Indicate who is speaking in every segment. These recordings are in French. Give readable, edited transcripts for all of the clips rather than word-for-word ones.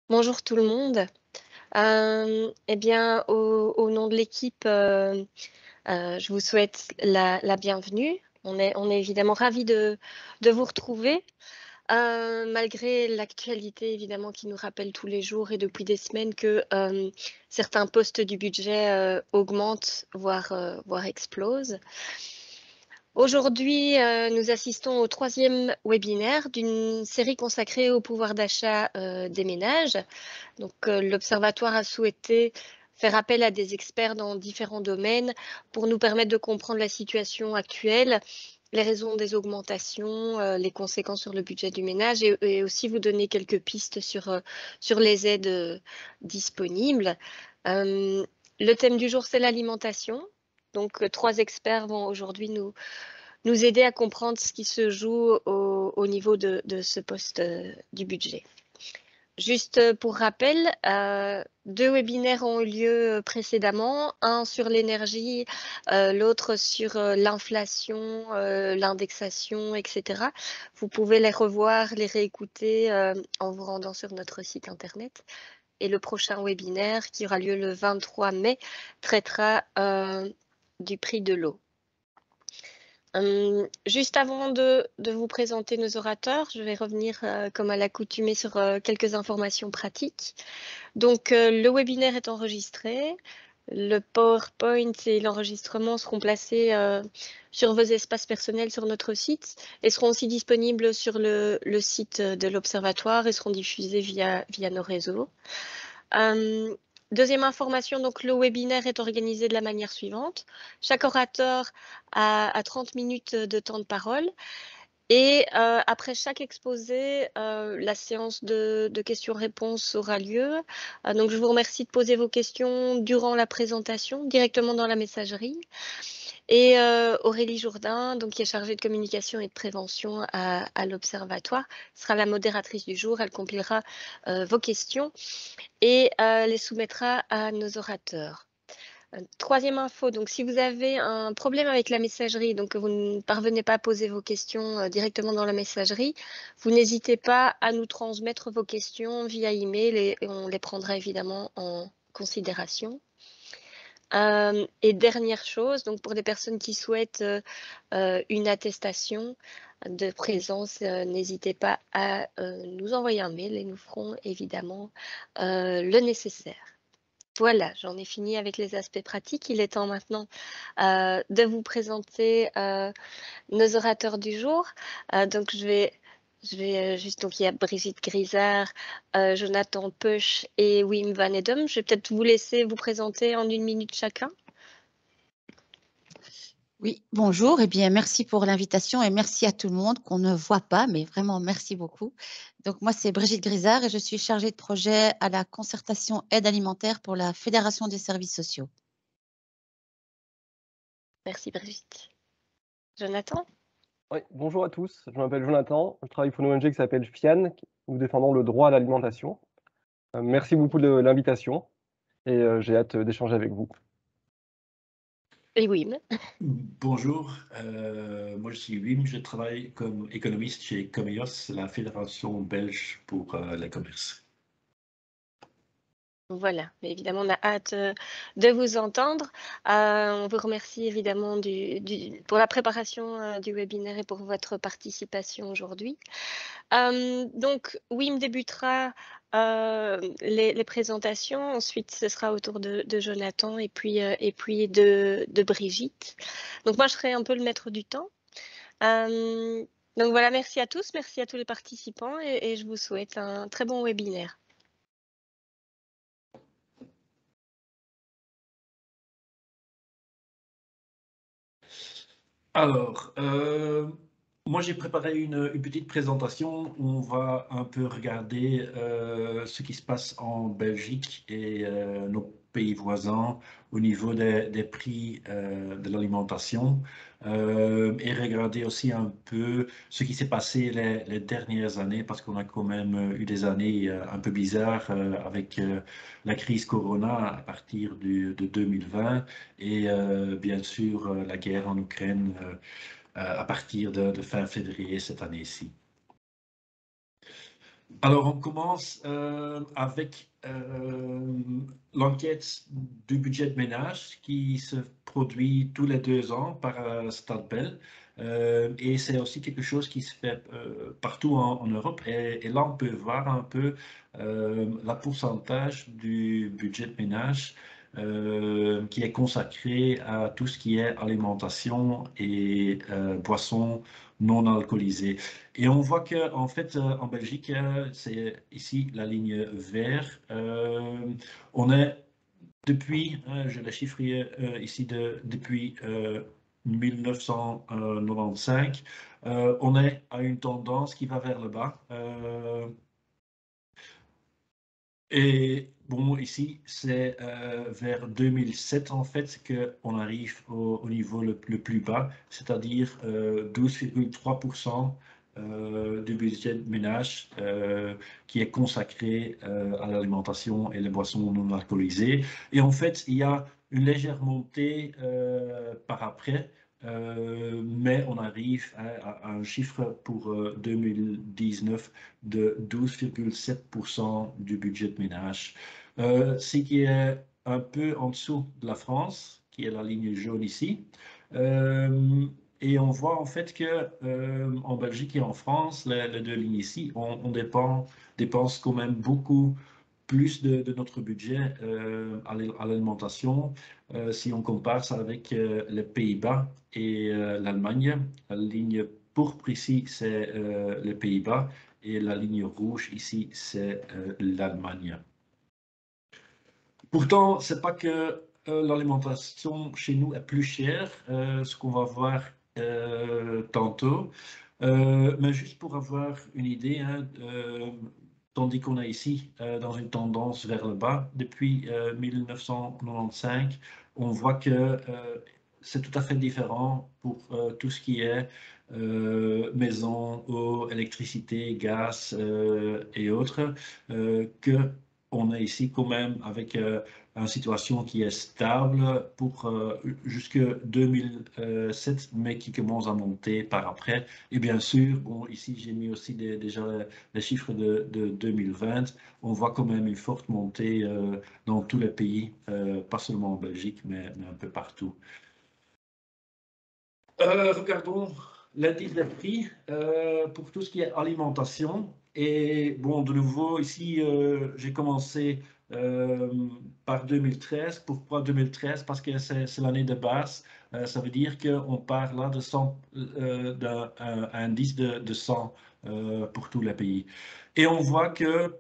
Speaker 1: Bonjour tout le monde. Eh bien, au nom de l'équipe, je vous souhaite la bienvenue. On est évidemment ravis de vous retrouver, malgré l'actualité évidemment qui nous rappelle tous les jours et depuis des semaines que certains postes du budget augmentent, voire explosent. Aujourd'hui, nous assistons au 3e webinaire d'une série consacrée au pouvoir d'achat des ménages. Donc, l'Observatoire a souhaité faire appel à des experts dans différents domaines pour nous permettre de comprendre la situation actuelle, les raisons des augmentations, les conséquences sur le budget du ménage et aussi vous donner quelques pistes sur les aides disponibles. Le thème du jour, c'est l'alimentation. Donc, 3 experts vont aujourd'hui nous aider à comprendre ce qui se joue au niveau de ce poste du budget. Juste pour rappel, 2 webinaires ont eu lieu précédemment, un sur l'énergie, l'autre sur l'inflation, l'indexation, etc. Vous pouvez les revoir, les réécouter en vous rendant sur notre site internet. Et le prochain webinaire, qui aura lieu le 23 mai, traitera du prix de l'eau. Juste avant de vous présenter nos orateurs, je vais revenir comme à l'accoutumée sur quelques informations pratiques. Donc, le webinaire est enregistré. Le PowerPoint et l'enregistrement seront placés sur vos espaces personnels sur notre site et seront aussi disponibles sur le site de l'Observatoire et seront diffusés via nos réseaux. Deuxième information, donc le webinaire est organisé de la manière suivante. Chaque orateur a 30 minutes de temps de parole et après chaque exposé, la séance de questions-réponses aura lieu. Donc je vous remercie de poser vos questions durant la présentation directement dans la messagerie. Et Aurélie Jourdain, donc, qui est chargée de communication et de prévention à l'Observatoire, sera la modératrice du jour. Elle compilera vos questions et les soumettra à nos orateurs. Troisième info, donc si vous avez un problème avec la messagerie, donc que vous ne parvenez pas à poser vos questions directement dans la messagerie, vous n'hésitez pas à nous transmettre vos questions via email et on les prendra évidemment en considération. Et dernière chose, donc pour les personnes qui souhaitent une attestation de présence, n'hésitez pas à nous envoyer un mail et nous ferons évidemment le nécessaire. Voilà, j'en ai fini avec les aspects pratiques. Il est temps maintenant de vous présenter nos orateurs du jour. Donc je vais juste, donc il y a Brigitte Grisard, Jonathan Peuch et Wim Van Edom. Je vais peut-être vous laisser vous présenter en 1 minute chacun.
Speaker 2: Oui, bonjour. Eh bien, merci pour l'invitation et merci à tout le monde qu'on ne voit pas, mais vraiment merci beaucoup. Donc, moi, c'est Brigitte Grisard et je suis chargée de projet à la concertation aide alimentaire pour la Fédération des services sociaux.
Speaker 1: Merci Brigitte. Jonathan?
Speaker 3: Oui, bonjour à tous, je m'appelle Jonathan, je travaille pour une ONG qui s'appelle FIAN, nous défendons le droit à l'alimentation. Merci beaucoup de l'invitation et j'ai hâte d'échanger avec vous.
Speaker 1: Et Wim?
Speaker 4: Bonjour, moi je suis Wim, je travaille comme économiste chez Comeos, la fédération belge pour le commerce.
Speaker 1: Voilà, mais évidemment, on a hâte de vous entendre. On vous remercie évidemment pour la préparation du webinaire et pour votre participation aujourd'hui. Donc, Wim débutera les présentations. Ensuite, ce sera au tour de Jonathan et puis de Brigitte. Donc, moi, je serai un peu le maître du temps. Donc, voilà, merci à tous, merci à tous les participants et je vous souhaite un très bon webinaire.
Speaker 4: Alors, moi j'ai préparé une petite présentation où on va un peu regarder ce qui se passe en Belgique et nos pays voisins au niveau des prix de l'alimentation et regarder aussi un peu ce qui s'est passé les dernières années parce qu'on a quand même eu des années un peu bizarres avec la crise Corona à partir de 2020 et bien sûr la guerre en Ukraine à partir de fin février cette année-ci. Alors, on commence avec l'enquête du budget de ménage qui se produit tous les 2 ans par Stadbel. Et c'est aussi quelque chose qui se fait partout en Europe. Et là, on peut voir un peu la pourcentage du budget de ménage qui est consacré à tout ce qui est alimentation et boissons non alcoolisées. Et on voit que en fait, en Belgique, c'est ici la ligne vert. On est depuis, je l'ai chiffré ici depuis 1995, on est à une tendance qui va vers le bas. Et bon, ici, c'est vers 2007 en fait qu'on arrive au niveau le plus bas, c'est-à-dire 12,3% du budget de ménage qui est consacré à l'alimentation et les boissons non alcoolisées. Et en fait, il y a une légère montée par après. Mais on arrive à un chiffre pour 2019 de 12,7% du budget de ménage, ce qui est un peu en dessous de la France, qui est la ligne jaune ici. Et on voit en fait que en Belgique et en France, les 2 lignes ici, on dépense quand même beaucoup plus de notre budget à l'alimentation si on compare ça avec les Pays-Bas et l'Allemagne. La ligne pourpre ici, c'est les Pays-Bas et la ligne rouge ici, c'est l'Allemagne. Pourtant, c'est pas que l'alimentation chez nous est plus chère, ce qu'on va voir tantôt. Mais juste pour avoir une idée, hein, tandis qu'on est ici dans une tendance vers le bas depuis 1995, on voit que c'est tout à fait différent pour tout ce qui est maison, eau, électricité, gaz et autres, que on est ici quand même avec une situation qui est stable pour jusque 2007, mais qui commence à monter par après. Et bien sûr, bon, ici j'ai mis aussi déjà les chiffres de 2020. On voit quand même une forte montée dans tous les pays, pas seulement en Belgique, mais un peu partout. Regardons l'indice des prix pour tout ce qui est alimentation. Et bon, de nouveau, ici, j'ai commencé par 2013. Pourquoi 2013? Parce que c'est l'année de base. Ça veut dire qu'on part là d'un indice de 100 pour tous les pays. Et on voit que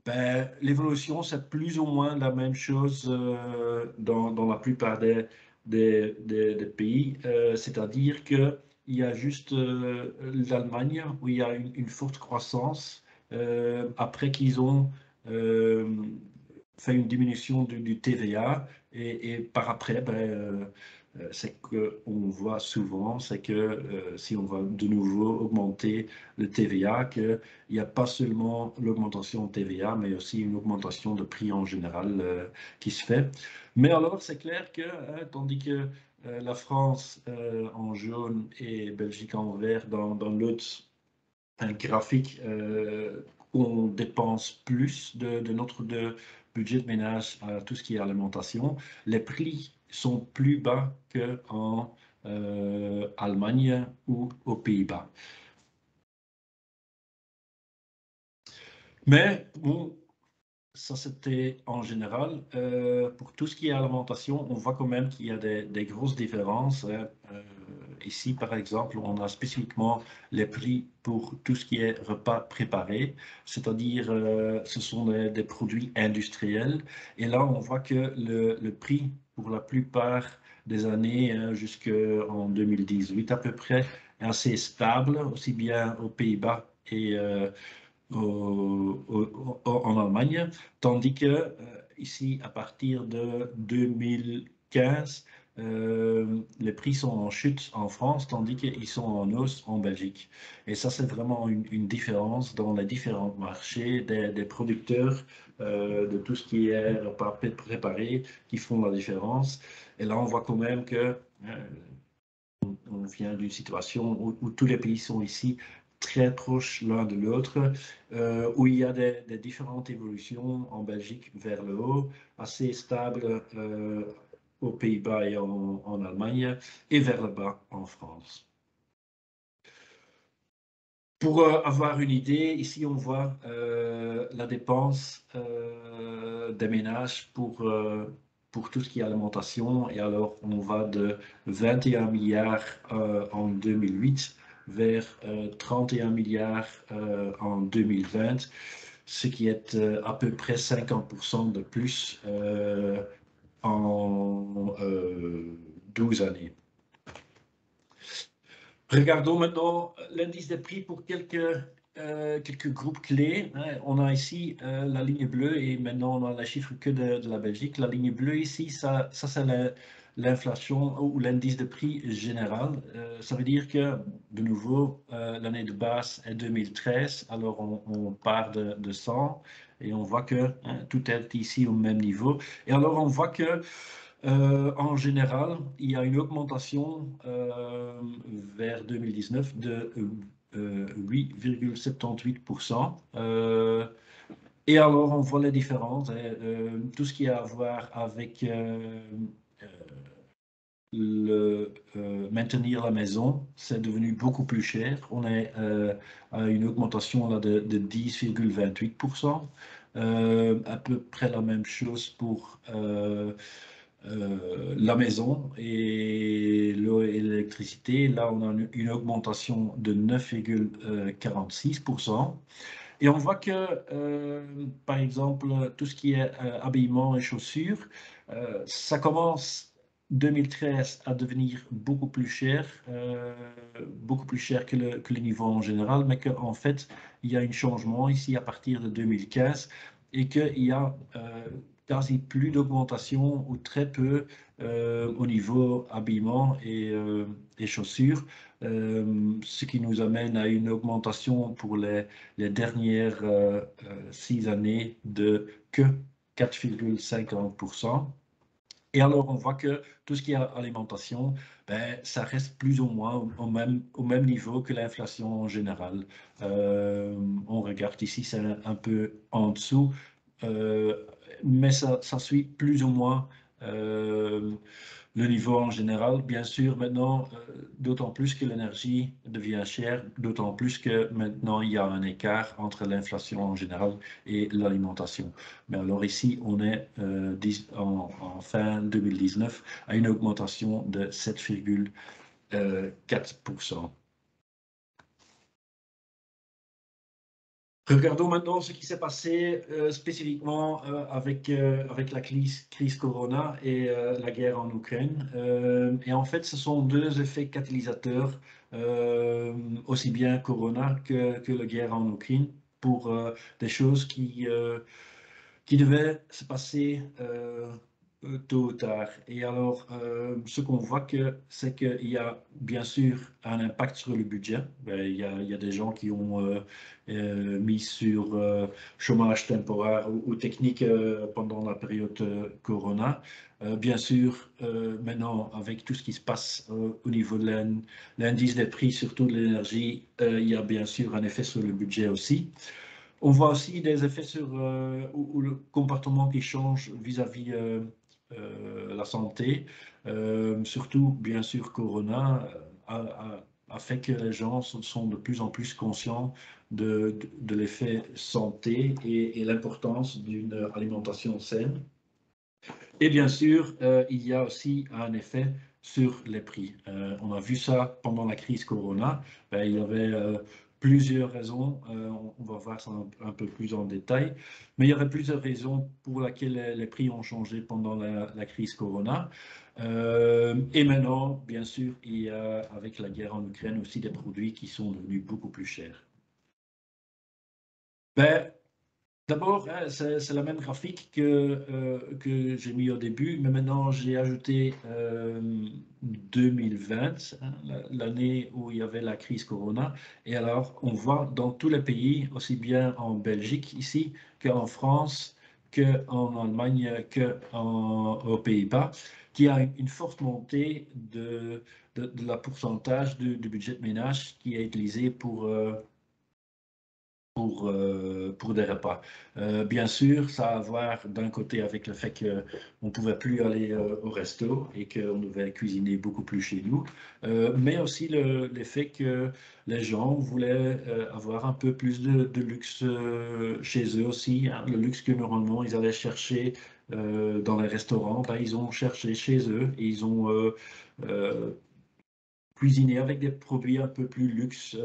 Speaker 4: ben, l'évolution, c'est plus ou moins la même chose dans la plupart des pays. C'est-à-dire qu'il y a juste l'Allemagne où il y a une forte croissance après qu'ils ont fait une diminution du TVA et par après, ben, c'est qu'on voit souvent, c'est que si on va de nouveau augmenter le TVA, qu'il n'y a pas seulement l'augmentation de TVA, mais aussi une augmentation de prix en général qui se fait. Mais alors, c'est clair que, tandis que la France en jaune et Belgique en vert dans l'autre graphique, on dépense plus de notre budget de ménage à tout ce qui est alimentation. Les prix sont plus bas qu'en Allemagne ou aux Pays-Bas. Mais bon, ça c'était en général. Pour tout ce qui est alimentation, on voit quand même qu'il y a des grosses différences. Ici, par exemple, on a spécifiquement les prix pour tout ce qui est repas préparés, c'est-à-dire ce sont des produits industriels. Et là, on voit que le prix pour la plupart des années, jusqu'en 2018 à peu près, est assez stable, aussi bien aux Pays-Bas et en Allemagne, tandis que ici, à partir de 2015, les prix sont en chute en France, tandis qu'ils sont en hausse en Belgique. Et ça, c'est vraiment une différence dans les différents marchés des producteurs de tout ce qui est repas préparé qui font la différence. Et là, on voit quand même que on vient d'une situation où tous les pays sont ici très proches l'un de l'autre, où il y a des différentes évolutions en Belgique vers le haut, assez stables aux Pays-Bas et en Allemagne, et vers le bas en France. Pour avoir une idée, ici on voit la dépense des ménages pour tout ce qui est alimentation. Et alors on va de 21 milliards en 2008 vers 31 milliards en 2020, ce qui est à peu près 50% de plus en 12 années. Regardons maintenant l'indice des prix pour quelques groupes clés. On a ici la ligne bleue et maintenant on a les chiffres que de la Belgique. La ligne bleue ici, ça c'est l'inflation ou l'indice de prix général. Ça veut dire que, de nouveau, l'année de base est 2013, alors on part de 100 et on voit que tout est ici au même niveau. Et alors on voit que en général, il y a une augmentation vers 2019 de 8,78%. Et alors, on voit les différences. Tout ce qui a à voir avec maintenir la maison, c'est devenu beaucoup plus cher. On est à une augmentation là, de 10,28%. À peu près la même chose pour la maison et l'eau et l'électricité. Là, on a une augmentation de 9,46%. Et on voit que, par exemple, tout ce qui est habillement et chaussures, ça commence 2013 à devenir beaucoup plus cher que le niveau en général, mais qu'en fait, il y a un changement ici à partir de 2015 et qu'il y a quasi plus d'augmentation ou très peu au niveau habillement et chaussures, ce qui nous amène à une augmentation pour les dernières 6 années de que 4,50%. Et alors, on voit que tout ce qui est alimentation, ben, ça reste plus ou moins au même niveau que l'inflation en général. On regarde ici, c'est un peu en dessous, mais ça suit plus ou moins le niveau en général. Bien sûr, maintenant, d'autant plus que l'énergie devient chère, d'autant plus que maintenant il y a un écart entre l'inflation en général et l'alimentation. Mais alors ici, on est en fin 2019 à une augmentation de 7,4%. Regardons maintenant ce qui s'est passé spécifiquement avec la crise Corona et la guerre en Ukraine. Et en fait, ce sont deux effets catalysateurs, aussi bien Corona que la guerre en Ukraine, pour des choses qui devaient se passer tôt ou tard. Et alors, ce qu'on voit, c'est qu'il y a bien sûr un impact sur le budget. Ben, il y a des gens qui ont mis sur chômage temporaire ou technique pendant la période Corona. Bien sûr, maintenant, avec tout ce qui se passe au niveau de l'indice des prix, surtout de l'énergie, il y a bien sûr un effet sur le budget aussi. On voit aussi des effets sur ou le comportement qui change vis-à-vis la santé. Surtout, bien sûr, Corona a fait que les gens sont de plus en plus conscients de l'effet santé et l'importance d'une alimentation saine. Et bien sûr, il y a aussi un effet sur les prix. On a vu ça pendant la crise Corona. Ben, il y avait plusieurs raisons, on va voir ça un peu plus en détail, mais il y aurait plusieurs raisons pour lesquelles les prix ont changé pendant la crise Corona. Et maintenant, bien sûr, il y a avec la guerre en Ukraine aussi des produits qui sont devenus beaucoup plus chers. Ben, d'abord, hein, c'est la même graphique que j'ai mis au début, mais maintenant j'ai ajouté 2020, hein, l'année où il y avait la crise Corona. Et alors, on voit dans tous les pays, aussi bien en Belgique ici qu'en France, qu'en Allemagne, qu'aux Pays-Bas, qu'il y a une forte montée de la pourcentage du budget de ménage qui est utilisé pour des repas. Bien sûr, ça a à voir d'un côté avec le fait qu'on ne pouvait plus aller au resto et qu'on devait cuisiner beaucoup plus chez nous, mais aussi l'effet que les gens voulaient avoir un peu plus de luxe chez eux aussi, hein. Le luxe que normalement ils allaient chercher dans les restaurants, ben, ils ont cherché chez eux et ils ont cuisiné avec des produits un peu plus luxe.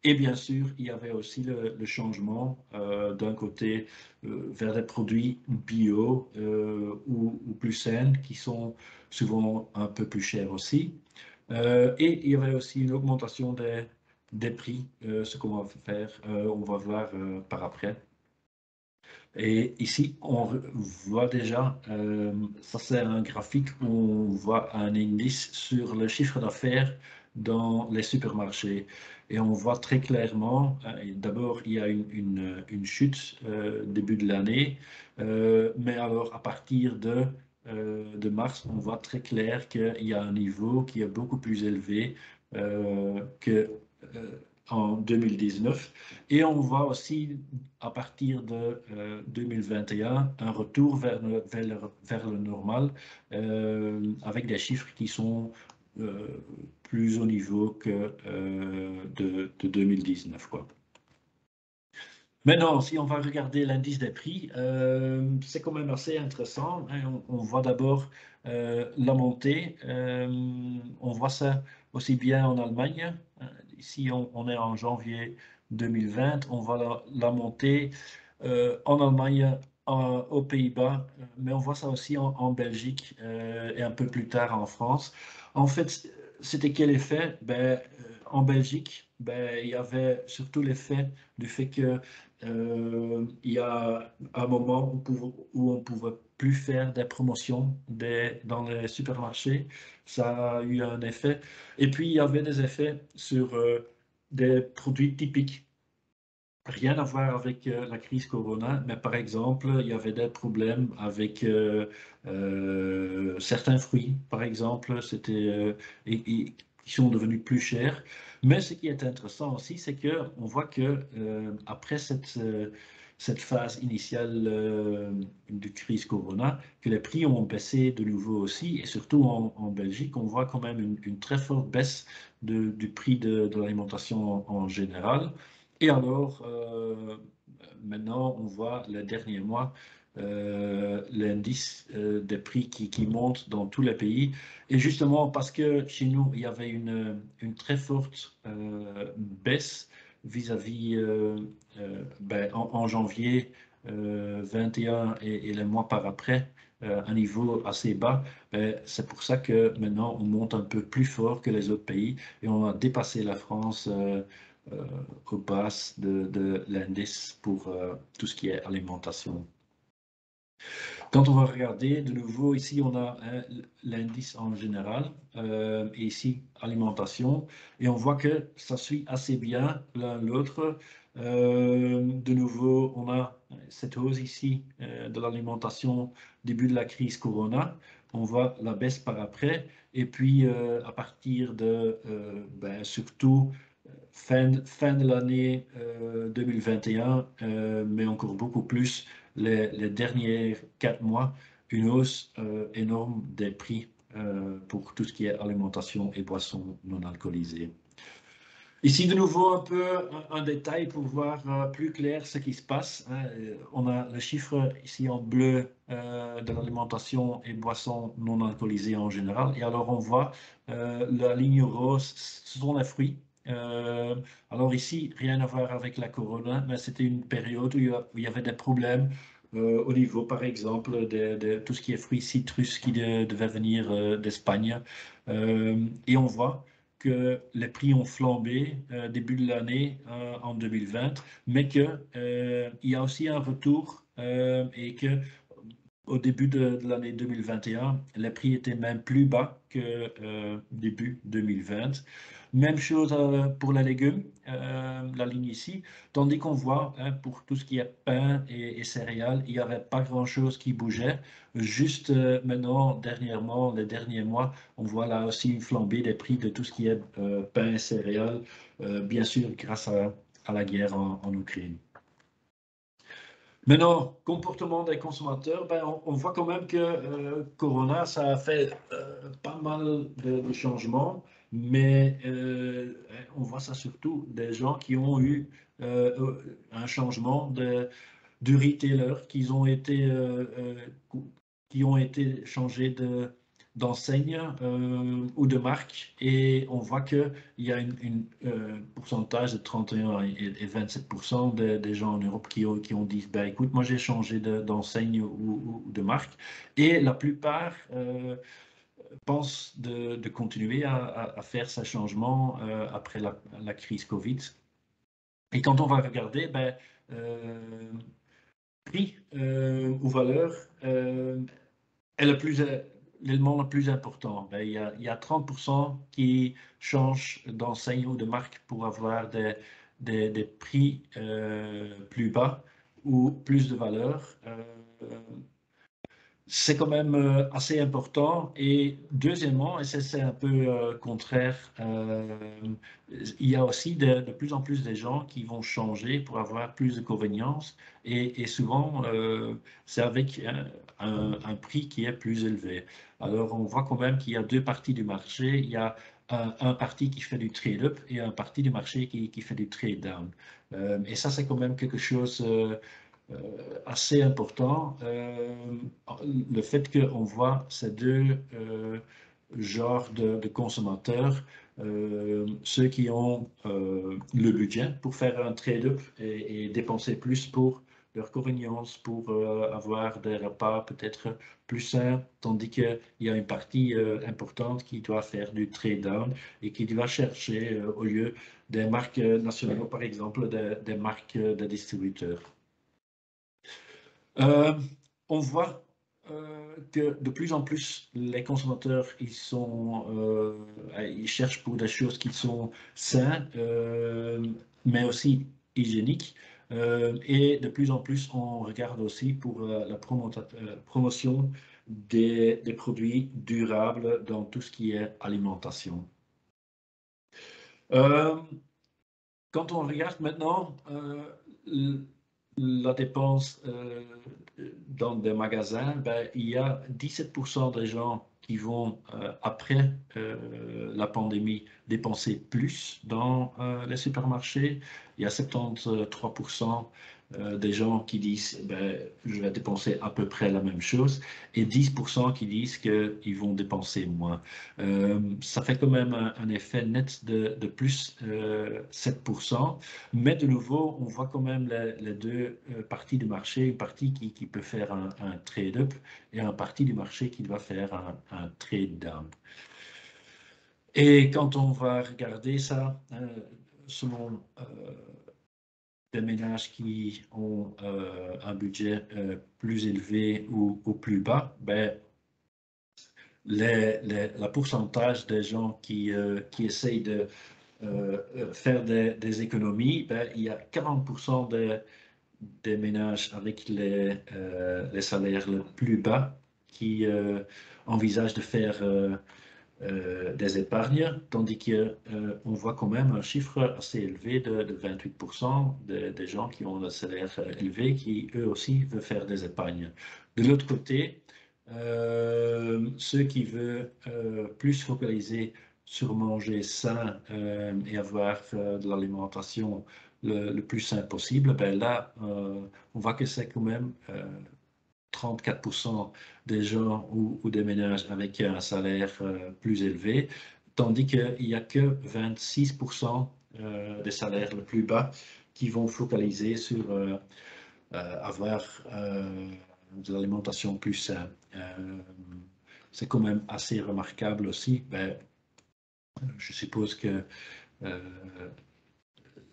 Speaker 4: Et bien sûr, il y avait aussi le changement d'un côté vers des produits bio ou plus sains qui sont souvent un peu plus chers aussi. Et il y avait aussi une augmentation des prix, ce qu'on va faire, on va voir par après. Et ici, on voit déjà, ça c'est un graphique où on voit un indice sur le chiffre d'affaires dans les supermarchés. Et on voit très clairement, d'abord il y a une chute début de l'année, mais alors à partir de mars, on voit très clair qu'il y a un niveau qui est beaucoup plus élevé que en 2019. Et on voit aussi à partir de 2021 un retour vers le normal avec des chiffres qui sont plus au niveau que de 2019, quoi. Maintenant, si on va regarder l'indice des prix, c'est quand même assez intéressant, hein. On voit d'abord la montée. On voit ça aussi bien en Allemagne. Ici, on est en janvier 2020. On voit la montée en Allemagne, aux Pays-Bas, mais on voit ça aussi en Belgique et un peu plus tard en France. En fait, c'était quel effet? Ben, en Belgique, ben, il y avait surtout l'effet du fait que il y a un moment où on ne pouvait plus faire des promotions dans les supermarchés. Ça a eu un effet. Et puis, il y avait des effets sur des produits typiques. Rien à voir avec la crise Corona, mais par exemple, il y avait des problèmes avec certains fruits, par exemple, qui sont devenus plus chers. Mais ce qui est intéressant aussi, c'est qu'on voit que après cette phase initiale de crise Corona, que les prix ont baissé de nouveau aussi, et surtout en Belgique, on voit quand même une très forte baisse du prix de l'alimentation en général. Et alors, maintenant, on voit les derniers mois l'indice des prix qui monte dans tous les pays. Et justement, parce que chez nous, il y avait une très forte baisse vis-à-vis ben, en janvier 21 et les mois par après, un niveau assez bas. Ben, c'est pour ça que maintenant, on monte un peu plus fort que les autres pays et on a dépassé la France aux bases de l'indice pour tout ce qui est alimentation. Quand on va regarder de nouveau, ici on a l'indice en général et ici alimentation et on voit que ça suit assez bien l'un l'autre. De nouveau, on a cette hausse ici de l'alimentation début de la crise Corona. On voit la baisse par après et puis à partir de ben, surtout fin de l'année 2021, mais encore beaucoup plus les derniers 4 mois, une hausse énorme des prix pour tout ce qui est alimentation et boissons non alcoolisées. Ici, de nouveau, un peu un détail pour voir plus clair ce qui se passe, hein. On a le chiffre ici en bleu de l'alimentation et boissons non alcoolisées en général. Et alors, on voit la ligne rose, ce sont les fruits. Alors ici, rien à voir avec la corona, mais c'était une période où il y avait des problèmes au niveau, par exemple, de tout ce qui est fruits citrus qui devait venir d'Espagne. Et on voit que les prix ont flambé début de l'année en 2020, mais qu'il y a aussi un retour et que au début de l'année 2021, les prix étaient même plus bas que début 2020. Même chose pour les légumes, la ligne ici, tandis qu'on voit pour tout ce qui est pain et céréales, il n'y avait pas grand-chose qui bougeait. Juste maintenant, dernièrement, les derniers mois, on voit là aussi une flambée des prix de tout ce qui est pain et céréales, bien sûr grâce à la guerre en Ukraine. Maintenant, comportement des consommateurs, ben, on voit quand même que Corona, ça a fait pas mal de changements, mais on voit ça surtout des gens qui ont eu un changement du retailer, qui ont été changés d'enseigne ou de marque, et on voit qu'il y a un pourcentage de 31 et 27% des gens en Europe qui ont dit ben, écoute, moi j'ai changé d'enseigne ou de marque, et la plupart pensent de continuer à faire ce changement après la crise Covid. Et quand on va regarder, ben, prix ou valeur est l'élément le plus important. Ben, il y a 30% qui changent d'enseigne ou de marque pour avoir des prix plus bas ou plus de valeur. C'est quand même assez important. Et deuxièmement, et c'est un peu contraire, il y a aussi de plus en plus de gens qui vont changer pour avoir plus de convenience, et souvent c'est avec un prix qui est plus élevé. Alors on voit quand même qu'il y a deux parties du marché. Il y a un parti qui fait du trade-up et un parti du marché qui fait du trade-down. Et ça, c'est quand même quelque chose assez important, le fait qu'on voit ces deux genres de consommateurs, ceux qui ont le budget pour faire un trade-up et dépenser plus pour leur convenience, pour avoir des repas peut-être plus sains, tandis qu'il y a une partie importante qui doit faire du trade-down et qui doit chercher, au lieu des marques nationales, par exemple, des marques de distributeurs. On voit que de plus en plus les consommateurs ils cherchent pour des choses qui sont saines, mais aussi hygiéniques, et de plus en plus on regarde aussi pour la promotion des produits durables dans tout ce qui est alimentation. Quand on regarde maintenant la dépense dans des magasins, ben, il y a 17% des gens qui vont, après la pandémie, dépenser plus dans les supermarchés. Il y a 73% des gens qui disent ben, je vais dépenser à peu près la même chose, et 10% qui disent qu'ils vont dépenser moins. Ça fait quand même un effet net de plus 7%, mais de nouveau, on voit quand même les deux parties du marché, une partie qui peut faire un trade-up et une partie du marché qui doit faire un trade-down. Et quand on va regarder ça, selon des ménages qui ont un budget plus élevé ou plus bas, ben, le pourcentage des gens qui essayent de faire des économies, ben, il y a 40% des ménages avec les salaires les plus bas qui envisagent de faire des épargnes, tandis qu'on voit quand même un chiffre assez élevé de 28% des gens qui ont un salaire élevé qui eux aussi veulent faire des épargnes. De l'autre côté, ceux qui veulent plus focaliser sur manger sain et avoir de l'alimentation le plus sain possible, ben là, on voit que c'est quand même 34% des gens ou des ménages avec un salaire plus élevé, tandis qu'il n'y a que 26% des salaires les plus bas qui vont focaliser sur avoir de l'alimentation plus saine. C'est quand même assez remarquable aussi. Ben, je suppose que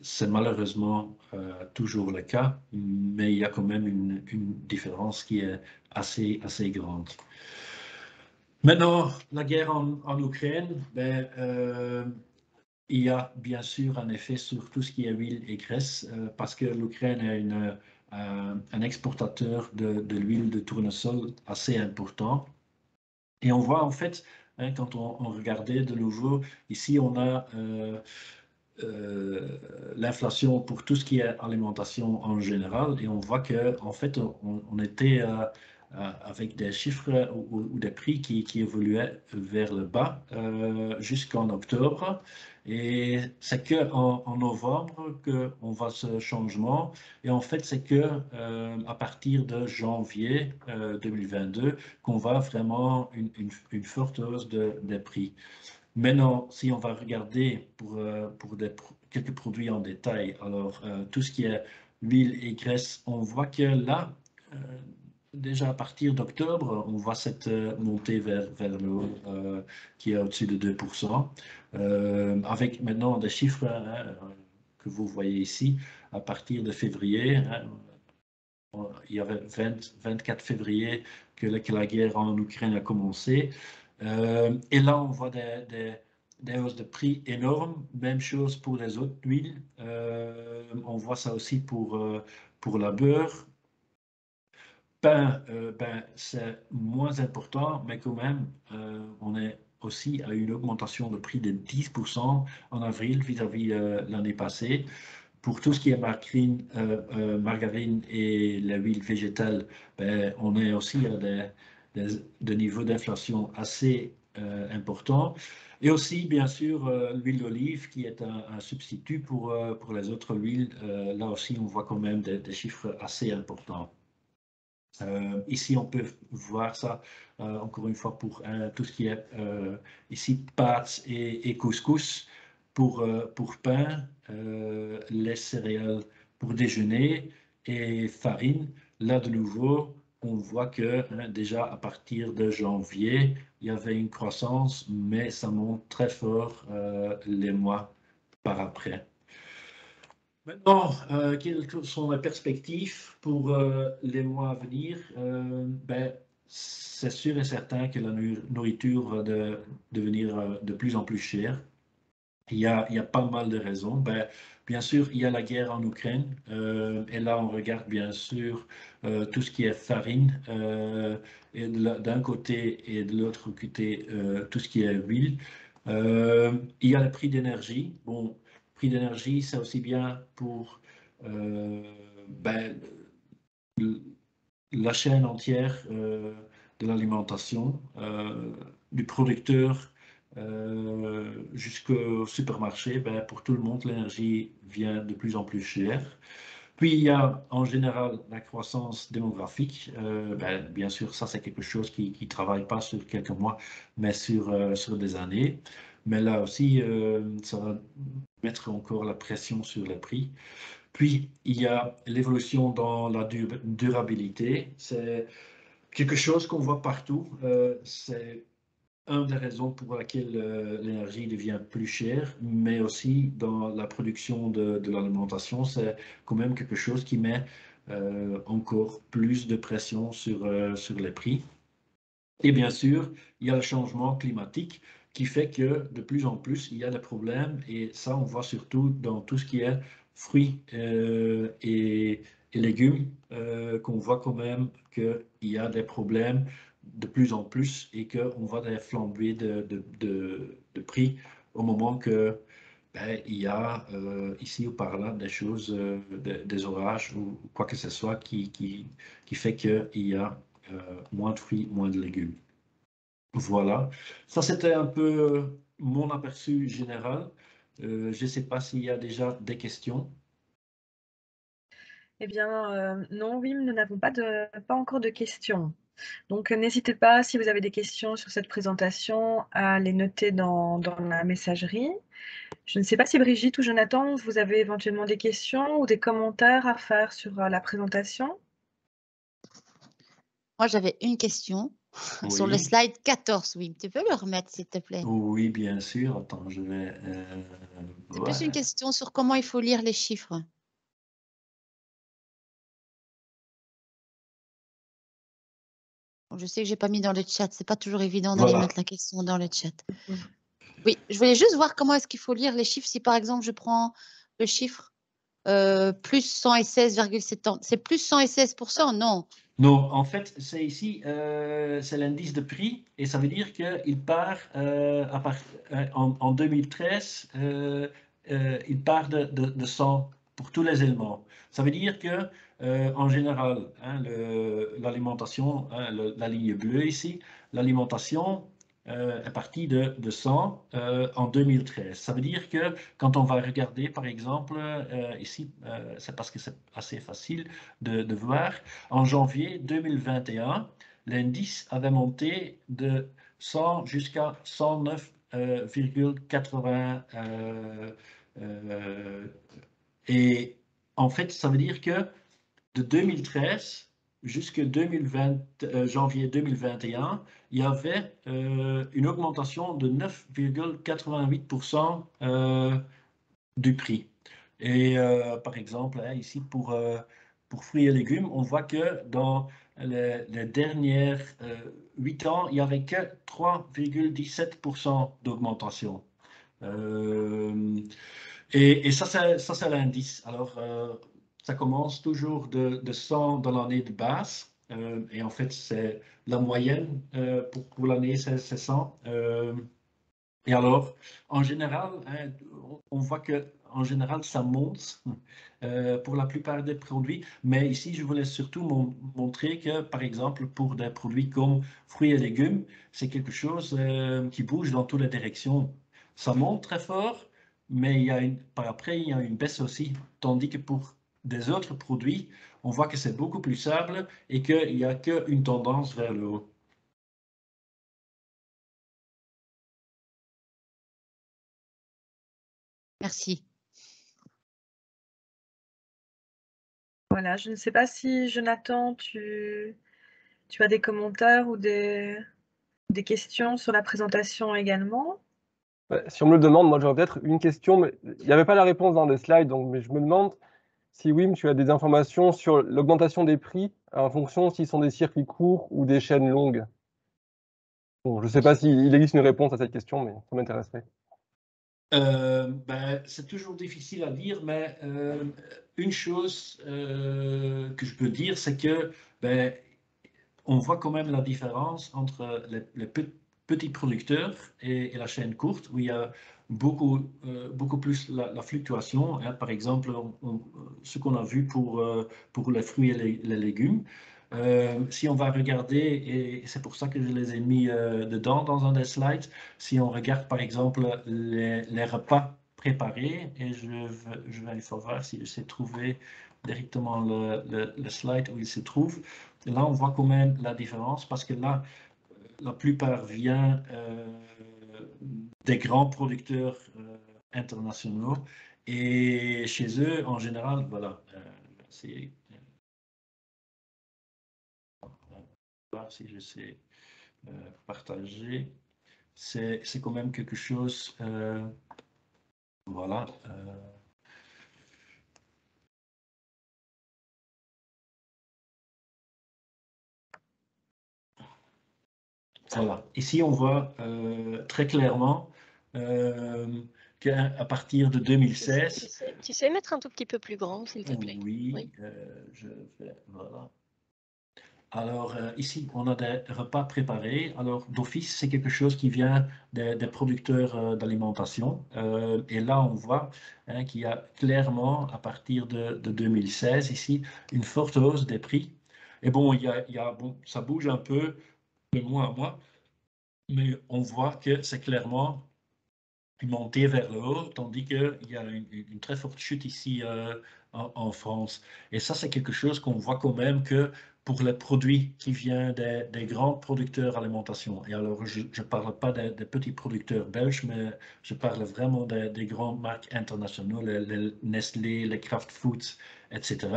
Speaker 4: c'est malheureusement toujours le cas, mais il y a quand même une différence qui est assez grande. Maintenant, la guerre en Ukraine, ben, il y a bien sûr un effet sur tout ce qui est huile et graisse, parce que l'Ukraine est un exportateur de l'huile de tournesol assez important. Et on voit en fait, hein, quand on regardait de nouveau, ici on a l'inflation pour tout ce qui est alimentation en général, et on voit que en fait on était avec des chiffres ou des prix qui évoluaient vers le bas jusqu'en octobre, et c'est que en novembre qu'on voit ce changement, et en fait c'est que à partir de janvier 2022 qu'on voit vraiment une forte hausse des prix. Maintenant, si on va regarder pour quelques produits en détail, alors tout ce qui est huile et graisse, on voit que là, déjà à partir d'octobre, on voit cette montée vers le haut qui est au-dessus de 2%, avec maintenant des chiffres hein, que vous voyez ici, à partir de février. Hein, il y avait 24 février que la guerre en Ukraine a commencé. Et là, on voit des hausses de prix énormes. Même chose pour les autres huiles. On voit ça aussi pour la beurre. Pain, c'est moins important, mais quand même, on est aussi à une augmentation de prix de 10% en avril vis-à-vis l'année passée. Pour tout ce qui est margarine et la huile végétale, on est aussi à des niveaux d'inflation assez importants. Et aussi, bien sûr, l'huile d'olive qui est un substitut pour les autres huiles. Là aussi, on voit quand même des chiffres assez importants. Ici, on peut voir ça, encore une fois, pour tout ce qui est ici pâtes et couscous pour pain, les céréales pour déjeuner et farine. Là, de nouveau, on voit que hein, déjà à partir de janvier, il y avait une croissance, mais ça monte très fort les mois par après. Maintenant, quelles sont les perspectives pour les mois à venir? C'est sûr et certain que la nourriture va devenir de plus en plus chère. Il y a pas mal de raisons. Bien sûr, il y a la guerre en Ukraine. Et là, on regarde bien sûr tout ce qui est farine et d'un côté et de l'autre côté tout ce qui est huile. Il y a le prix d'énergie. Bon, prix d'énergie, c'est aussi bien pour la chaîne entière de l'alimentation, du producteur jusqu'au supermarché. Pour tout le monde, l'énergie vient de plus en plus chère. Puis, il y a en général la croissance démographique. Bien sûr, ça, c'est quelque chose qui ne travaille pas sur quelques mois, mais sur des années. Mais là aussi, ça va mettre encore la pression sur les prix. Puis, il y a l'évolution dans la durabilité. C'est quelque chose qu'on voit partout. C'est une des raisons pour laquelle l'énergie devient plus chère, mais aussi dans la production de l'alimentation, c'est quand même quelque chose qui met encore plus de pression sur les prix. Et bien sûr, il y a le changement climatique qui fait que de plus en plus, il y a des problèmes, et ça, on voit surtout dans tout ce qui est fruits et légumes, qu'on voit quand même qu'il y a des problèmes de plus en plus et qu'on voit des flambées de prix au moment que il y a ici ou par là des choses, des orages ou quoi que ce soit qui fait qu'il y a moins de fruits, moins de légumes. Voilà, ça c'était un peu mon aperçu général. Je ne sais pas s'il y a déjà des questions.
Speaker 5: Eh bien, non, Wim, nous n'avons pas encore de questions. Donc, n'hésitez pas, si vous avez des questions sur cette présentation, à les noter dans la messagerie. Je ne sais pas si Brigitte ou Jonathan, vous avez éventuellement des questions ou des commentaires à faire sur la présentation.
Speaker 2: Moi, j'avais une question sur le
Speaker 4: Oui.
Speaker 2: slide 14, oui. Tu peux le remettre, s'il te plaît?
Speaker 4: Oui, bien sûr. Attends, je vais...
Speaker 2: C'est plus une question sur comment il faut lire les chiffres. Je sais que j'ai pas mis dans le chat. C'est pas toujours évident d'aller
Speaker 4: Voilà.
Speaker 2: mettre la question dans le chat. Oui, je voulais juste voir comment est-ce qu'il faut lire les chiffres. Si par exemple, je prends le chiffre plus 116,70, c'est plus 116%, non?
Speaker 4: Non, en fait, c'est ici, c'est l'indice de prix et ça veut dire qu'il part, en 2013, il part de 100 pour tous les éléments. Ça veut dire que, en général, hein, l'alimentation, hein, la ligne bleue ici, l'alimentation est partie de 100 en 2013. Ça veut dire que quand on va regarder, par exemple, ici, c'est parce que c'est assez facile de voir. En janvier 2021, l'indice avait monté de 100 jusqu'à 109,80. Et en fait, ça veut dire que de 2013 jusqu'à janvier 2021, il y avait une augmentation de 9,88% du prix. Et par exemple, hein, ici pour fruits et légumes, on voit que dans les dernières 8 ans, il n'y avait que 3,17% d'augmentation. Et ça, c'est l'indice. Alors, ça commence toujours de 100 dans l'année de base. Et en fait, c'est la moyenne pour l'année, c'est 100. Et alors, en général, hein, on voit que en général, ça monte pour la plupart des produits. Mais ici, je voulais surtout montrer que, par exemple, pour des produits comme fruits et légumes, c'est quelque chose qui bouge dans toutes les directions. Ça monte très fort, mais par après, il y a une baisse aussi. Tandis que pour des autres produits, on voit que c'est beaucoup plus stable et qu'il n'y a qu'une tendance vers le haut.
Speaker 2: Merci.
Speaker 5: Voilà, je ne sais pas si Jonathan, tu as des commentaires ou des questions sur la présentation également?
Speaker 3: Si on me le demande, moi j'aurais peut-être une question, mais il n'y avait pas la réponse dans les slides, donc, mais je me demande si Wim, tu as des informations sur l'augmentation des prix en fonction s'ils sont des circuits courts ou des chaînes longues. Bon, je ne sais pas s'il existe une réponse à cette question, mais ça m'intéresserait.
Speaker 4: C'est toujours difficile à dire, mais une chose que je peux dire, c'est que on voit quand même la différence entre les petits producteurs et la chaîne courte, où il y a beaucoup plus la fluctuation. Hein. Par exemple, ce qu'on a vu pour les fruits et les légumes. Si on va regarder, et c'est pour ça que je les ai mis dedans dans un des slides, si on regarde par exemple les repas préparés, et je vais il faut voir si je sais trouver directement le slide où il se trouve. Là, on voit quand même la différence parce que là, la plupart vient des grands producteurs internationaux et chez eux, en général, voilà, c'est voir si je sais partager, c'est quand même quelque chose, voilà. Voilà. Ici, on voit très clairement qu'à partir de 2016...
Speaker 1: Tu sais mettre un tout petit peu plus grand, s'il te plaît?
Speaker 4: Oui, je vais... Voilà. Alors, ici, on a des repas préparés. Alors, d'office, c'est quelque chose qui vient des producteurs d'alimentation. Et là, on voit hein, qu'il y a clairement, à partir de 2016, ici, une forte hausse des prix. Et bon, bon, ça bouge un peu de mois à mois, mais on voit que c'est clairement une montée vers le haut, tandis qu'il y a une très forte chute ici en France. Et ça, c'est quelque chose qu'on voit quand même que pour les produits qui viennent des grands producteurs d'alimentation, et alors je ne parle pas des petits producteurs belges, mais je parle vraiment des grandes marques internationales, les Nestlé, les Kraft Foods, etc.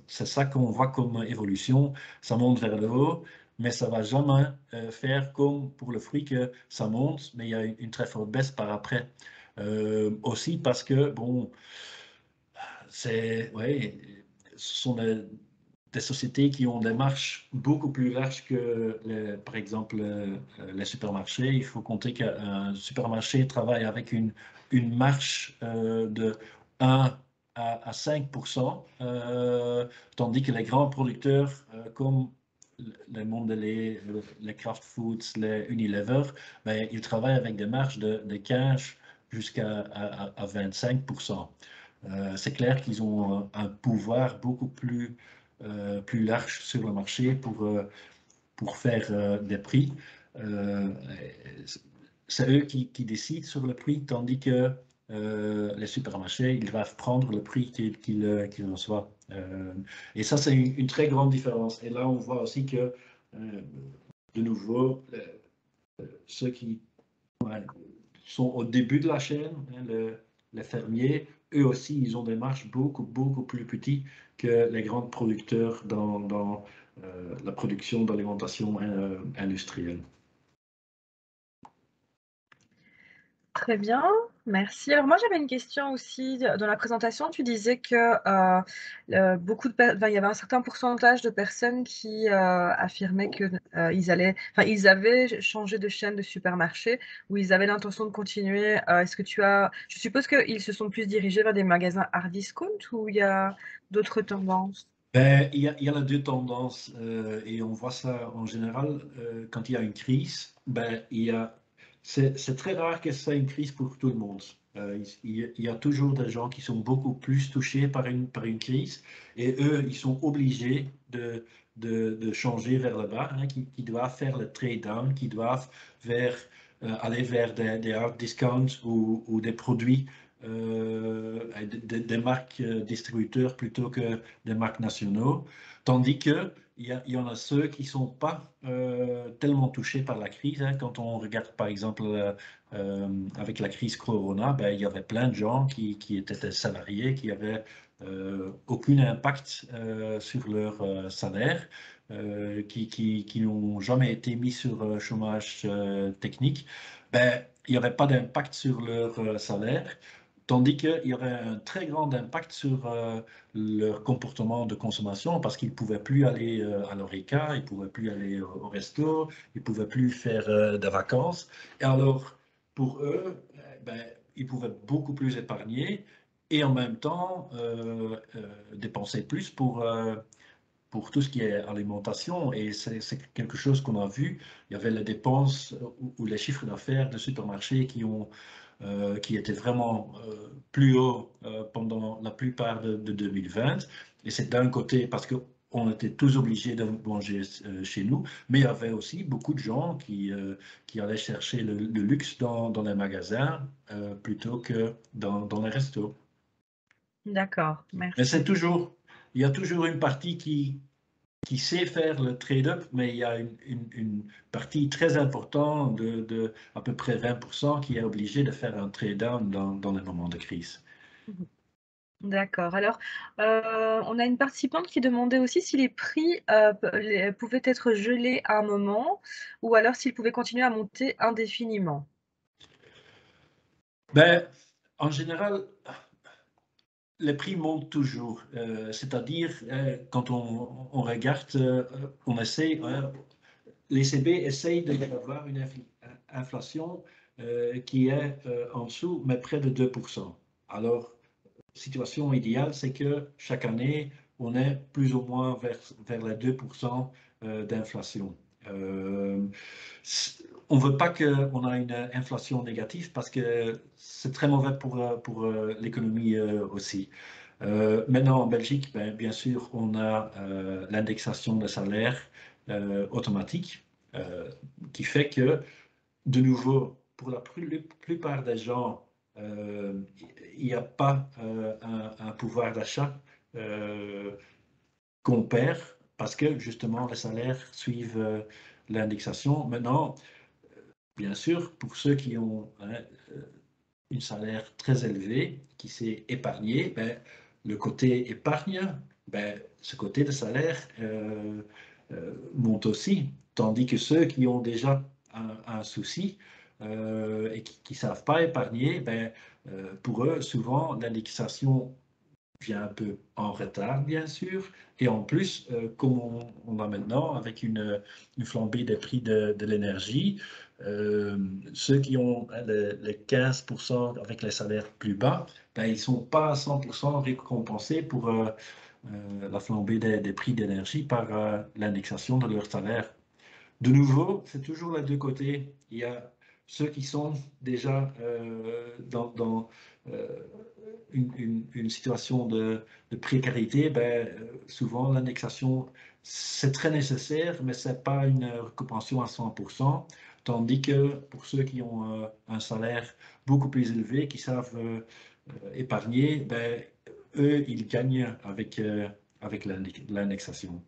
Speaker 4: C'est ça qu'on voit comme évolution. Ça monte vers le haut, mais ça ne va jamais faire comme pour le fruit que ça monte, mais il y a une très forte baisse par après. Aussi parce que, bon, ouais, ce sont des sociétés qui ont des marges beaucoup plus larges que, par exemple, les supermarchés. Il faut compter qu'un supermarché travaille avec une marge de 1 à 5%, tandis que les grands producteurs comme les Mondelez, les Kraft Foods, les Unilever, ben, ils travaillent avec des marges de 15 jusqu'à 25%. C'est clair qu'ils ont un pouvoir beaucoup plus large sur le marché pour faire des prix. C'est eux qui décident sur le prix, tandis que les supermarchés, ils doivent prendre le prix qu'ils reçoivent. Et ça, c'est une très grande différence. Et là, on voit aussi que, de nouveau, ceux qui sont au début de la chaîne, les fermiers, eux aussi, ils ont des marges beaucoup plus petites que les grands producteurs dans la production d'alimentation industrielle.
Speaker 5: Très bien, merci. Alors moi j'avais une question aussi. Dans la présentation, tu disais que il y avait un certain pourcentage de personnes qui affirmaient que ils avaient changé de chaîne de supermarché, ou ils avaient l'intention de continuer. Je suppose qu'ils se sont plus dirigés vers des magasins hard discount, ou il y a d'autres tendances?
Speaker 4: Ben, il y a les deux tendances et on voit ça en général quand il y a une crise. Ben, c'est très rare que ce soit une crise pour tout le monde. Il y a toujours des gens qui sont beaucoup plus touchés par une crise, et eux, ils sont obligés de changer vers le bas, hein, qui doivent faire le trade-down, qui doivent aller vers des hard discounts ou des produits, des marques distributeurs plutôt que des marques nationaux, tandis qu'il y en a ceux qui ne sont pas tellement touchés par la crise. Hein. Quand on regarde par exemple avec la crise Corona, ben, il y avait plein de gens qui étaient salariés, qui n'avaient aucun impact sur leur salaire, qui n'ont jamais été mis sur chômage technique. Ben, il n'y avait pas d'impact sur leur salaire. Tandis qu'il y aurait un très grand impact sur leur comportement de consommation, parce qu'ils ne pouvaient plus aller à l'Horeca, ils ne pouvaient plus aller au resto, ils ne pouvaient plus faire des vacances. Et alors, pour eux, ben, ils pouvaient beaucoup plus épargner et en même temps dépenser plus pour tout ce qui est alimentation. Et c'est quelque chose qu'on a vu. Il y avait les dépenses ou les chiffres d'affaires de supermarchés qui étaient vraiment plus hauts pendant la plupart de 2020. Et c'est d'un côté parce qu'on était tous obligés de manger chez nous, mais il y avait aussi beaucoup de gens qui allaient chercher le luxe dans les magasins plutôt que dans les restos.
Speaker 5: D'accord,
Speaker 4: Mais
Speaker 5: merci.
Speaker 4: il y a toujours une partie qui sait faire le trade-up, mais il y a une partie très importante de à peu près 20% qui est obligée de faire un trade-down dans les moments de crise.
Speaker 5: D'accord. Alors, on a une participante qui demandait aussi si les prix pouvaient être gelés à un moment, ou alors s'ils pouvaient continuer à monter indéfiniment.
Speaker 4: Ben, en général, les prix montent toujours. C'est-à-dire, quand on regarde, on essaie, l'ECB essaye d'avoir une inflation qui est en dessous, mais près de 2%. Alors, situation idéale, c'est que chaque année, on est plus ou moins vers les 2% d'inflation. On ne veut pas qu'on ait une inflation négative, parce que c'est très mauvais pour l'économie aussi. Maintenant, en Belgique, bien sûr, on a l'indexation des salaires automatique, qui fait que, de nouveau, pour la plupart des gens, il n'y a pas un pouvoir d'achat qu'on perd, parce que justement les salaires suivent l'indexation. Maintenant, bien sûr, pour ceux qui ont un salaire très élevé, qui sait épargner, ben, le côté épargne, ben, ce côté de salaire monte aussi. Tandis que ceux qui ont déjà un souci et qui ne savent pas épargner, ben, pour eux, souvent, l'indexation vient un peu en retard, bien sûr. Et en plus, comme on a maintenant, avec une flambée des prix de l'énergie, ceux qui ont les 15% avec les salaires plus bas, ben, ils ne sont pas à 100% récompensés pour la flambée des prix d'énergie par l'indexation de leur salaire. De nouveau, c'est toujours les deux côtés. Il y a ceux qui sont déjà dans une situation de précarité. Ben, souvent, l'indexation, c'est très nécessaire, mais ce n'est pas une récompension à 100%. Tandis que pour ceux qui ont un salaire beaucoup plus élevé, qui savent épargner, ben, eux, ils gagnent avec l'indexation.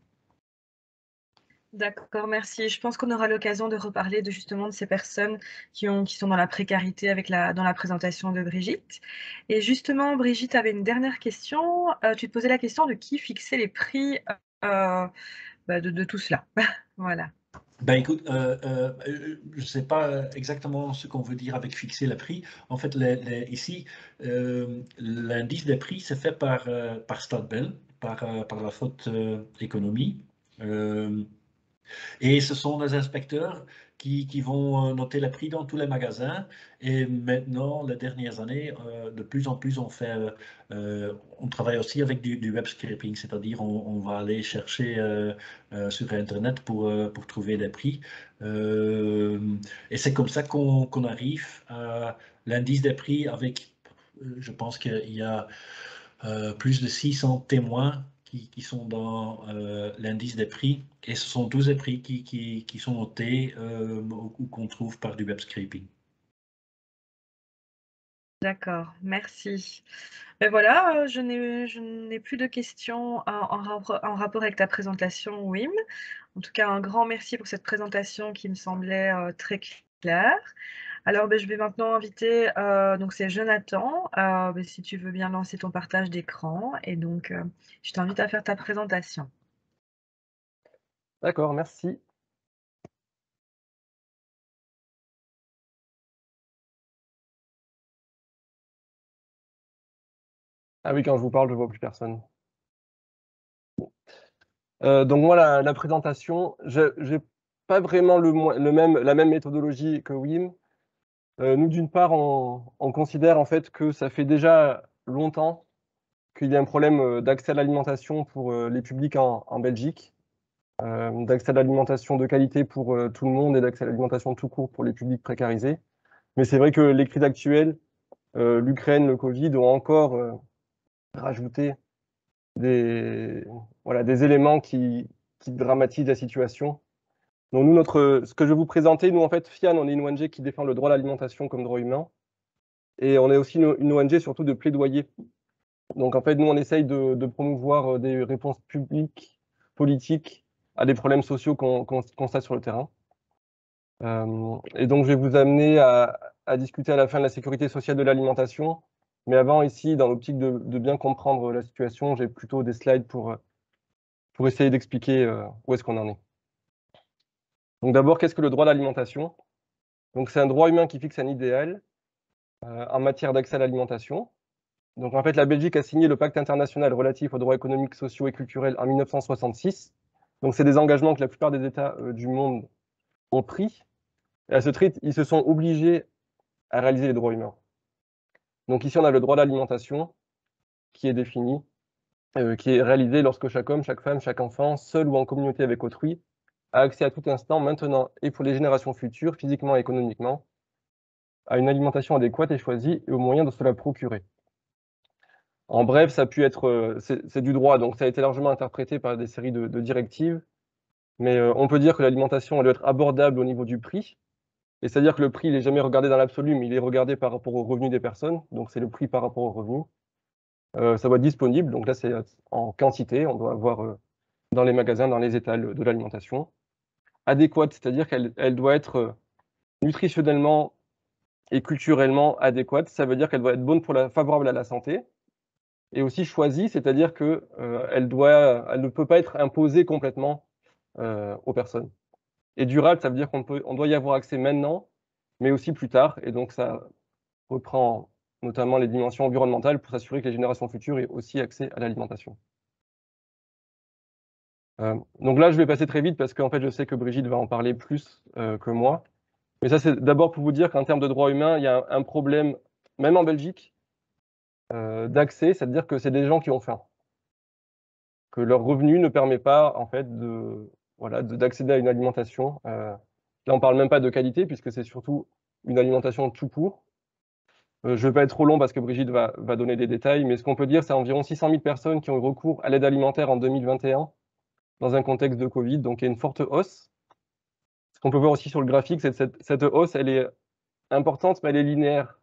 Speaker 5: D'accord, merci. Je pense qu'on aura l'occasion de reparler justement de ces personnes qui sont dans la précarité dans la présentation de Brigitte. Et justement, Brigitte avait une dernière question. Tu te posais la question de qui fixait les prix de tout cela. Voilà.
Speaker 4: Ben écoute, je ne sais pas exactement ce qu'on veut dire avec fixer le prix. En fait, ici, l'indice des prix, c'est fait par Stadbel, par la faute économie. Et ce sont des inspecteurs qui vont noter les prix dans tous les magasins. Et maintenant, les dernières années, de plus en plus, on travaille aussi avec du web scraping, c'est-à-dire on va aller chercher sur Internet pour trouver des prix. Et c'est comme ça qu'on arrive à l'indice des prix avec, je pense qu'il y a plus de 600 témoins qui sont dans l'indice des prix, et ce sont tous les prix qui sont notés ou qu'on trouve par du web scraping.
Speaker 5: D'accord, merci. Ben voilà, je n'ai plus de questions en rapport avec ta présentation, Wim. En tout cas, un grand merci pour cette présentation qui me semblait très claire. Alors, ben, je vais maintenant inviter, donc c'est Jonathan, ben, si tu veux bien lancer ton partage d'écran. Et donc, je t'invite à faire ta présentation.
Speaker 3: D'accord, merci. Ah oui, quand je vous parle, je ne vois plus personne. Donc moi, la présentation, je n'ai pas vraiment la même méthodologie que Wim. Nous, d'une part, on considère en fait que ça fait déjà longtemps qu'il y a un problème d'accès à l'alimentation pour les publics en Belgique, d'accès à l'alimentation de qualité pour tout le monde et d'accès à l'alimentation tout court pour les publics précarisés. Mais c'est vrai que les crises actuelles, l'Ukraine, le Covid, ont encore rajouté des éléments qui dramatisent la situation. Donc nous, ce que je vais vous présenter, nous en fait, FIAN, on est une ONG qui défend le droit à l'alimentation comme droit humain. Et on est aussi une ONG surtout de plaidoyer. Donc en fait, nous, on essaye de promouvoir des réponses publiques, politiques à des problèmes sociaux qu'on constate sur le terrain. Et donc je vais vous amener à discuter à la fin de la sécurité sociale de l'alimentation. Mais avant, ici, dans l'optique de bien comprendre la situation, j'ai plutôt des slides pour essayer d'expliquer où est-ce qu'on en est. Donc d'abord, qu'est-ce que le droit à l'alimentation? Donc c'est un droit humain qui fixe un idéal en matière d'accès à l'alimentation. Donc en fait, la Belgique a signé le pacte international relatif aux droits économiques, sociaux et culturels en 1966. Donc c'est des engagements que la plupart des États du monde ont pris. Et à ce titre, ils se sont obligés à réaliser les droits humains. Donc ici, on a le droit à l'alimentation qui est défini, qui est réalisé lorsque chaque homme, chaque femme, chaque enfant, seul ou en communauté avec autrui, a accès à tout instant, maintenant et pour les générations futures, physiquement et économiquement, à une alimentation adéquate et choisie et aux moyens de se la procurer. En bref, ça a pu être, c'est du droit, donc ça a été largement interprété par des séries de directives, mais on peut dire que l'alimentation, elle doit être abordable au niveau du prix, et c'est-à-dire que le prix, il n'est jamais regardé dans l'absolu, mais il est regardé par rapport aux revenus des personnes, donc c'est le prix par rapport aux revenus. Ça doit être disponible, donc là c'est en quantité, on doit avoir dans les magasins, dans les étals de l'alimentation. Adéquate, c'est-à-dire qu'elle doit être nutritionnellement et culturellement adéquate, ça veut dire qu'elle doit être bonne favorable à la santé, et aussi choisie, c'est-à-dire que elle ne peut pas être imposée complètement aux personnes. Et durable, ça veut dire qu'on doit y avoir accès maintenant, mais aussi plus tard, et donc ça reprend notamment les dimensions environnementales, pour s'assurer que les générations futures aient aussi accès à l'alimentation. Donc là, je vais passer très vite parce qu'en fait, je sais que Brigitte va en parler plus que moi. Mais ça, c'est d'abord pour vous dire qu'en termes de droits humains, il y a un problème, même en Belgique, d'accès, c'est-à-dire que c'est des gens qui ont faim, que leur revenu ne permet pas, en fait, d'accéder à une alimentation. Là, on parle même pas de qualité, puisque c'est surtout une alimentation tout court. Je ne vais pas être trop long parce que Brigitte va donner des détails, mais ce qu'on peut dire, c'est environ 600 000 personnes qui ont eu recours à l'aide alimentaire en 2021, dans un contexte de Covid, donc il y a une forte hausse. Ce qu'on peut voir aussi sur le graphique, c'est que cette hausse, elle est importante, mais elle est linéaire.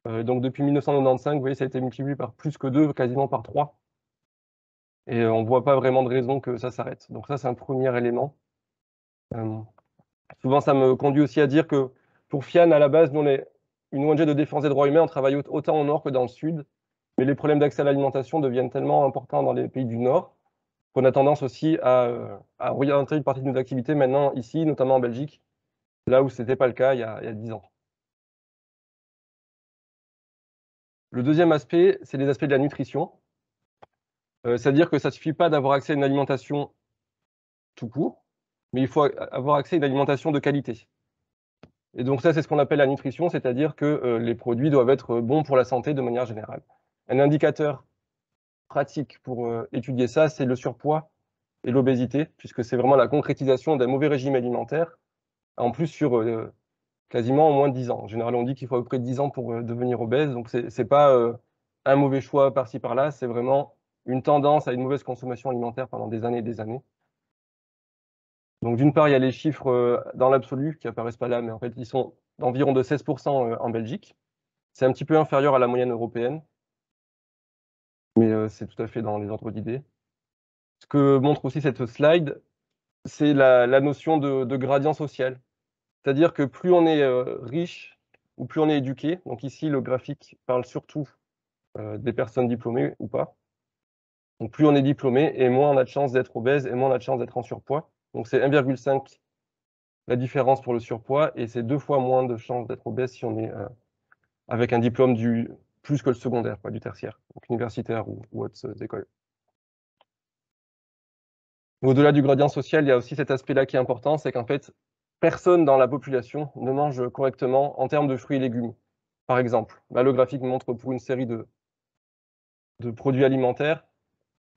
Speaker 3: Donc depuis 1995, vous voyez, ça a été multiplié par plus que 2, quasiment par 3. Et on ne voit pas vraiment de raison que ça s'arrête. Donc ça, c'est un premier élément. Souvent, ça me conduit aussi à dire que pour FIAN, à la base, nous, on est une ONG de défense des droits humains, on travaille autant au nord que dans le sud. Mais les problèmes d'accès à l'alimentation deviennent tellement importants dans les pays du nord qu'on a tendance aussi à orienter une partie de nos activités maintenant ici, notamment en Belgique, là où ce n'était pas le cas il y a 10 ans. Le deuxième aspect, c'est les aspects de la nutrition. C'est-à-dire que ça ne suffit pas d'avoir accès à une alimentation tout court, mais il faut avoir accès à une alimentation de qualité. Et donc ça, c'est ce qu'on appelle la nutrition, c'est-à-dire que les produits doivent être bons pour la santé de manière générale. Un indicateur pratique pour étudier ça, c'est le surpoids et l'obésité, puisque c'est vraiment la concrétisation d'un mauvais régime alimentaire, en plus sur quasiment au moins 10 ans. En général, on dit qu'il faut à peu près 10 ans pour devenir obèse, donc c'est pas un mauvais choix par-ci par-là, c'est vraiment une tendance à une mauvaise consommation alimentaire pendant des années et des années. Donc d'une part, il y a les chiffres dans l'absolu qui apparaissent pas là, mais en fait, ils sont d'environ de 16% en Belgique. C'est un petit peu inférieur à la moyenne européenne, mais c'est tout à fait dans les ordres d'idées. Ce que montre aussi cette slide, c'est la notion de gradient social. C'est-à-dire que plus on est riche ou plus on est éduqué, donc ici le graphique parle surtout des personnes diplômées ou pas. Donc plus on est diplômé et moins on a de chances d'être obèse et moins on a de chances d'être en surpoids. Donc c'est 1,5 la différence pour le surpoids et c'est 2 fois moins de chances d'être obèse si on est avec un diplôme plus que le secondaire, du tertiaire, donc universitaire ou autres écoles. Au-delà du gradient social, il y a aussi cet aspect-là qui est important, c'est qu'en fait, personne dans la population ne mange correctement en termes de fruits et légumes. Par exemple, là, le graphique montre pour une série de produits alimentaires,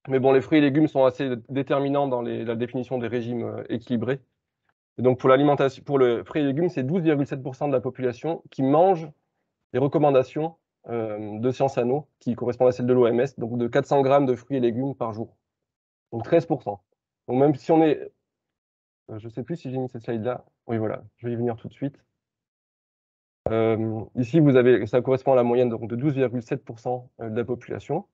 Speaker 3: mais bon, les fruits et légumes sont assez déterminants dans la définition des régimes équilibrés. Et donc pour l'alimentation, pour le fruits et légumes, c'est 12,7% de la population qui mange les recommandations de Sciences Anno, qui correspondent à celles de l'OMS, donc de 400 grammes de fruits et légumes par jour. Donc 13%. Donc même si on est... je ne sais plus si j'ai mis cette slide-là. Oui, voilà, je vais y venir tout de suite. Ici, ça correspond à la moyenne donc, de 12,7% de la population.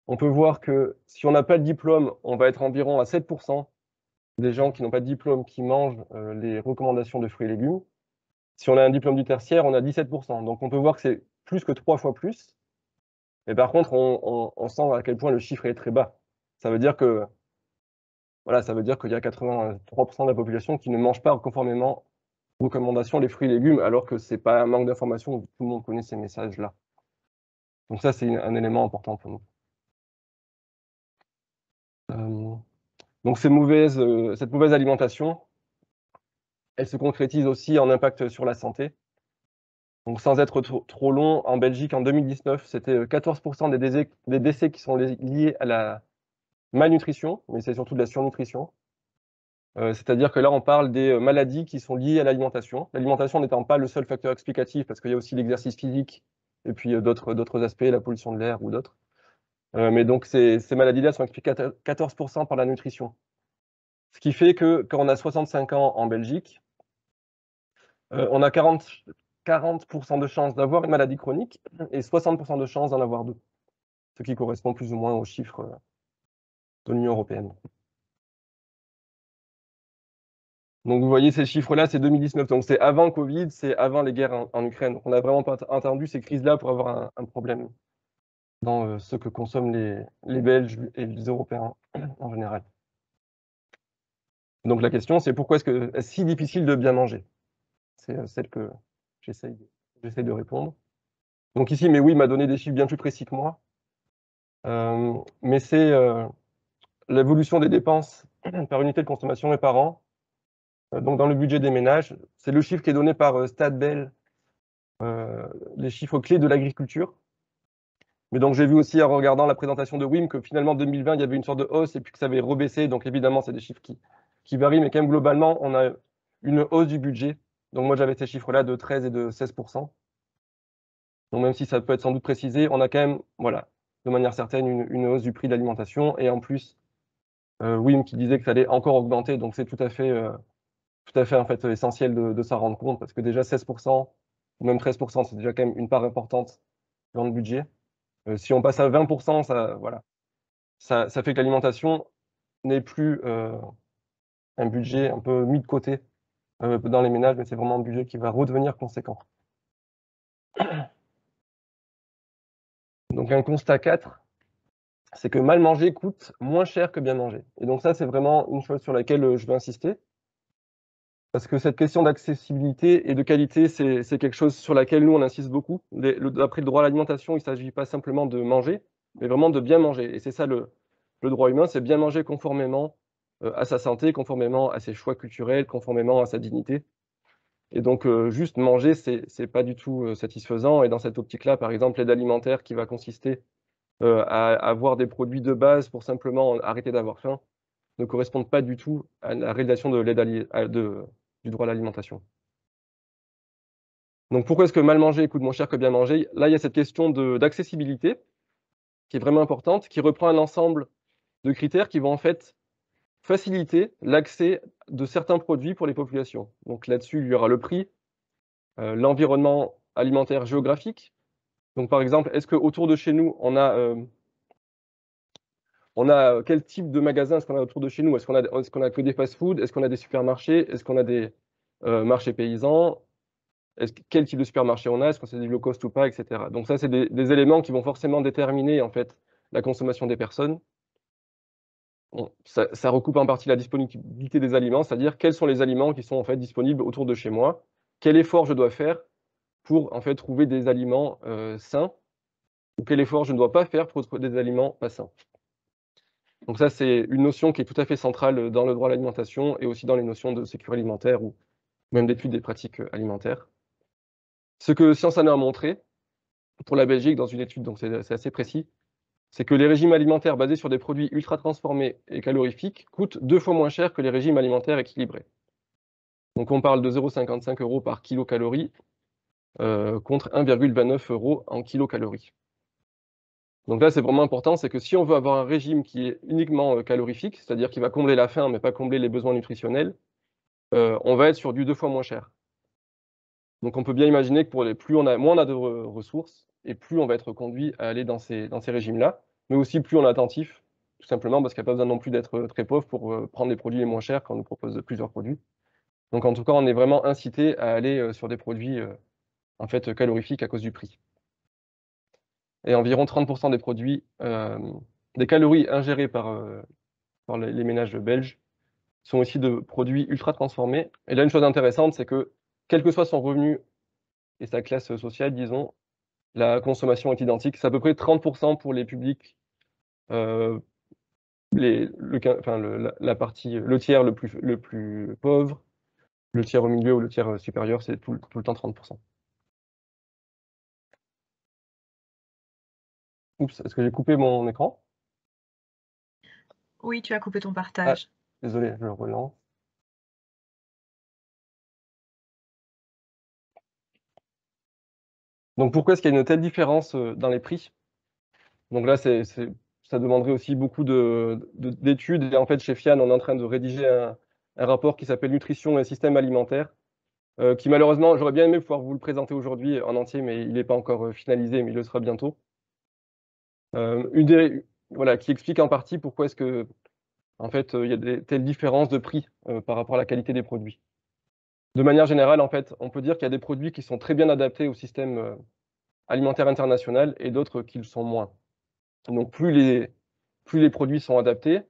Speaker 3: On peut voir que si on n'a pas de diplôme, on va être environ à 7% des gens qui n'ont pas de diplôme qui mangent les recommandations de fruits et légumes. Si on a un diplôme du tertiaire, on a 17%. Donc on peut voir que c'est plus que 3 fois plus. Mais par contre, on sent à quel point le chiffre est très bas. Ça veut dire que voilà, ça veut dire qu'il y a 83% de la population qui ne mange pas conformément aux recommandations les fruits et légumes, alors que c'est pas un manque d'information, tout le monde connaît ces messages-là. Donc ça, c'est un élément important pour nous. Donc cette mauvaise alimentation, elle se concrétise aussi en impact sur la santé. Donc sans être trop long, en Belgique, en 2019, c'était 14% des décès qui sont liés à la malnutrition, mais c'est surtout de la surnutrition. C'est-à-dire que là, on parle des maladies qui sont liées à l'alimentation. L'alimentation n'étant pas le seul facteur explicatif, parce qu'il y a aussi l'exercice physique, et puis d'autres aspects, la pollution de l'air ou d'autres. Mais donc ces maladies-là sont expliquées à 14% par la nutrition. Ce qui fait que quand on a 65 ans en Belgique, on a 40% de chances d'avoir une maladie chronique et 60% de chances d'en avoir deux, ce qui correspond plus ou moins aux chiffres de l'Union européenne. Donc vous voyez ces chiffres-là, c'est 2019, donc c'est avant le Covid, c'est avant les guerres en Ukraine. Donc on n'a vraiment pas attendu ces crises-là pour avoir un problème dans ce que consomment les Belges et les Européens en général. Donc la question, c'est pourquoi est-ce si difficile de bien manger? C'est celle que j'essaye de répondre. Donc ici, mais oui, il m'a donné des chiffres bien plus précis que moi. Mais c'est l'évolution des dépenses par unité de consommation et par an. Donc dans le budget des ménages, c'est le chiffre qui est donné par Stadbel, les chiffres clés de l'agriculture. Mais donc j'ai vu aussi en regardant la présentation de Wim que finalement 2020, il y avait une sorte de hausse et puis que ça avait rebaissé. Donc évidemment, c'est des chiffres qui varient, mais quand même globalement, on a une hausse du budget. Donc moi, j'avais ces chiffres-là de 13 et de 16%. Donc même si ça peut être sans doute précisé, on a quand même, voilà, de manière certaine, une hausse du prix de l'alimentation. Et en plus, Wim qui disait que ça allait encore augmenter. Donc c'est tout à fait en fait, essentiel de s'en rendre compte parce que déjà 16% ou même 13%, c'est déjà quand même une part importante dans le budget. Si on passe à 20%, ça, voilà, ça fait que l'alimentation n'est plus un budget un peu mis de côté dans les ménages, mais c'est vraiment un budget qui va redevenir conséquent. Donc un constat 4, c'est que mal manger coûte moins cher que bien manger. Et donc ça, c'est vraiment une chose sur laquelle je veux insister. Parce que cette question d'accessibilité et de qualité, c'est quelque chose sur laquelle nous, on insiste beaucoup. D'après le droit à l'alimentation, il ne s'agit pas simplement de manger, mais vraiment de bien manger. Et c'est ça le droit humain, c'est bien manger conformément à sa santé, conformément à ses choix culturels, conformément à sa dignité. Et donc, juste manger, c'est pas du tout satisfaisant. Et dans cette optique-là, par exemple, l'aide alimentaire qui va consister à avoir des produits de base pour simplement arrêter d'avoir faim, ne correspondent pas du tout à la réalisation de l'aide du droit à l'alimentation. Donc pourquoi est-ce que mal manger coûte moins cher que bien manger? Là, il y a cette question d'accessibilité qui est vraiment importante, qui reprend un ensemble de critères qui vont en fait faciliter l'accès de certains produits pour les populations. Donc là-dessus, il y aura le prix, l'environnement alimentaire géographique. Donc par exemple, est-ce qu'autour de chez nous, on a quel type de magasin est-ce qu'on a autour de chez nous? Est-ce qu'on a que des fast-food? Est-ce qu'on a des supermarchés? Est-ce qu'on a des marchés paysans? Quel type de supermarché on a? Est-ce que c'est du low cost ou pas, etc. Donc ça, c'est des éléments qui vont forcément déterminer en fait la consommation des personnes. Bon, ça recoupe en partie la disponibilité des aliments, c'est-à-dire quels sont les aliments qui sont en fait disponibles autour de chez moi? Quel effort je dois faire pour en fait trouver des aliments sains? Ou quel effort je ne dois pas faire pour trouver des aliments pas sains? Donc ça, c'est une notion qui est tout à fait centrale dans le droit à l'alimentation et aussi dans les notions de sécurité alimentaire ou même d'études des pratiques alimentaires. Ce que Science Anna a montré pour la Belgique dans une étude, donc c'est assez précis, c'est que les régimes alimentaires basés sur des produits ultra transformés et calorifiques coûtent 2 fois moins cher que les régimes alimentaires équilibrés. Donc on parle de 0,55 € par kilocalorie contre 1,29 € en kilocalorie. Donc là, c'est vraiment important, c'est que si on veut avoir un régime qui est uniquement calorifique, c'est-à-dire qui va combler la faim mais pas combler les besoins nutritionnels, on va être sur du 2 fois moins cher. Donc on peut bien imaginer que moins on a de ressources et plus on va être conduit à aller dans ces régimes-là, mais aussi plus on est attentif, tout simplement parce qu'il n'y a pas besoin non plus d'être très pauvre pour prendre les produits les moins chers quand on nous propose plusieurs produits. Donc en tout cas, on est vraiment incité à aller sur des produits en fait calorifiques à cause du prix. Et environ 30% des produits, des calories ingérées par les ménages belges sont aussi de produits ultra transformés. Et là, une chose intéressante, c'est que quel que soit son revenu et sa classe sociale, disons, la consommation est identique. C'est à peu près 30% pour les publics, la partie, le tiers le plus pauvre, le tiers au milieu ou le tiers supérieur, c'est tout le temps 30%. Oups, est-ce que j'ai coupé mon écran?
Speaker 5: Oui, tu as coupé ton partage.
Speaker 3: Désolé, je le relance. Donc pourquoi est-ce qu'il y a une telle différence dans les prix? Donc là, ça demanderait aussi beaucoup d'études. Et en fait, chez FIAN, on est en train de rédiger un rapport qui s'appelle Nutrition et système alimentaire, qui malheureusement, j'aurais bien aimé pouvoir vous le présenter aujourd'hui en entier, mais il n'est pas encore finalisé, mais il le sera bientôt. Qui explique en partie pourquoi est-ce que en fait, il y a telles différences de prix par rapport à la qualité des produits. De manière générale, en fait, on peut dire qu'il y a des produits qui sont très bien adaptés au système alimentaire international et d'autres qui le sont moins. Donc plus les produits sont adaptés,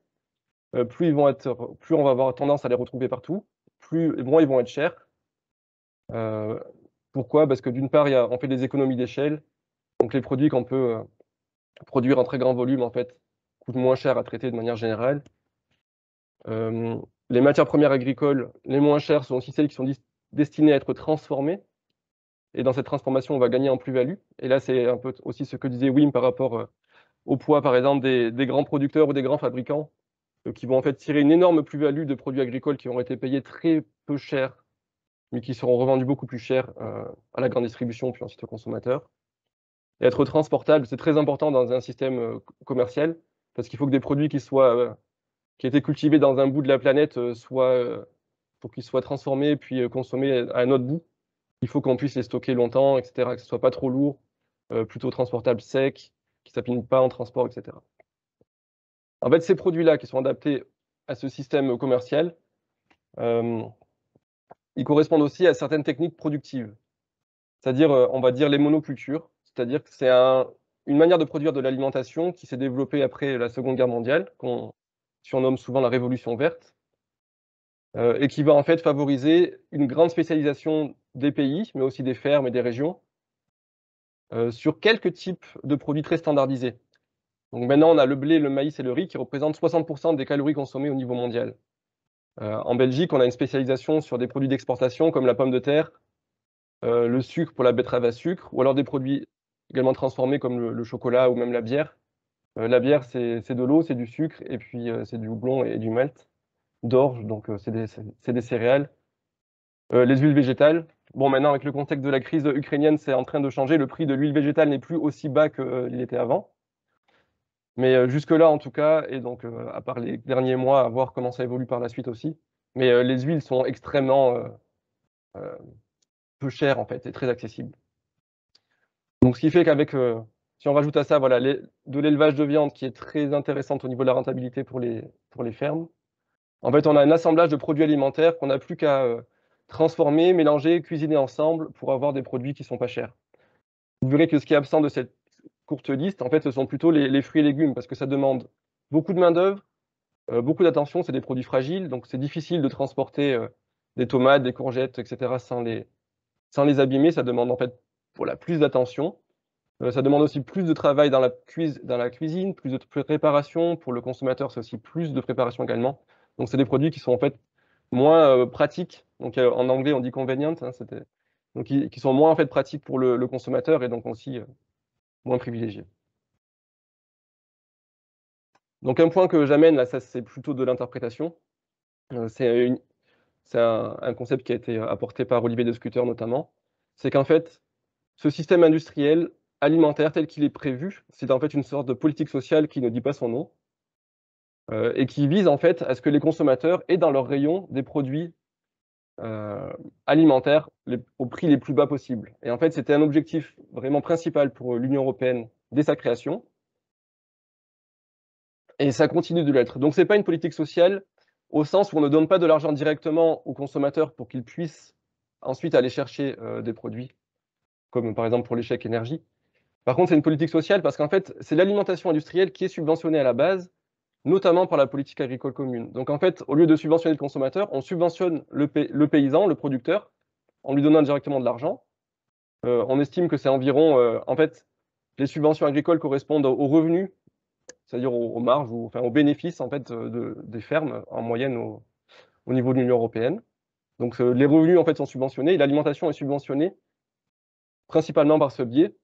Speaker 3: plus on va avoir tendance à les retrouver partout, moins ils vont être chers. Pourquoi? Parce que d'une part, on fait des économies d'échelle Donc les produits qu'on peut produire en très grand volume, en fait, coûtent moins cher à traiter de manière générale. Les matières premières agricoles, les moins chères, sont aussi celles qui sont destinées à être transformées. Et dans cette transformation, on va gagner en plus-value. Et là, c'est un peu aussi ce que disait Wim par rapport au poids, par exemple, des grands producteurs ou des grands fabricants qui vont en fait tirer une énorme plus-value de produits agricoles qui ont été payés très peu cher, mais qui seront revendus beaucoup plus cher à la grande distribution, puis ensuite aux consommateurs. Et être transportable, c'est très important dans un système commercial, parce qu'il faut que des produits qui aient été cultivés dans un bout de la planète pour qu'ils soient transformés puis consommés à un autre bout. Il faut qu'on puisse les stocker longtemps, etc., que ce soit pas trop lourd, plutôt transportable sec, qui ne s'abîment pas en transport, etc. En fait, ces produits-là qui sont adaptés à ce système commercial, ils correspondent aussi à certaines techniques productives. C'est-à-dire, on va dire les monocultures, c'est-à-dire que c'est une manière de produire de l'alimentation qui s'est développée après la Seconde Guerre mondiale, qu'on surnomme souvent la Révolution verte, et qui va en fait favoriser une grande spécialisation des pays, mais aussi des fermes et des régions, sur quelques types de produits très standardisés. Donc maintenant, on a le blé, le maïs et le riz qui représentent 60% des calories consommées au niveau mondial. En Belgique, on a une spécialisation sur des produits d'exportation comme la pomme de terre, le sucre pour la betterave à sucre, ou alors des produits également transformés comme le chocolat ou même la bière. La bière, c'est de l'eau, c'est du sucre, et puis c'est du houblon et du malt d'orge, donc c'est des céréales. Les huiles végétales. Bon, maintenant, avec le contexte de la crise ukrainienne, c'est en train de changer. Le prix de l'huile végétale n'est plus aussi bas qu'il était avant. Mais jusque-là, en tout cas, et donc à part les derniers mois, à voir comment ça évolue par la suite aussi. Mais les huiles sont extrêmement peu chères, en fait, et très accessibles. Donc, ce qui fait qu'avec, si on rajoute à ça, voilà, de l'élevage de viande qui est très intéressante au niveau de la rentabilité pour les fermes, en fait, on a un assemblage de produits alimentaires qu'on n'a plus qu'à transformer, mélanger, cuisiner ensemble pour avoir des produits qui sont pas chers. Vous verrez que ce qui est absent de cette courte liste, en fait, ce sont plutôt les fruits et légumes, parce que ça demande beaucoup de main-d'œuvre, beaucoup d'attention, c'est des produits fragiles, donc c'est difficile de transporter des tomates, des courgettes, etc. sans les abîmer. Ça demande en fait voilà, plus d'attention. Ça demande aussi plus de travail dans la cuisine, plus de préparation. Pour le consommateur, c'est aussi plus de préparation également. Donc c'est des produits qui sont en fait moins pratiques. Donc en anglais, on dit convenient. Hein, donc qui sont moins en fait pratiques pour le consommateur et donc aussi moins privilégiés. Donc un point que j'amène là, ça c'est plutôt de l'interprétation. C'est un concept qui a été apporté par Olivier de Scutter notamment. C'est qu'en fait, ce système industriel alimentaire tel qu'il est prévu, c'est en fait une sorte de politique sociale qui ne dit pas son nom et qui vise en fait à ce que les consommateurs aient dans leur rayon des produits alimentaires au prix les plus bas possible. Et en fait, c'était un objectif vraiment principal pour l'Union européenne dès sa création. Et ça continue de l'être. Donc, ce n'est pas une politique sociale au sens où on ne donne pas de l'argent directement aux consommateurs pour qu'ils puissent ensuite aller chercher des produits, comme par exemple pour les chèques énergie. Par contre, c'est une politique sociale parce qu'en fait, c'est l'alimentation industrielle qui est subventionnée à la base, notamment par la politique agricole commune. Donc en fait, au lieu de subventionner le consommateur, on subventionne le paysan, le producteur, en lui donnant directement de l'argent. On estime que c'est environ, en fait, les subventions agricoles correspondent aux revenus, c'est-à-dire aux marges ou enfin aux bénéfices en fait des fermes en moyenne au niveau de l'Union européenne. Donc les revenus en fait sont subventionnés et l'alimentation est subventionnée principalement par ce biais,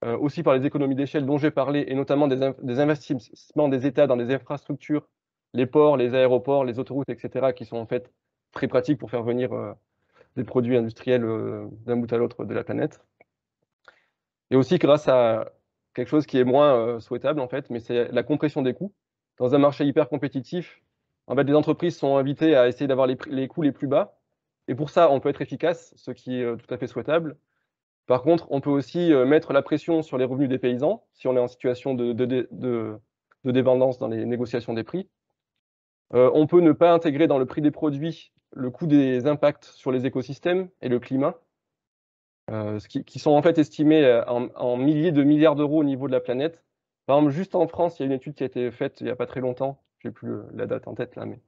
Speaker 3: aussi par les économies d'échelle dont j'ai parlé et notamment des investissements des États dans des infrastructures, les ports, les aéroports, les autoroutes, etc., qui sont en fait très pratiques pour faire venir des produits industriels d'un bout à l'autre de la planète. Et aussi grâce à quelque chose qui est moins souhaitable en fait, mais c'est la compression des coûts. Dans un marché hyper compétitif, en fait, les entreprises sont invitées à essayer d'avoir les coûts les plus bas. Et pour ça, on peut être efficace, ce qui est tout à fait souhaitable. Par contre, on peut aussi mettre la pression sur les revenus des paysans, si on est en situation de dépendance dans les négociations des prix. On peut ne pas intégrer dans le prix des produits le coût des impacts sur les écosystèmes et le climat, qui sont en fait estimés en milliers de milliards d'euros au niveau de la planète. Par exemple, juste en France, il y a une étude qui a été faite il n'y a pas très longtemps, je n'ai plus la date en tête là, mais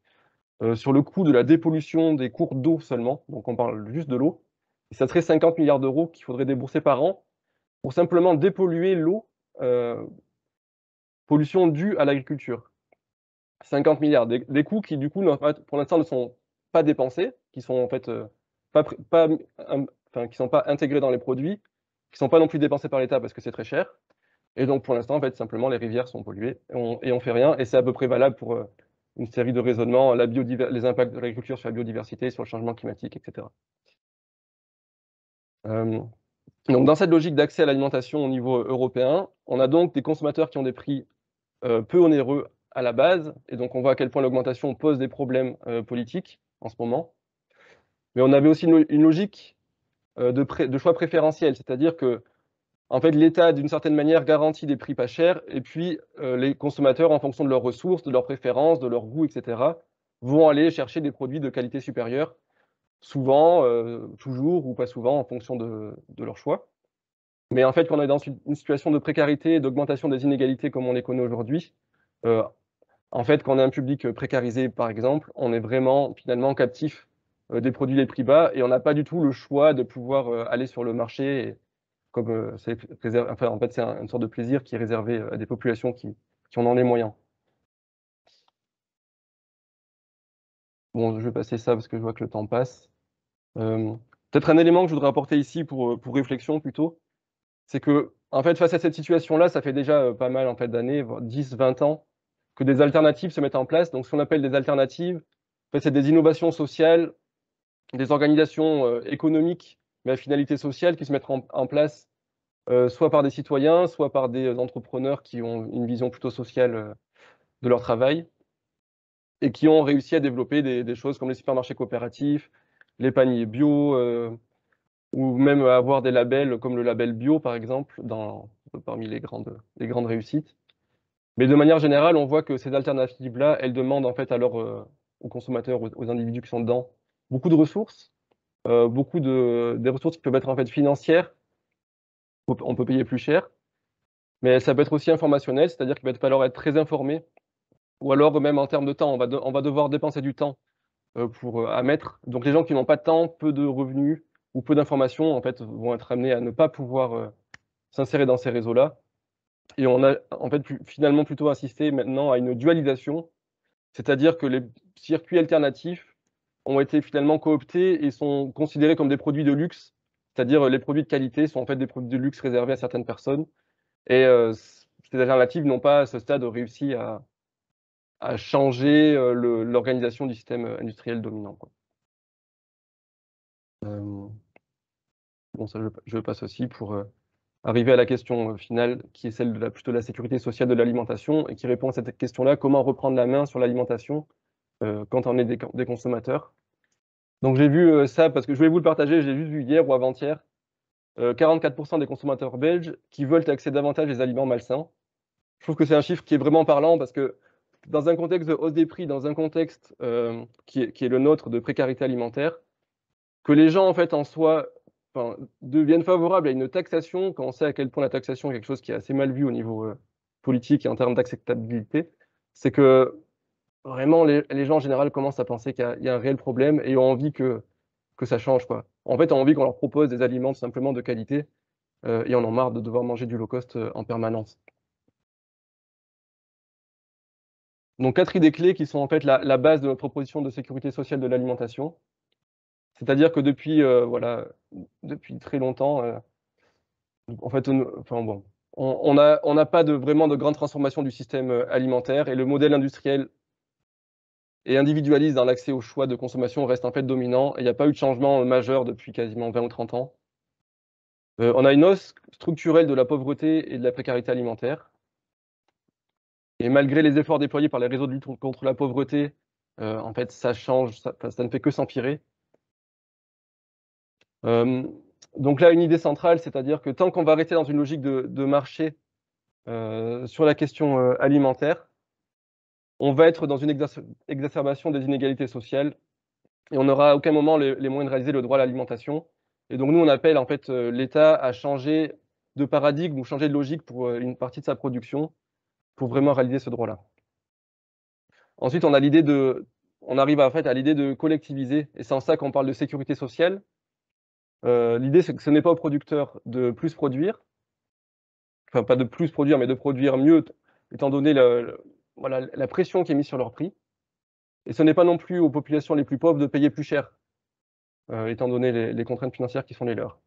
Speaker 3: sur le coût de la dépollution des cours d'eau seulement, donc on parle juste de l'eau, et ça serait 50 milliards d'euros qu'il faudrait débourser par an pour simplement dépolluer l'eau, pollution due à l'agriculture. 50 milliards, des coûts qui du coup, pour l'instant, ne sont pas dépensés, qui sont en fait qui sont pas intégrés dans les produits, qui sont pas non plus dépensés par l'État parce que c'est très cher. Et donc pour l'instant, en fait, simplement les rivières sont polluées et on fait rien. Et c'est à peu près valable pour une série de raisonnements, les impacts de l'agriculture sur la biodiversité, sur le changement climatique, etc. Donc dans cette logique d'accès à l'alimentation au niveau européen, on a donc des consommateurs qui ont des prix peu onéreux à la base, et donc on voit à quel point l'augmentation pose des problèmes politiques en ce moment. Mais on avait aussi une logique de choix préférentiel, c'est-à-dire que en fait, l'État, d'une certaine manière, garantit des prix pas chers, et puis les consommateurs, en fonction de leurs ressources, de leurs préférences, de leur goût, etc., vont aller chercher des produits de qualité supérieure, souvent, toujours ou pas souvent, en fonction de leur choix. Mais en fait, quand on est dans une situation de précarité et d'augmentation des inégalités comme on les connaît aujourd'hui, en fait, quand on est un public précarisé, par exemple, on est vraiment finalement captif des produits les prix bas et on n'a pas du tout le choix de pouvoir aller sur le marché. Et, comme c'est enfin, en fait, c'est une sorte de plaisir qui est réservé à des populations qui en ont les moyens. Bon, je vais passer ça parce que je vois que le temps passe. Peut-être un élément que je voudrais apporter ici pour réflexion plutôt, c'est que, en fait, face à cette situation-là, ça fait déjà pas mal en fait, d'années, 10, 20 ans, que des alternatives se mettent en place. Donc, ce qu'on appelle des alternatives, en fait, c'est des innovations sociales, des organisations économiques, mais à finalité sociale, qui se mettent en place soit par des citoyens, soit par des entrepreneurs qui ont une vision plutôt sociale de leur travail, et qui ont réussi à développer des choses comme les supermarchés coopératifs, les paniers bio, ou même avoir des labels comme le label bio, par exemple, parmi les grandes réussites. Mais de manière générale, on voit que ces alternatives-là, elles demandent en fait aux consommateurs, aux individus qui sont dedans, beaucoup de ressources, des ressources qui peuvent être en fait financières, on peut payer plus cher, mais ça peut être aussi informationnel, c'est-à-dire qu'il va falloir être très informé, ou alors même en termes de temps, on va devoir dépenser du temps à mettre. Donc les gens qui n'ont pas de temps, peu de revenus ou peu d'informations, en fait, vont être amenés à ne pas pouvoir s'insérer dans ces réseaux-là. Et on a en fait finalement plutôt assisté maintenant à une dualisation, c'est-à-dire que les circuits alternatifs ont été finalement cooptés et sont considérés comme des produits de luxe, c'est-à-dire les produits de qualité sont en fait des produits de luxe réservés à certaines personnes. Et ces alternatives n'ont pas à ce stade réussi à changer l'organisation du système industriel dominant, quoi. Bon, ça, je passe aussi pour arriver à la question finale, qui est celle de plutôt de la sécurité sociale de l'alimentation, et qui répond à cette question-là, comment reprendre la main sur l'alimentation quand on est des consommateurs. Donc j'ai vu ça, parce que je voulais vous le partager, j'ai juste vu hier ou avant-hier, 44% des consommateurs belges qui veulent accéder davantage aux aliments malsains. Je trouve que c'est un chiffre qui est vraiment parlant, parce que dans un contexte de hausse des prix, dans un contexte qui est le nôtre de précarité alimentaire, que les gens en fait en soi deviennent favorables à une taxation, quand on sait à quel point la taxation est quelque chose qui est assez mal vu au niveau politique et en termes d'acceptabilité, c'est que vraiment les gens en général commencent à penser qu'il y a un réel problème et ont envie que ça change, quoi. En fait, ont envie qu'on leur propose des aliments tout simplement de qualité et en ont marre de devoir manger du low cost en permanence. Donc 4 idées clés qui sont en fait la base de notre proposition de sécurité sociale de l'alimentation. C'est-à-dire que depuis très longtemps, en fait, on n'a pas vraiment de grande transformation du système alimentaire, et le modèle industriel et individualiste dans l'accès au choix de consommation reste en fait dominant, et il n'y a pas eu de changement majeur depuis quasiment 20 ou 30 ans. On a une hausse structurelle de la pauvreté et de la précarité alimentaire. Et malgré les efforts déployés par les réseaux de lutte contre la pauvreté, en fait, ça ne fait que s'empirer. Donc là, une idée centrale, c'est-à-dire que tant qu'on va rester dans une logique de marché sur la question alimentaire, on va être dans une exacerbation des inégalités sociales et on n'aura à aucun moment les moyens de réaliser le droit à l'alimentation. Et donc nous, on appelle en fait l'État à changer de paradigme ou changer de logique pour une partie de sa production pour vraiment réaliser ce droit-là. Ensuite, on arrive en fait à l'idée de collectiviser, et c'est en ça qu'on parle de sécurité sociale. L'idée, c'est que ce n'est pas aux producteurs de plus produire, enfin pas de plus produire, mais de produire mieux, étant donné voilà, la pression qui est mise sur leur prix. Et ce n'est pas non plus aux populations les plus pauvres de payer plus cher, étant donné les contraintes financières qui sont les leurs.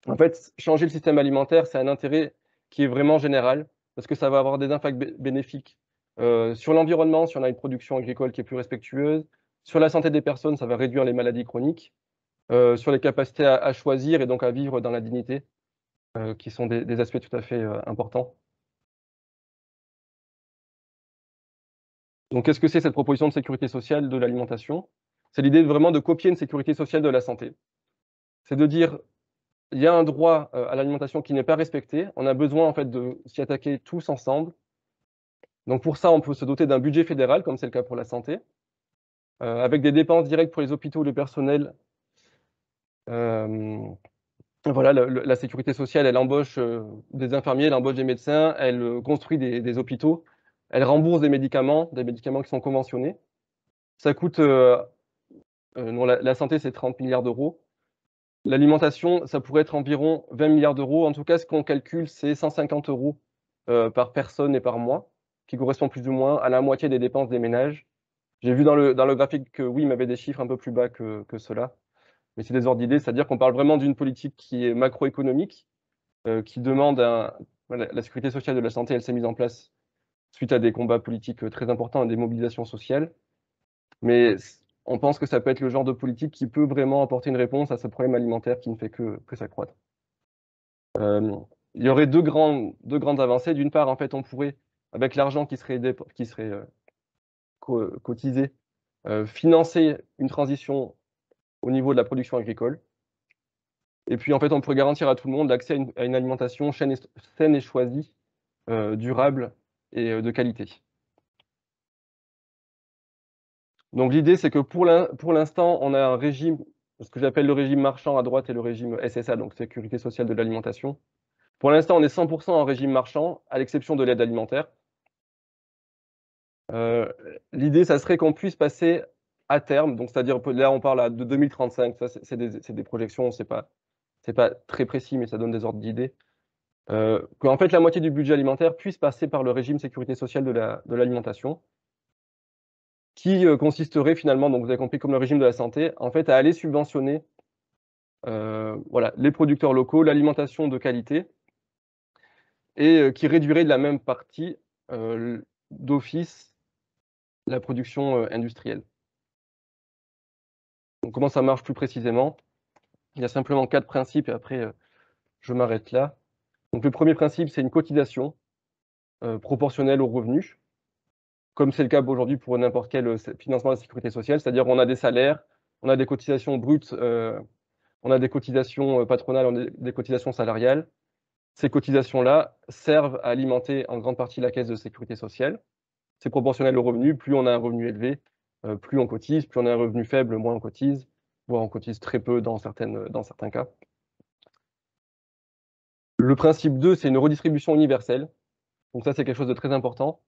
Speaker 3: En fait, changer le système alimentaire, c'est un intérêt qui est vraiment général, parce que ça va avoir des impacts bénéfiques sur l'environnement, si on a une production agricole qui est plus respectueuse, sur la santé des personnes, ça va réduire les maladies chroniques, sur les capacités à choisir et donc à vivre dans la dignité, qui sont des aspects tout à fait importants. Donc, qu'est-ce que c'est cette proposition de sécurité sociale de l'alimentation? C'est l'idée vraiment de copier une sécurité sociale de la santé. C'est de dire, il y a un droit à l'alimentation qui n'est pas respecté, on a besoin en fait de s'y attaquer tous ensemble. Donc pour ça, on peut se doter d'un budget fédéral, comme c'est le cas pour la santé, avec des dépenses directes pour les hôpitaux ou le personnel. Voilà, la sécurité sociale, elle embauche des infirmiers, elle embauche des médecins, elle construit des hôpitaux, elle rembourse des médicaments qui sont conventionnés. Ça coûte, non, la santé, c'est 30 milliards d'euros. L'alimentation, ça pourrait être environ 20 milliards d'euros. En tout cas, ce qu'on calcule, c'est 150 euros par personne et par mois, qui correspond plus ou moins à la moitié des dépenses des ménages. J'ai vu dans le graphique que oui, il m'avait des chiffres un peu plus bas que cela. Mais c'est des ordres d'idées, c'est-à-dire qu'on parle vraiment d'une politique qui est macroéconomique, qui demande la sécurité sociale de la santé, elle s'est mise en place suite à des combats politiques très importants et des mobilisations sociales. Mais on pense que ça peut être le genre de politique qui peut vraiment apporter une réponse à ce problème alimentaire qui ne fait que s'accroître. Il y aurait deux grandes avancées. D'une part, en fait, on pourrait, avec l'argent qui serait cotisé, financer une transition au niveau de la production agricole. Et puis, en fait, on pourrait garantir à tout le monde l'accès à une alimentation saine et choisie, durable et de qualité. Donc, l'idée, c'est que pour l'instant, on a un régime, ce que j'appelle le régime marchand à droite et le régime SSA, donc Sécurité sociale de l'alimentation. Pour l'instant, on est 100% en régime marchand, à l'exception de l'aide alimentaire. L'idée, ça serait qu'on puisse passer à terme, donc c'est-à-dire là, on parle de 2035, ça c'est des projections, c'est pas très précis, mais ça donne des ordres d'idées. Qu'en fait, la moitié du budget alimentaire puisse passer par le régime sécurité sociale de l'alimentation, qui consisterait finalement, donc vous avez compris, comme le régime de la santé, en fait, à aller subventionner voilà, les producteurs locaux, l'alimentation de qualité, et qui réduirait de la même partie d'office la production industrielle. Donc, comment ça marche plus précisément? Il y a simplement 4 principes et après je m'arrête là. Donc, le premier principe, c'est une cotisation proportionnelle aux revenus, comme c'est le cas aujourd'hui pour n'importe quel financement de la sécurité sociale, c'est-à-dire on a des salaires, on a des cotisations brutes, on a des cotisations patronales, on a des cotisations salariales. Ces cotisations-là servent à alimenter en grande partie la caisse de sécurité sociale. C'est proportionnel au revenu. Plus on a un revenu élevé, plus on cotise. Plus on a un revenu faible, moins on cotise, voire on cotise très peu dans certains cas. Le principe 2, c'est une redistribution universelle. Donc ça, c'est quelque chose de très important.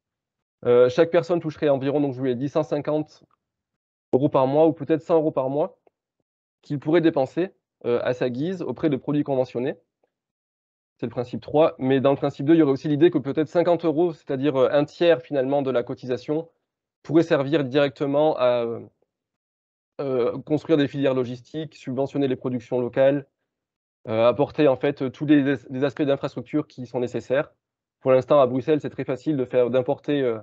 Speaker 3: Chaque personne toucherait environ, donc je vous l'ai dit, 150 euros par mois ou peut-être 100 euros par mois qu'il pourrait dépenser à sa guise auprès de produits conventionnés. C'est le principe 3. Mais dans le principe 2, il y aurait aussi l'idée que peut-être 50 euros, c'est-à-dire un tiers finalement de la cotisation, pourrait servir directement à construire des filières logistiques, subventionner les productions locales, apporter en fait tous les aspects d'infrastructure qui sont nécessaires. Pour l'instant, à Bruxelles, c'est très facile d'importer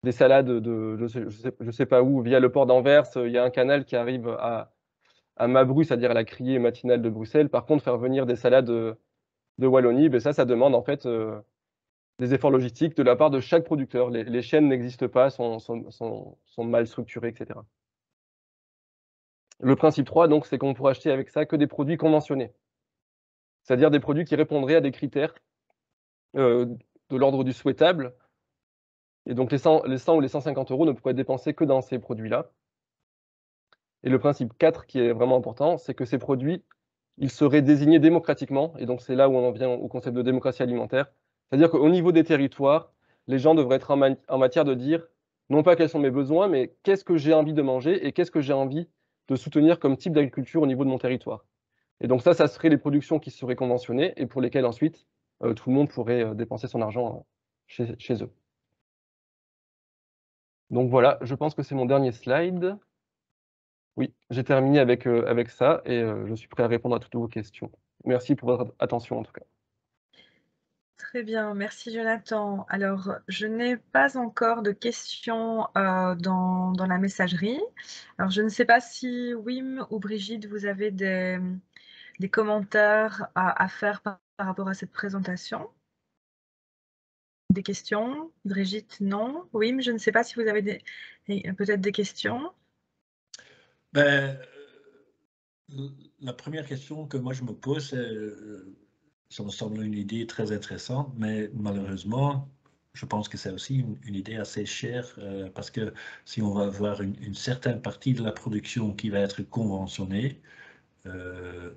Speaker 3: des salades de je sais pas où, via le port d'Anvers. Il y a un canal qui arrive à Mabru, c'est-à-dire à la criée matinale de Bruxelles. Par contre, faire venir des salades de Wallonie, ben ça demande en fait des efforts logistiques de la part de chaque producteur. Les chaînes n'existent pas, sont mal structurées, etc. Le principe 3, donc, c'est qu'on pourra acheter avec ça que des produits conventionnés, c'est-à-dire des produits qui répondraient à des critères de l'ordre du souhaitable. Et donc, les 100 ou les 150 euros ne pourraient être dépensés que dans ces produits-là. Et le principe 4, qui est vraiment important, c'est que ces produits, ils seraient désignés démocratiquement. Et donc, c'est là où on en vient au concept de démocratie alimentaire. C'est-à-dire qu'au niveau des territoires, les gens devraient être en matière de dire, non pas quels sont mes besoins, mais qu'est-ce que j'ai envie de manger et qu'est-ce que j'ai envie de soutenir comme type d'agriculture au niveau de mon territoire. Et donc ça serait les productions qui seraient conventionnées et pour lesquelles ensuite tout le monde pourrait dépenser son argent chez eux. Donc voilà, je pense que c'est mon dernier slide. Oui, j'ai terminé avec ça et je suis prêt à répondre à toutes vos questions. Merci pour votre attention en tout cas.
Speaker 5: Très bien, merci Jonathan. Alors, je n'ai pas encore de questions dans la messagerie. Alors, je ne sais pas si Wim ou Brigitte, vous avez des commentaires à faire par rapport à cette présentation. Des questions? Brigitte, non. Wim, je ne sais pas si vous avez peut-être des questions.
Speaker 4: Ben, la première question que moi je me pose, c'est, ça me semble une idée très intéressante, mais malheureusement, je pense que c'est aussi une idée assez chère, parce que si on va avoir une certaine partie de la production qui va être conventionnée,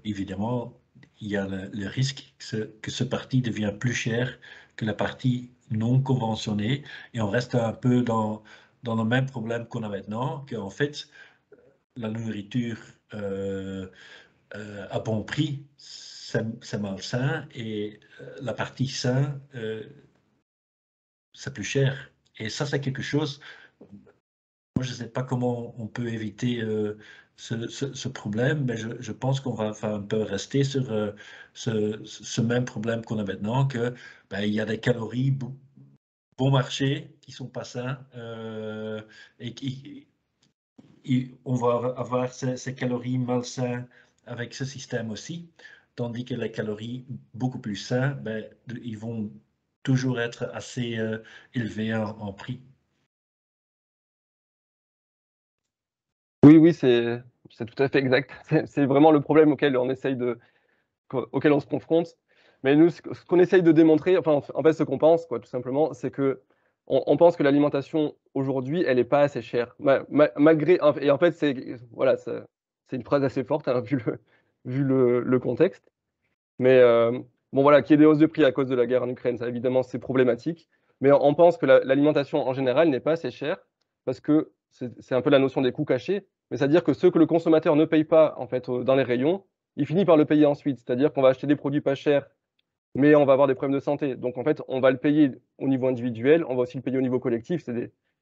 Speaker 4: évidemment, il y a le risque que ce parti devient plus cher que la partie non conventionnée, et on reste un peu dans le même problème qu'on a maintenant, qu'en fait, la nourriture à bon prix, c'est malsain, et la partie sain, c'est plus cher. Et ça, c'est quelque chose, moi, je ne sais pas comment on peut éviter ce problème, mais je pense qu'on va un peu rester sur ce même problème qu'on a maintenant, que ben, il y a des calories bon marché qui sont pas sains, et on va avoir ces calories malsaines avec ce système aussi, tandis que les calories beaucoup plus saines, ben, ils vont toujours être assez élevés en prix.
Speaker 3: Oui, c'est tout à fait exact. C'est vraiment le problème auquel on se confronte. Mais nous, ce qu'on essaye de démontrer, enfin, en fait, ce qu'on pense, quoi, tout simplement, c'est que on pense que l'alimentation aujourd'hui, elle n'est pas assez chère. Malgré, et en fait, c'est une phrase assez forte, hein, vu le contexte. Mais bon, voilà, qu'il y ait des hausses de prix à cause de la guerre en Ukraine, ça, évidemment, c'est problématique. Mais on pense que l'alimentation en général n'est pas assez chère parce que c'est un peu la notion des coûts cachés. Mais c'est-à-dire que ce que le consommateur ne paye pas en fait dans les rayons, il finit par le payer ensuite. C'est-à-dire qu'on va acheter des produits pas chers, mais on va avoir des problèmes de santé. Donc en fait, on va le payer au niveau individuel, on va aussi le payer au niveau collectif.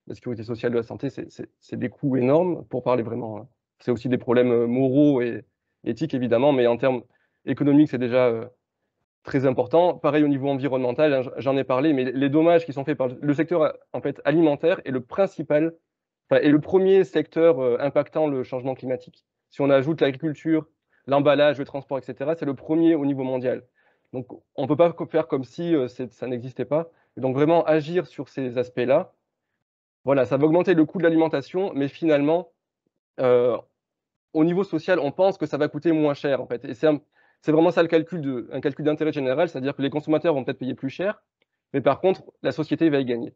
Speaker 3: La sécurité sociale de la santé, c'est des coûts énormes pour parler vraiment, hein. C'est aussi des problèmes moraux et éthiques évidemment, mais en termes économiques, c'est déjà très important. Pareil au niveau environnemental, hein, j'en ai parlé, mais les dommages qui sont faits par le secteur en fait, alimentaire est le principal, enfin, est le premier secteur impactant le changement climatique. Si on ajoute l'agriculture, l'emballage, le transport, etc., c'est le premier au niveau mondial. Donc on ne peut pas faire comme si ça n'existait pas. Et donc vraiment agir sur ces aspects-là, voilà, ça va augmenter le coût de l'alimentation, mais finalement, au niveau social, on pense que ça va coûter moins cher, en fait. Et c'est vraiment ça le calcul un calcul d'intérêt général, c'est-à-dire que les consommateurs vont peut-être payer plus cher, mais par contre, la société va y gagner.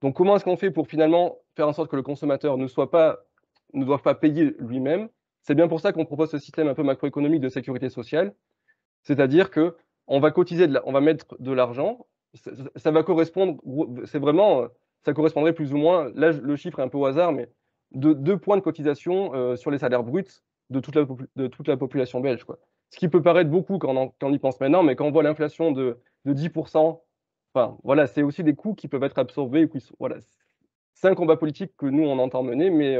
Speaker 3: Donc, comment est-ce qu'on fait pour finalement faire en sorte que le consommateur ne doive pas payer lui-même? C'est bien pour ça qu'on propose ce système un peu macroéconomique de sécurité sociale, c'est-à-dire que on va cotiser, on va mettre de l'argent, ça va correspondre, c'est vraiment, ça correspondrait plus ou moins, là le chiffre est un peu au hasard, mais de 2 points de cotisation sur les salaires bruts de toute la population belge, quoi. Ce qui peut paraître beaucoup quand on y pense maintenant, mais quand on voit l'inflation de 10%, enfin voilà, c'est aussi des coûts qui peuvent être absorbés. Voilà, c'est un combat politique que nous on entend mener, mais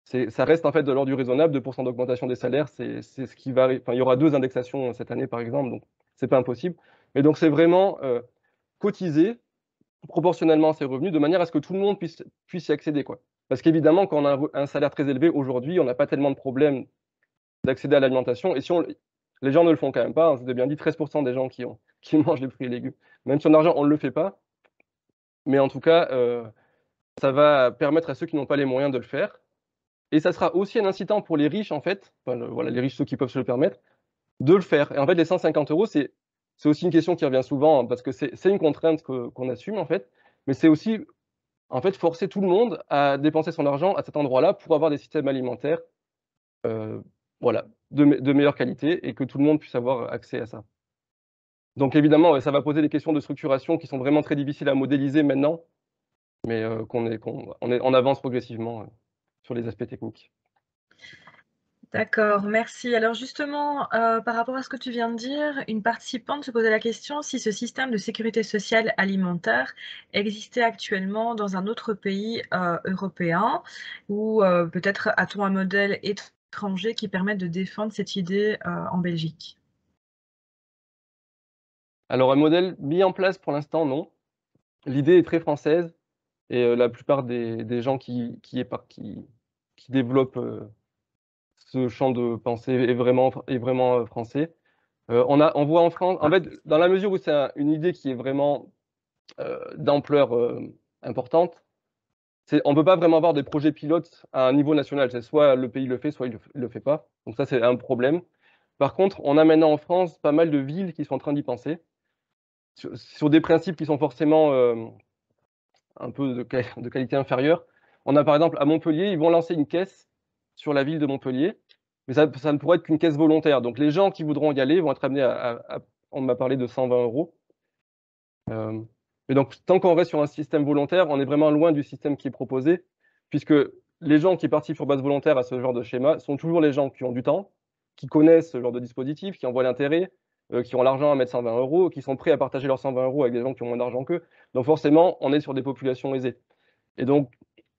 Speaker 3: ça reste en fait de l'ordre du raisonnable. 2% d'augmentation des salaires, c'est ce qui va. Enfin, il y aura 2 indexations cette année, par exemple, donc c'est pas impossible. Mais donc c'est vraiment cotiser proportionnellement à ses revenus de manière à ce que tout le monde puisse y accéder, quoi. Parce qu'évidemment, quand on a un salaire très élevé aujourd'hui, on n'a pas tellement de problèmes d'accéder à l'alimentation. Et si les gens ne le font quand même pas, hein, je vous ai bien dit 13% des gens qui mangent des fruits et légumes. Même si on a l'argent, on ne le fait pas. Mais en tout cas, ça va permettre à ceux qui n'ont pas les moyens de le faire. Et ça sera aussi un incitant pour les riches, en fait, enfin, voilà, les riches, ceux qui peuvent se le permettre, de le faire. Et en fait, les 150 €, c'est aussi une question qui revient souvent, hein, parce que c'est une contrainte qu'on assume, en fait. Mais c'est aussi, en fait, forcer tout le monde à dépenser son argent à cet endroit-là pour avoir des systèmes alimentaires, voilà, de meilleure qualité et que tout le monde puisse avoir accès à ça. Donc évidemment, ouais, ça va poser des questions de structuration qui sont vraiment très difficiles à modéliser maintenant, mais on avance progressivement sur les aspects techniques.
Speaker 5: D'accord, merci. Alors justement, par rapport à ce que tu viens de dire, une participante se posait la question si ce système de sécurité sociale alimentaire existait actuellement dans un autre pays européen ou peut-être a-t-on un modèle étranger qui permette de défendre cette idée en Belgique?
Speaker 3: Alors, un modèle mis en place pour l'instant, non. L'idée est très française et la plupart des gens qui développent ce champ de pensée est vraiment français. On voit en France, en fait, dans la mesure où c'est une idée qui est vraiment d'ampleur importante, on ne peut pas vraiment avoir des projets pilotes à un niveau national. C'est soit le pays le fait, soit il le fait pas. Donc ça, c'est un problème. Par contre, on a maintenant en France pas mal de villes qui sont en train d'y penser, sur des principes qui sont forcément un peu de qualité inférieure. On a par exemple à Montpellier, ils vont lancer une caisse sur la ville de Montpellier, mais ça ne pourrait être qu'une caisse volontaire. Donc les gens qui voudront y aller vont être amenés on m'a parlé de 120 €. Et donc tant qu'on reste sur un système volontaire, on est vraiment loin du système qui est proposé, puisque les gens qui participent sur base volontaire à ce genre de schéma sont toujours les gens qui ont du temps, qui connaissent ce genre de dispositif, qui en voient l'intérêt, qui ont l'argent à mettre 120 €, qui sont prêts à partager leurs 120 € avec des gens qui ont moins d'argent qu'eux. Donc forcément, on est sur des populations aisées. Et donc,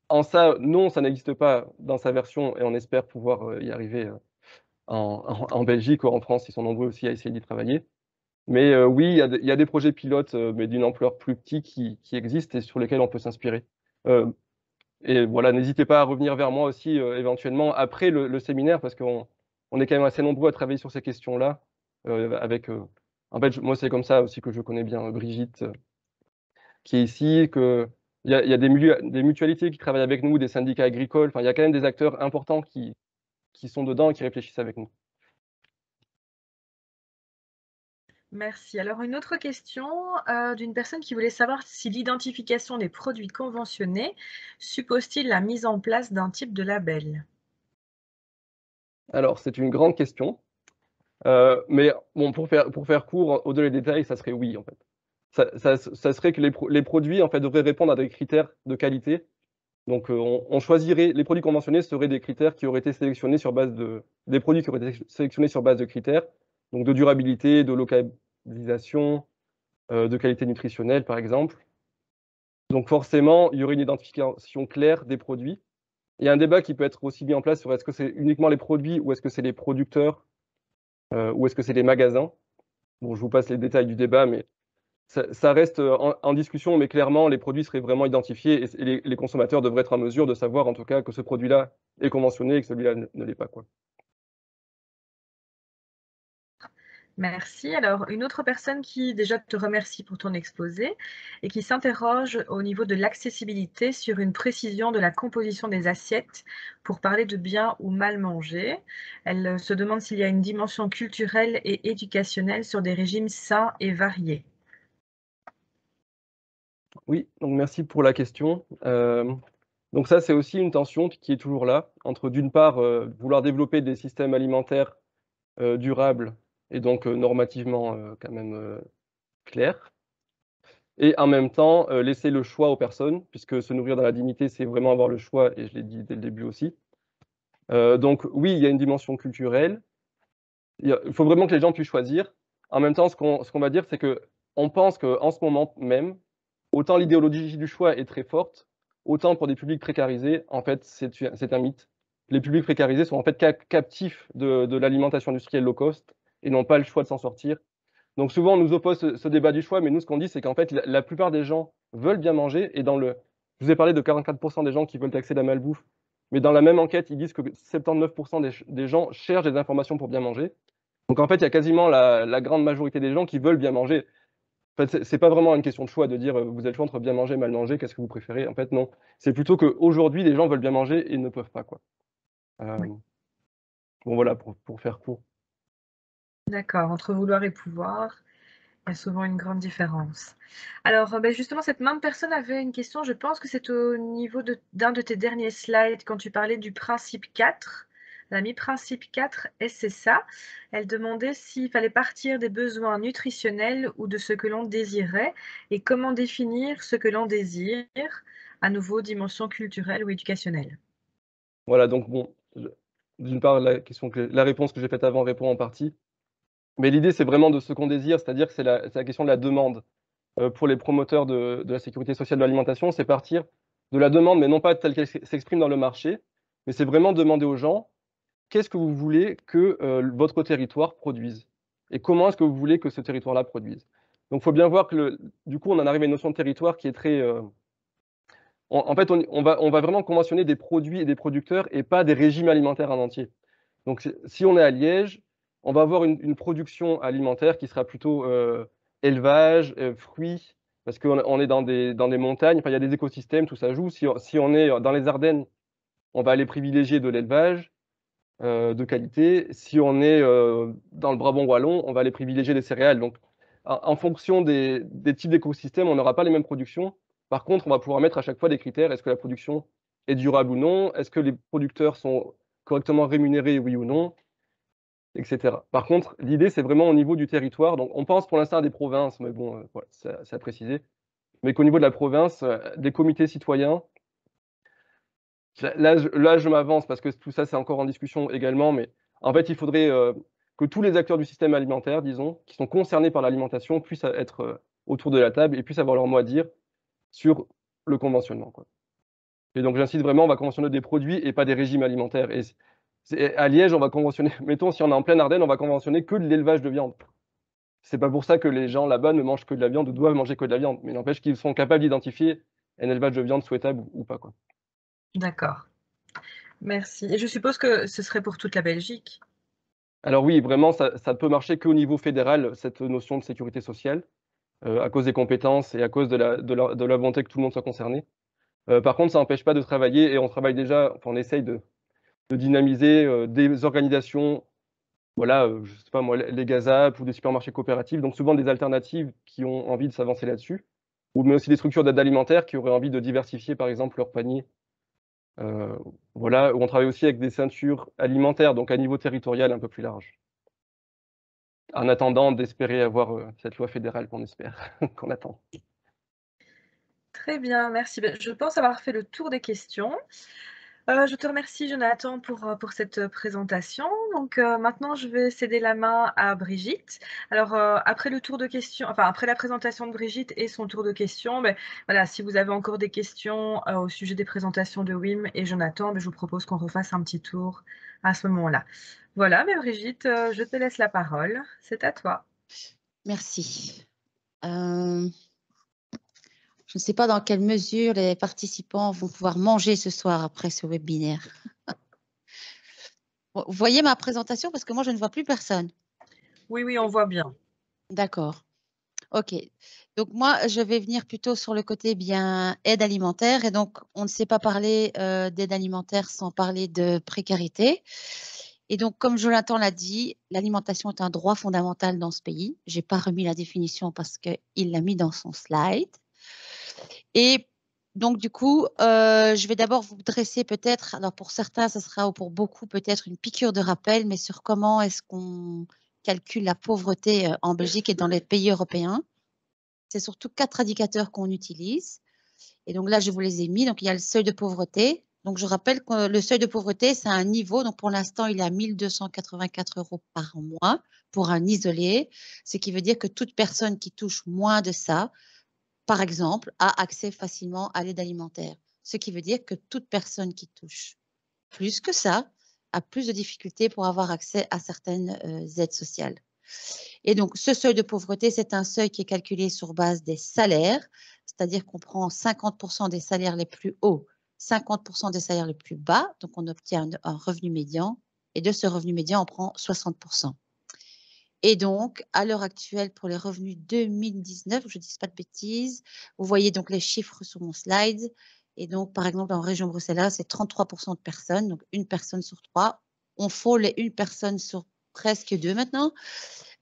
Speaker 3: en ça, non, ça n'existe pas dans sa version et on espère pouvoir y arriver en Belgique ou en France. Ils sont nombreux aussi à essayer d'y travailler. Mais oui, il y a des projets pilotes, mais d'une ampleur plus petite qui existent et sur lesquels on peut s'inspirer. Et voilà, n'hésitez pas à revenir vers moi aussi éventuellement après le séminaire parce qu'on est quand même assez nombreux à travailler sur ces questions-là. En fait, moi, c'est comme ça aussi que je connais bien Brigitte qui est ici, il y a des mutualités qui travaillent avec nous, des syndicats agricoles. Enfin, il y a quand même des acteurs importants qui sont dedans et qui réfléchissent avec nous.
Speaker 5: Merci. Alors une autre question d'une personne qui voulait savoir si l'identification des produits conventionnés suppose-t-il la mise en place d'un type de label?
Speaker 3: Alors, c'est une grande question. Mais bon, pour faire court, au-delà des détails, ça serait oui, en fait. Ça serait que les produits, en fait, devraient répondre à des critères de qualité. Donc, on choisirait les produits conventionnés seraient des critères qui auraient été sélectionnés sur base des produits qui auraient été sélectionnés sur base de critères, donc de durabilité, de localisation, de qualité nutritionnelle, par exemple. Donc forcément, il y aurait une identification claire des produits. Il y a un débat qui peut être aussi mis en place sur est-ce que c'est uniquement les produits ou est-ce que c'est les producteurs ou est-ce que c'est les magasins. Bon, je vous passe les détails du débat, mais ça reste en discussion, mais clairement, les produits seraient vraiment identifiés et les consommateurs devraient être en mesure de savoir, en tout cas, que ce produit-là est conventionné et que celui-là ne l'est pas, quoi.
Speaker 5: Merci. Alors, une autre personne qui déjà te remercie pour ton exposé et qui s'interroge au niveau de l'accessibilité sur une précision de la composition des assiettes pour parler de bien ou mal manger. Elle se demande s'il y a une dimension culturelle et éducationnelle sur des régimes sains et variés.
Speaker 3: Oui, donc merci pour la question. Donc ça, c'est aussi une tension qui est toujours là, entre d'une part, vouloir développer des systèmes alimentaires durables et donc normativement quand même clairs, et en même temps laisser le choix aux personnes, puisque se nourrir dans la dignité, c'est vraiment avoir le choix, et je l'ai dit dès le début aussi. Donc oui, il y a une dimension culturelle. Il faut vraiment que les gens puissent choisir. En même temps, ce qu'on va dire, c'est qu'on pense qu'en ce moment même, autant l'idéologie du choix est très forte, autant pour des publics précarisés, en fait, c'est un mythe. Les publics précarisés sont en fait captifs de l'alimentation industrielle low cost et n'ont pas le choix de s'en sortir. Donc souvent, on nous oppose ce débat du choix, mais nous, ce qu'on dit, c'est qu'en fait, la plupart des gens veulent bien manger. Et je vous ai parlé de 44% des gens qui veulent taxer la malbouffe, mais dans la même enquête, ils disent que 79% des gens cherchent des informations pour bien manger. Donc en fait, il y a quasiment la grande majorité des gens qui veulent bien manger. En fait, c'est pas vraiment une question de choix de dire vous avez le choix entre bien manger, mal manger, qu'est-ce que vous préférez? En fait, non. C'est plutôt qu'aujourd'hui, les gens veulent bien manger et ne peuvent pas, quoi.
Speaker 5: Oui.
Speaker 3: Bon, voilà, pour faire court.
Speaker 5: D'accord, entre vouloir et pouvoir, il y a souvent une grande différence. Alors, justement, cette même personne avait une question, je pense que c'est au niveau d'un de tes derniers slides quand tu parlais du principe 4. Elle a mis principe 4 et c'est ça. Elle demandait s'il fallait partir des besoins nutritionnels ou de ce que l'on désirait et comment définir ce que l'on désire, à nouveau dimension culturelle ou éducationnelle.
Speaker 3: Voilà, donc bon, d'une part, la réponse que j'ai faite avant répond en partie. Mais l'idée, c'est vraiment de ce qu'on désire, c'est-à-dire que c'est la question de la demande. Pour les promoteurs de la sécurité sociale de l'alimentation, c'est partir de la demande, mais non pas telle qu'elle s'exprime dans le marché, mais c'est vraiment demander aux gens qu'est-ce que vous voulez que votre territoire produise et comment est-ce que vous voulez que ce territoire-là produise. Donc, il faut bien voir que, du coup, on en arrive à une notion de territoire qui est très... en fait, on va vraiment conventionner des produits et des producteurs et pas des régimes alimentaires en entier. Donc, si on est à Liège, on va avoir une production alimentaire qui sera plutôt élevage, fruits, parce qu'on est dans des montagnes, enfin, il y a des écosystèmes, tout ça joue. Si on est dans les Ardennes, on va aller privilégier de l'élevage de qualité. Si on est dans le Brabant wallon, on va aller privilégier des céréales. Donc, en fonction des types d'écosystèmes, on n'aura pas les mêmes productions. Par contre, on va pouvoir mettre à chaque fois des critères. Est-ce que la production est durable ou non? Est-ce que les producteurs sont correctement rémunérés, oui ou non, etc. Par contre, l'idée, c'est vraiment au niveau du territoire. Donc, on pense pour l'instant à des provinces, mais bon, voilà, c'est à préciser. Mais qu'au niveau de la province, des comités citoyens, là, je m'avance parce que tout ça, c'est encore en discussion également, mais en fait, il faudrait que tous les acteurs du système alimentaire, disons, qui sont concernés par l'alimentation, puissent être autour de la table et puissent avoir leur mot à dire sur le conventionnement, quoi. Et donc, j'insiste vraiment, on va conventionner des produits et pas des régimes alimentaires. Et à Liège, on va conventionner, mettons, si on est en pleine Ardennes, on va conventionner que de l'élevage de viande. C'est pas pour ça que les gens là-bas ne mangent que de la viande ou doivent manger que de la viande, mais n'empêche qu'ils sont capables d'identifier un élevage de viande souhaitable ou pas, quoi.
Speaker 5: D'accord. Merci. Et je suppose que ce serait pour toute la Belgique?
Speaker 3: Alors oui, vraiment, ça peut marcher qu'au niveau fédéral, cette notion de sécurité sociale, à cause des compétences et à cause de la volonté que tout le monde soit concerné. Par contre, ça n'empêche pas de travailler, et on travaille déjà, enfin, on essaye de dynamiser des organisations, voilà, je sais pas moi, les Gazap ou des supermarchés coopératifs, donc souvent des alternatives qui ont envie de s'avancer là-dessus, mais aussi des structures d'aide alimentaire qui auraient envie de diversifier, par exemple, leur panier. Voilà, où on travaille aussi avec des ceintures alimentaires, donc à niveau territorial un peu plus large. En attendant d'espérer avoir cette loi fédérale qu'on espère, qu'on attend.
Speaker 5: Très bien, merci. Ben, je pense avoir fait le tour des questions. Je te remercie, Jonathan, pour cette présentation. Donc, maintenant, je vais céder la main à Brigitte. Alors, après le tour de questions, enfin, après la présentation de Brigitte et son tour de questions, ben, voilà, si vous avez encore des questions au sujet des présentations de Wim et Jonathan, ben, je vous propose qu'on refasse un petit tour à ce moment-là. Voilà, mais Brigitte, je te laisse la parole. C'est à toi.
Speaker 2: Merci. Je ne sais pas dans quelle mesure les participants vont pouvoir manger ce soir après ce webinaire. Vous voyez ma présentation parce que moi, je ne vois plus personne.
Speaker 5: Oui, oui, on voit bien.
Speaker 2: D'accord. OK. Donc moi, je vais venir plutôt sur le côté bien aide alimentaire. Et donc, on ne sait pas parler d'aide alimentaire sans parler de précarité. Et donc, comme Jonathan l'a dit, l'alimentation est un droit fondamental dans ce pays. Je n'ai pas remis la définition parce qu'il l'a mis dans son slide. Et donc, du coup, je vais d'abord vous dresser peut-être, alors pour certains, ce sera ou pour beaucoup peut-être une piqûre de rappel, mais sur comment est-ce qu'on calcule la pauvreté en Belgique et dans les pays européens. C'est surtout 4 indicateurs qu'on utilise. Et donc là, je vous les ai mis. Donc, il y a le seuil de pauvreté. Donc, je rappelle que le seuil de pauvreté, c'est un niveau. Donc, pour l'instant, il est à 1 284 € par mois pour un isolé, ce qui veut dire que toute personne qui touche moins de ça, par exemple, a accès facilement à l'aide alimentaire. Ce qui veut dire que toute personne qui touche plus que ça a plus de difficultés pour avoir accès à certaines aides sociales. Et donc, ce seuil de pauvreté, c'est un seuil qui est calculé sur base des salaires, c'est-à-dire qu'on prend 50% des salaires les plus hauts, 50% des salaires les plus bas, donc on obtient un revenu médian, et de ce revenu médian, on prend 60%. Et donc, à l'heure actuelle, pour les revenus 2019, je ne dis pas de bêtises, vous voyez donc les chiffres sur mon slide. Et donc, par exemple, en région bruxelloise, c'est 33% de personnes, donc une personne sur 3. On frôle une personne sur presque 2 maintenant,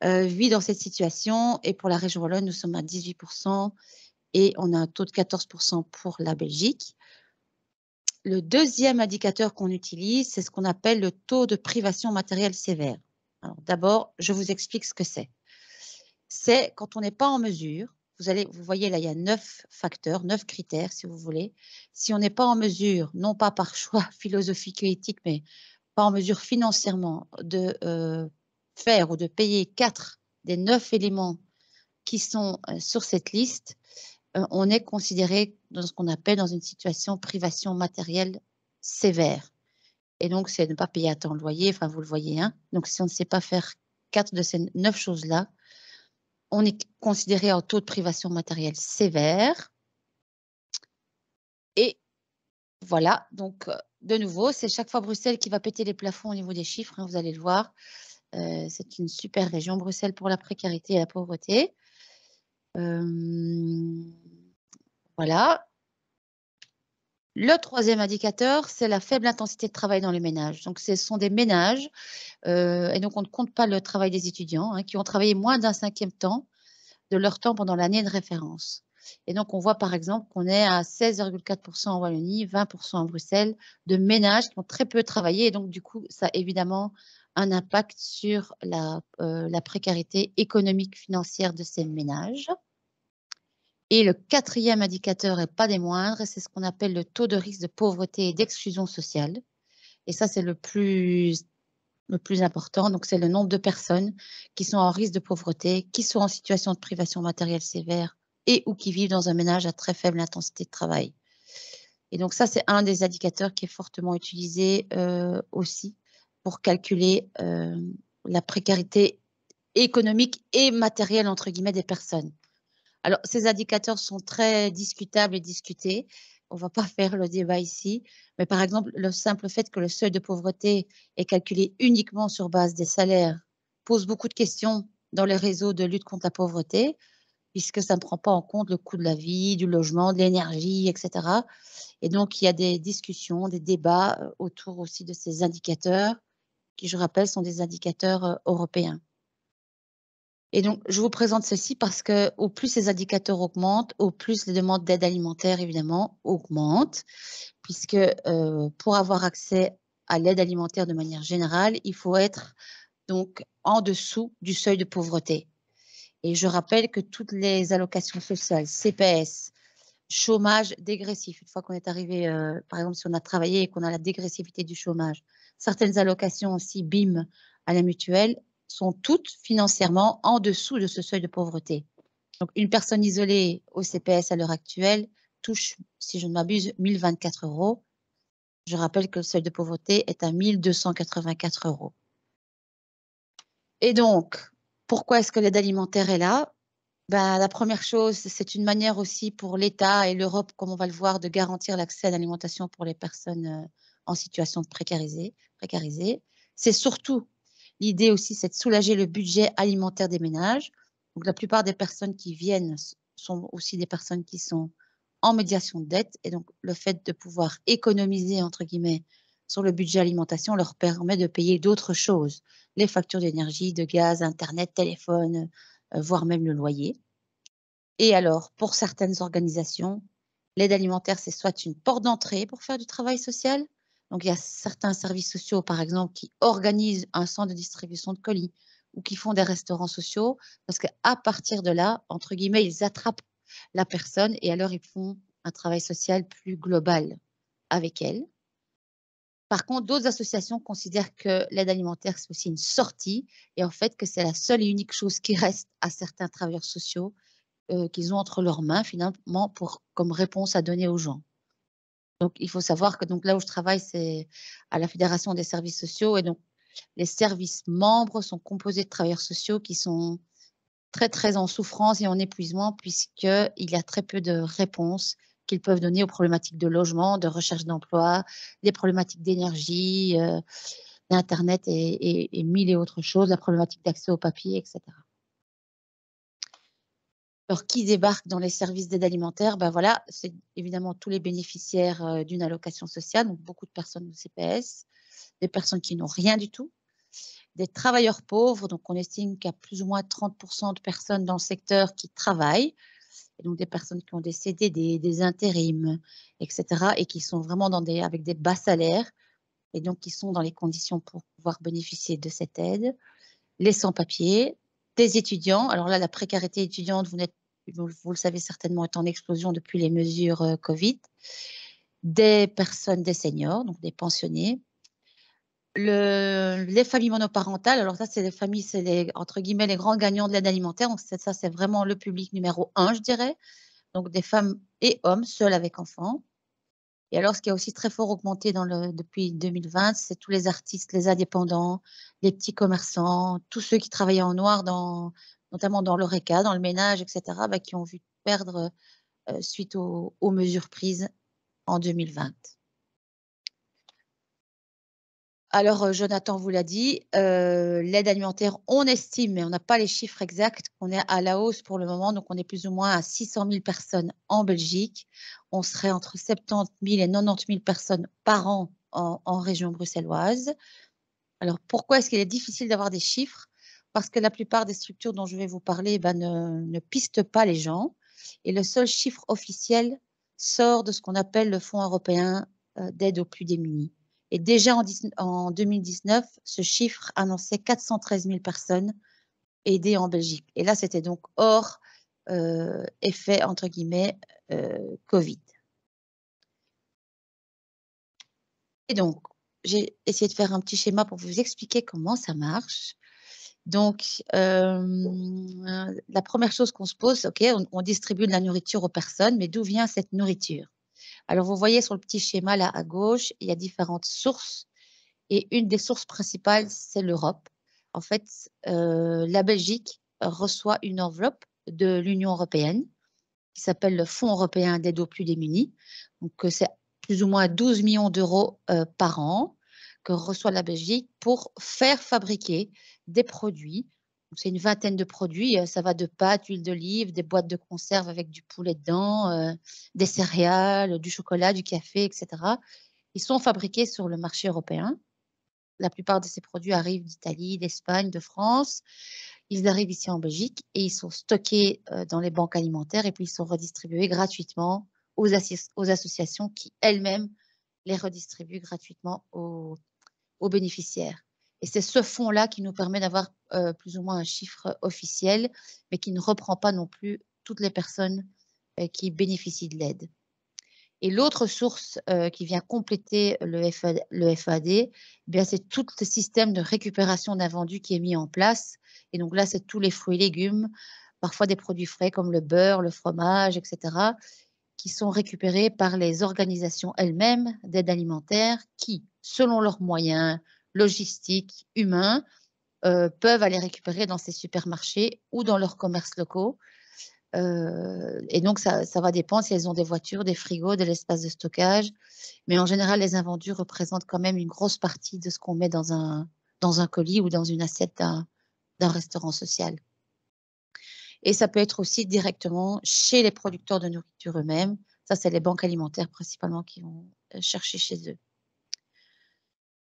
Speaker 2: vit dans cette situation. Et pour la région wallonne, nous sommes à 18% et on a un taux de 14% pour la Belgique. Le deuxième indicateur qu'on utilise, c'est ce qu'on appelle le taux de privation matérielle sévère. Alors, d'abord, je vous explique ce que c'est. C'est quand on n'est pas en mesure, vous voyez là, il y a 9 facteurs, 9 critères si vous voulez. Si on n'est pas en mesure, non pas par choix philosophique et éthique, mais pas en mesure financièrement de faire ou de payer 4 des 9 éléments qui sont sur cette liste, on est considéré dans ce qu'on appelle dans une situation privation matérielle sévère. Et donc, c'est ne pas payer à temps le loyer, enfin, vous le voyez, hein. Donc, si on ne sait pas faire 4 de ces 9 choses-là, on est considéré en taux de privation matérielle sévère. Et voilà, donc, de nouveau, c'est chaque fois Bruxelles qui va péter les plafonds au niveau des chiffres, hein, vous allez le voir. C'est une super région, Bruxelles, pour la précarité et la pauvreté. Voilà. Le troisième indicateur, c'est la faible intensité de travail dans les ménages. Donc, ce sont des ménages, et donc on ne compte pas le travail des étudiants, hein, qui ont travaillé moins d'un 5e temps de leur temps pendant l'année de référence. Et donc, on voit par exemple qu'on est à 16,4% en Wallonie, 20% en Bruxelles, de ménages qui ont très peu travaillé. Et donc, du coup, ça a évidemment un impact sur la précarité économique financière de ces ménages. Et le 4e indicateur, et pas des moindres, c'est ce qu'on appelle le taux de risque de pauvreté et d'exclusion sociale. Et ça, c'est le plus important. Donc, c'est le nombre de personnes qui sont en risque de pauvreté, qui sont en situation de privation matérielle sévère et ou qui vivent dans un ménage à très faible intensité de travail. Et donc, ça, c'est un des indicateurs qui est fortement utilisé aussi pour calculer la précarité économique et matérielle, entre guillemets, des personnes. Alors, ces indicateurs sont très discutables et discutés. On ne va pas faire le débat ici, mais par exemple, le simple fait que le seuil de pauvreté est calculé uniquement sur base des salaires pose beaucoup de questions dans les réseaux de lutte contre la pauvreté, puisque ça ne prend pas en compte le coût de la vie, du logement, de l'énergie, etc. Et donc, il y a des discussions, des débats autour aussi de ces indicateurs, qui, je rappelle, sont des indicateurs européens. Et donc, je vous présente ceci parce que au plus ces indicateurs augmentent, au plus les demandes d'aide alimentaire, évidemment, augmentent, puisque pour avoir accès à l'aide alimentaire de manière générale, il faut être donc en dessous du seuil de pauvreté. Et je rappelle que toutes les allocations sociales, CPS, chômage dégressif, une fois qu'on est arrivé, par exemple, si on a travaillé et qu'on a la dégressivité du chômage, certaines allocations aussi, BIM, à la mutuelle, sont toutes financièrement en dessous de ce seuil de pauvreté. Donc, une personne isolée au CPS à l'heure actuelle touche, si je ne m'abuse, 1 024 €. Je rappelle que le seuil de pauvreté est à 1 284 €. Et donc, pourquoi est-ce que l'aide alimentaire est là? Ben, la première chose, c'est une manière aussi pour l'État et l'Europe, comme on va le voir, de garantir l'accès à l'alimentation pour les personnes en situation de précarisée. C'est surtout l'idée aussi, c'est de soulager le budget alimentaire des ménages. Donc, la plupart des personnes qui viennent sont aussi des personnes qui sont en médiation de dette. Et donc, le fait de pouvoir économiser, entre guillemets, sur le budget alimentation leur permet de payer d'autres choses. Les factures d'énergie, de gaz, Internet, téléphone, voire même le loyer. Et alors, pour certaines organisations, l'aide alimentaire, c'est soit une porte d'entrée pour faire du travail social. Donc, il y a certains services sociaux, par exemple, qui organisent un centre de distribution de colis ou qui font des restaurants sociaux, parce qu'à partir de là, entre guillemets, ils attrapent la personne et alors ils font un travail social plus global avec elle. Par contre, d'autres associations considèrent que l'aide alimentaire, c'est aussi une sortie et en fait que c'est la seule et unique chose qui reste à certains travailleurs sociaux qu'ils ont entre leurs mains finalement comme réponse à donner aux gens. Donc, il faut savoir que donc, là où je travaille, c'est à la Fédération des services sociaux et donc les services membres sont composés de travailleurs sociaux qui sont très, très en souffrance et en épuisement puisqu'il y a très peu de réponses qu'ils peuvent donner aux problématiques de logement, de recherche d'emploi, des problématiques d'énergie, d'Internet et 1000 et autres choses, la problématique d'accès au papier, etc. Alors, qui débarque dans les services d'aide alimentaire? Ben voilà, c'est évidemment tous les bénéficiaires d'une allocation sociale, donc beaucoup de personnes au CPS, des personnes qui n'ont rien du tout, des travailleurs pauvres, donc on estime qu'il y a plus ou moins 30% de personnes dans le secteur qui travaillent, et donc des personnes qui ont des CDD, des intérims, etc., et qui sont vraiment avec des bas salaires, et donc qui sont dans les conditions pour pouvoir bénéficier de cette aide, les sans-papiers, des étudiants. Alors là, la précarité étudiante, vous le savez certainement, est en explosion depuis les mesures Covid. Des personnes, des seniors, donc des pensionnés. les familles monoparentales, alors ça, c'est les familles, c'est les, entre guillemets, les grands gagnants de l'aide alimentaire. Donc, ça, c'est vraiment le public numéro 1, je dirais. Donc, des femmes et hommes seuls avec enfants. Et alors, ce qui a aussi très fort augmenté depuis 2020, c'est tous les artistes, les indépendants, les petits commerçants, tous ceux qui travaillaient en noir, notamment dans l'ORECA, dans le ménage, etc., qui ont vu perdre suite aux mesures prises en 2020. Alors, Jonathan vous l'a dit, l'aide alimentaire, on estime, mais on n'a pas les chiffres exacts, qu'on est à la hausse pour le moment. Donc, on est plus ou moins à 600 000 personnes en Belgique. On serait entre 70 000 et 90 000 personnes par an en région bruxelloise. Alors, pourquoi est-ce qu'il est difficile d'avoir des chiffres? Parce que la plupart des structures dont je vais vous parler ne pistent pas les gens. Et le seul chiffre officiel sort de ce qu'on appelle le Fonds européen d'aide aux plus démunis. Et déjà en 2019, ce chiffre annonçait 413 000 personnes aidées en Belgique. Et là, c'était donc hors effet, entre guillemets, Covid. Et donc, j'ai essayé de faire un petit schéma pour vous expliquer comment ça marche. Donc, la première chose qu'on se pose, OK, on distribue de la nourriture aux personnes, mais d'où vient cette nourriture? Alors, vous voyez sur le petit schéma là à gauche, il y a différentes sources. Et une des sources principales, c'est l'Europe. En fait, la Belgique reçoit une enveloppe de l'Union européenne qui s'appelle le Fonds européen d'aide aux plus démunis. Donc, c'est plus ou moins 12 millions d'euros par an que reçoit la Belgique pour faire fabriquer des produits. C'est une vingtaine de produits. Ça va de pâtes, huile d'olive, des boîtes de conserve avec du poulet dedans, des céréales, du chocolat, du café, etc. Ils sont fabriqués sur le marché européen. La plupart de ces produits arrivent d'Italie, d'Espagne, de France. Ils arrivent ici en Belgique et ils sont stockés dans les banques alimentaires et puis ils sont redistribués gratuitement aux associations qui elles-mêmes les redistribuent gratuitement aux bénéficiaires. Et c'est ce fonds-là qui nous permet d'avoir plus ou moins un chiffre officiel, mais qui ne reprend pas non plus toutes les personnes qui bénéficient de l'aide. Et l'autre source qui vient compléter le FAD, c'est tout le système de récupération d'invendus qui est mis en place. Et donc là, c'est tous les fruits et légumes, parfois des produits frais comme le beurre, le fromage, etc., qui sont récupérés par les organisations elles-mêmes d'aide alimentaire qui, selon leurs moyens logistiques, humains, peuvent aller récupérer dans ces supermarchés ou dans leurs commerces locaux. Et donc, ça va dépendre si elles ont des voitures, des frigos, de l'espace de stockage. Mais en général, les invendus représentent quand même une grosse partie de ce qu'on met dans un colis ou dans une assiette d'un restaurant social. Et ça peut être aussi directement chez les producteurs de nourriture eux-mêmes. Ça, c'est les banques alimentaires principalement qui vont chercher chez eux.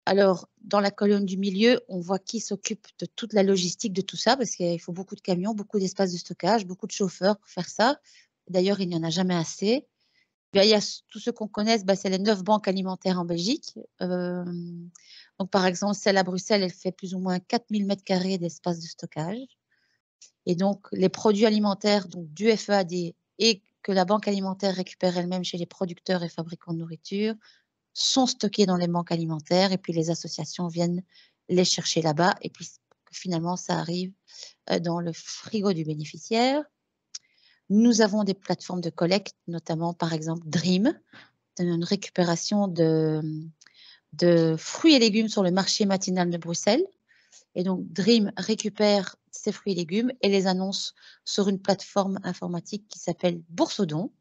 Speaker 2: Alors, dans la colonne du milieu, on voit qui s'occupe de toute la logistique de tout ça, parce qu'il faut beaucoup de camions, beaucoup d'espace de stockage, beaucoup de chauffeurs pour faire ça. D'ailleurs, il n'y en a jamais assez. Il y a tous ceux qu'on connaît, c'est les 9 banques alimentaires en Belgique. Donc, par exemple, celle à Bruxelles, elle fait plus ou moins 4000 m² d'espace de stockage. Et donc, les produits alimentaires donc, du FEAD et que la banque alimentaire récupère elle-même chez les producteurs et fabricants de nourriture sont stockés dans les banques alimentaires et puis les associations viennent les chercher là-bas et puis finalement, ça arrive dans le frigo du bénéficiaire. Nous avons des plateformes de collecte, notamment par exemple Dream, une récupération de fruits et légumes sur le marché matinal de Bruxelles. Et donc, Dream récupère ces fruits et légumes et les annonce sur une plateforme informatique qui s'appelle Bourse-aux-dons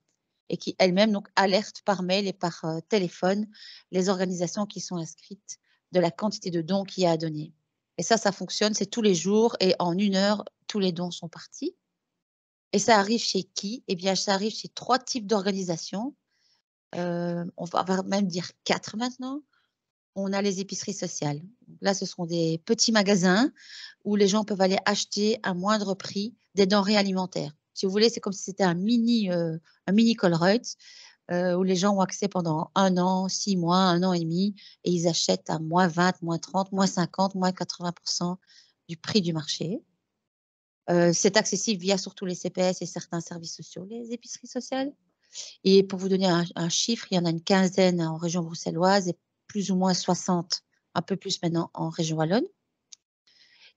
Speaker 2: et qui elle-même donc alerte par mail et par téléphone les organisations qui sont inscrites de la quantité de dons qu'il y a à donner. Et ça fonctionne, c'est tous les jours et en 1 heure, tous les dons sont partis. Et ça arrive chez qui? Eh bien, ça arrive chez 3 types d'organisations. On va même dire 4 maintenant. On a les épiceries sociales. Là, ce sont des petits magasins où les gens peuvent aller acheter à moindre prix des denrées alimentaires. Si vous voulez, c'est comme si c'était un mini Colruyt où les gens ont accès pendant 1 an, 6 mois, 1 an et demi et ils achètent à moins 20, moins 30, moins 50, moins 80% du prix du marché. C'est accessible via surtout les CPS et certains services sociaux, les épiceries sociales. Et pour vous donner un chiffre, il y en a une quinzaine en région bruxelloise et plus ou moins 60 un peu plus maintenant en région wallonne.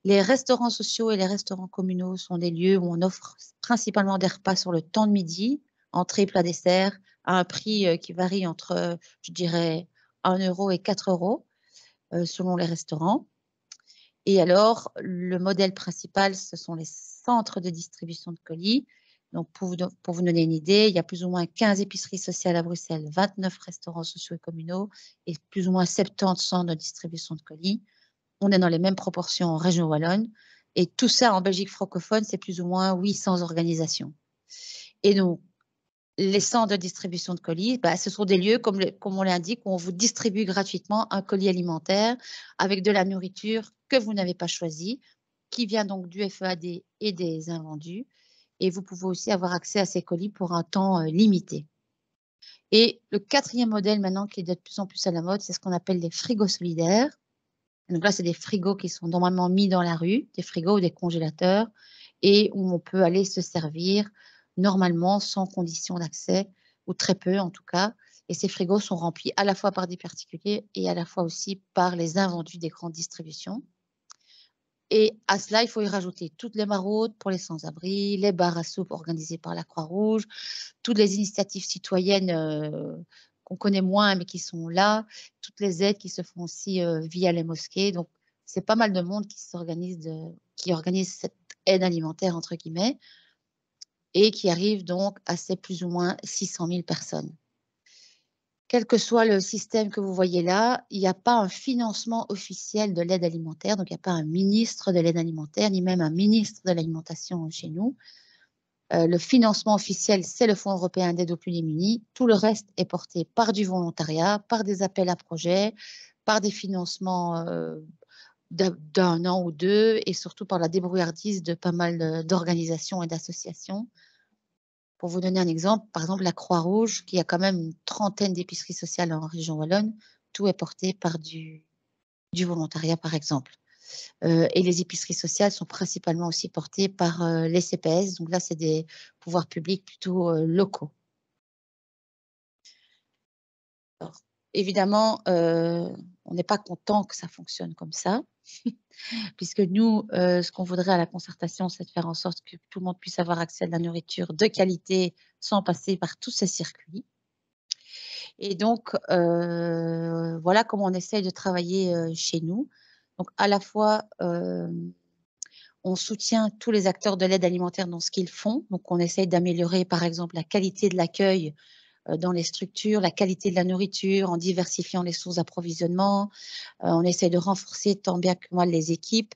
Speaker 2: Les restaurants sociaux et les restaurants communaux sont des lieux où on offre principalement des repas sur le temps de midi, entrée, plat, dessert, à un prix qui varie entre, je dirais, 1 € et 4 € selon les restaurants. Et alors, le modèle principal, ce sont les centres de distribution de colis. Donc, pour vous donner une idée, il y a plus ou moins 15 épiceries sociales à Bruxelles, 29 restaurants sociaux et communaux et plus ou moins 70 centres de distribution de colis. On est dans les mêmes proportions en région wallonne. Et tout ça, en Belgique francophone, c'est plus ou moins 800 organisations. Et donc, les centres de distribution de colis, ce sont des lieux, comme on l'indique, où on vous distribue gratuitement un colis alimentaire avec de la nourriture que vous n'avez pas choisie, qui vient donc du FEAD et des invendus. Et vous pouvez aussi avoir accès à ces colis pour un temps limité. Et le 4e modèle maintenant qui est de plus en plus à la mode, c'est ce qu'on appelle les frigos solidaires. Donc là, c'est des frigos qui sont normalement mis dans la rue, des frigos ou des congélateurs, et où on peut aller se servir normalement sans condition d'accès, ou très peu en tout cas. Et ces frigos sont remplis à la fois par des particuliers et à la fois aussi par les invendus des grandes distributions. Et à cela, il faut y rajouter toutes les maraudes pour les sans-abri, les bars à soupe organisés par la Croix-Rouge, toutes les initiatives citoyennes qu'on connaît moins, mais qui sont là, toutes les aides qui se font aussi via les mosquées. Donc, c'est pas mal de monde qui organise cette aide alimentaire, entre guillemets, et qui arrive donc à ces plus ou moins 600 000 personnes. Quel que soit le système que vous voyez là, il n'y a pas un financement officiel de l'aide alimentaire, donc il n'y a pas un ministre de l'aide alimentaire, ni même un ministre de l'alimentation chez nous. Le financement officiel, c'est le Fonds européen d'aide aux plus démunis. Tout le reste est porté par du volontariat, par des appels à projets, par des financements d'1 an ou 2, et surtout par la débrouillardise de pas mal d'organisations et d'associations. Pour vous donner un exemple, par exemple, la Croix-Rouge, qui a quand même une 30aine d'épiceries sociales en région wallonne, tout est porté par du volontariat, par exemple. Et les épiceries sociales sont principalement aussi portées par les CPS. Donc là, c'est des pouvoirs publics plutôt locaux. Alors, évidemment, on n'est pas content que ça fonctionne comme ça, puisque nous, ce qu'on voudrait à la concertation, c'est de faire en sorte que tout le monde puisse avoir accès à de la nourriture de qualité sans passer par tous ces circuits. Et donc, voilà comment on essaye de travailler chez nous. Donc, à la fois, on soutient tous les acteurs de l'aide alimentaire dans ce qu'ils font. Donc, on essaye d'améliorer, par exemple, la qualité de l'accueil dans les structures, la qualité de la nourriture, en diversifiant les sources d'approvisionnement. On essaye de renforcer tant bien que mal les équipes.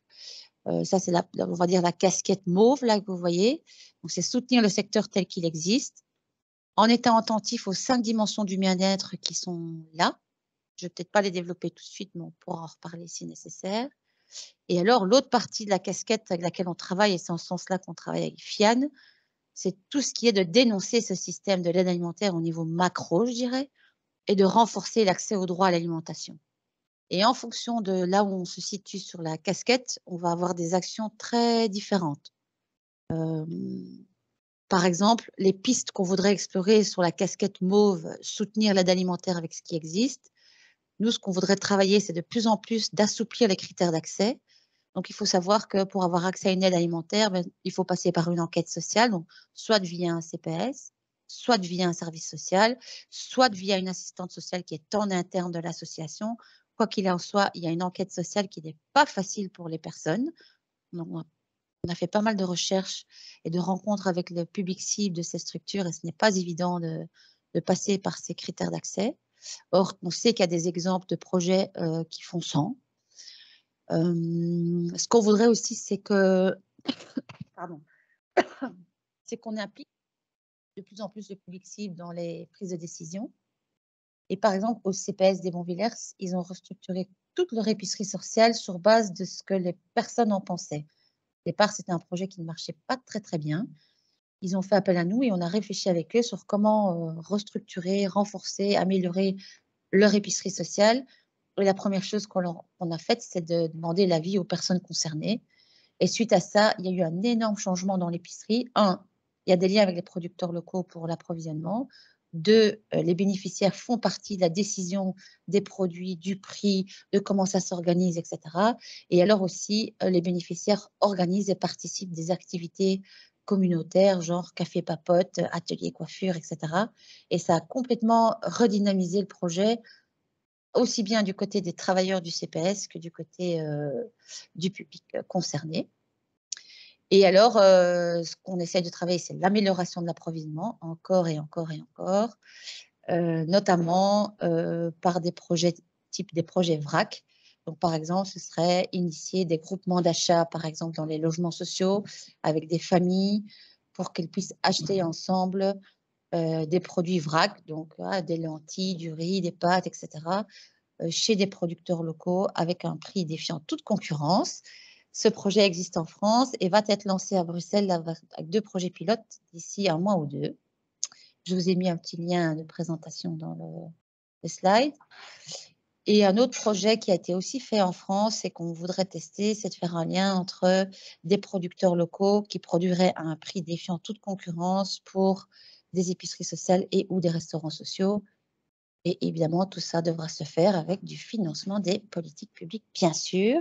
Speaker 2: Ça, c'est on va dire la casquette mauve là que vous voyez. Donc, c'est soutenir le secteur tel qu'il existe, en étant attentif aux 5 dimensions du bien-être qui sont là. Je ne vais peut-être pas les développer tout de suite, mais on pourra en reparler si nécessaire. Et alors, l'autre partie de la casquette avec laquelle on travaille, et c'est en ce sens-là qu'on travaille avec FIAN, c'est tout ce qui est de dénoncer ce système de l'aide alimentaire au niveau macro, je dirais, et de renforcer l'accès au droit à l'alimentation. Et en fonction de là où on se situe sur la casquette, on va avoir des actions très différentes. Par exemple, les pistes qu'on voudrait explorer sur la casquette mauve, soutenir l'aide alimentaire avec ce qui existe. Nous, ce qu'on voudrait travailler, c'est de plus en plus d'assouplir les critères d'accès. Donc, il faut savoir que pour avoir accès à une aide alimentaire, il faut passer par une enquête sociale, donc soit via un CPS, soit via un service social, soit via une assistante sociale qui est en interne de l'association. Quoi qu'il en soit, il y a une enquête sociale qui n'est pas facile pour les personnes. Donc, on a fait pas mal de recherches et de rencontres avec le public cible de ces structures et ce n'est pas évident de passer par ces critères d'accès. Or, on sait qu'il y a des exemples de projets qui font sans. Ce qu'on voudrait aussi, c'est que, c'est qu'on implique de plus en plus le public cible dans les prises de décision. Et par exemple, au CPS des Bonvillers, ils ont restructuré toute leur épicerie sociale sur base de ce que les personnes en pensaient. Au départ, c'était un projet qui ne marchait pas très, très bien. Ils ont fait appel à nous et on a réfléchi avec eux sur comment restructurer, renforcer, améliorer leur épicerie sociale. Et la première chose qu'on a faite, c'est de demander l'avis aux personnes concernées. Et suite à ça, il y a eu un énorme changement dans l'épicerie. Il y a des liens avec les producteurs locaux pour l'approvisionnement. les bénéficiaires font partie de la décision des produits, du prix, de comment ça s'organise, etc. Et alors aussi, les bénéficiaires organisent et participent des activités communautaires, genre café papote, atelier coiffure, etc. Et ça a complètement redynamisé le projet, aussi bien du côté des travailleurs du CPS que du côté du public concerné. Et alors, ce qu'on essaie de travailler, c'est l'amélioration de l'approvisionnement, encore et encore et encore, notamment par des projets type des projets VRAC. Donc, par exemple, ce serait initier des groupements d'achat, par exemple, dans les logements sociaux, avec des familles, pour qu'elles puissent acheter ensemble des produits VRAC, donc des lentilles, du riz, des pâtes, etc., chez des producteurs locaux avec un prix défiant toute concurrence. Ce projet existe en France et va être lancé à Bruxelles avec 2 projets pilotes d'ici 1 mois ou 2. Je vous ai mis un petit lien de présentation dans le slide. Et un autre projet qui a été aussi fait en France et qu'on voudrait tester, c'est de faire un lien entre des producteurs locaux qui produiraient à un prix défiant toute concurrence pour des épiceries sociales et ou des restaurants sociaux. Et évidemment, tout ça devra se faire avec du financement des politiques publiques, bien sûr.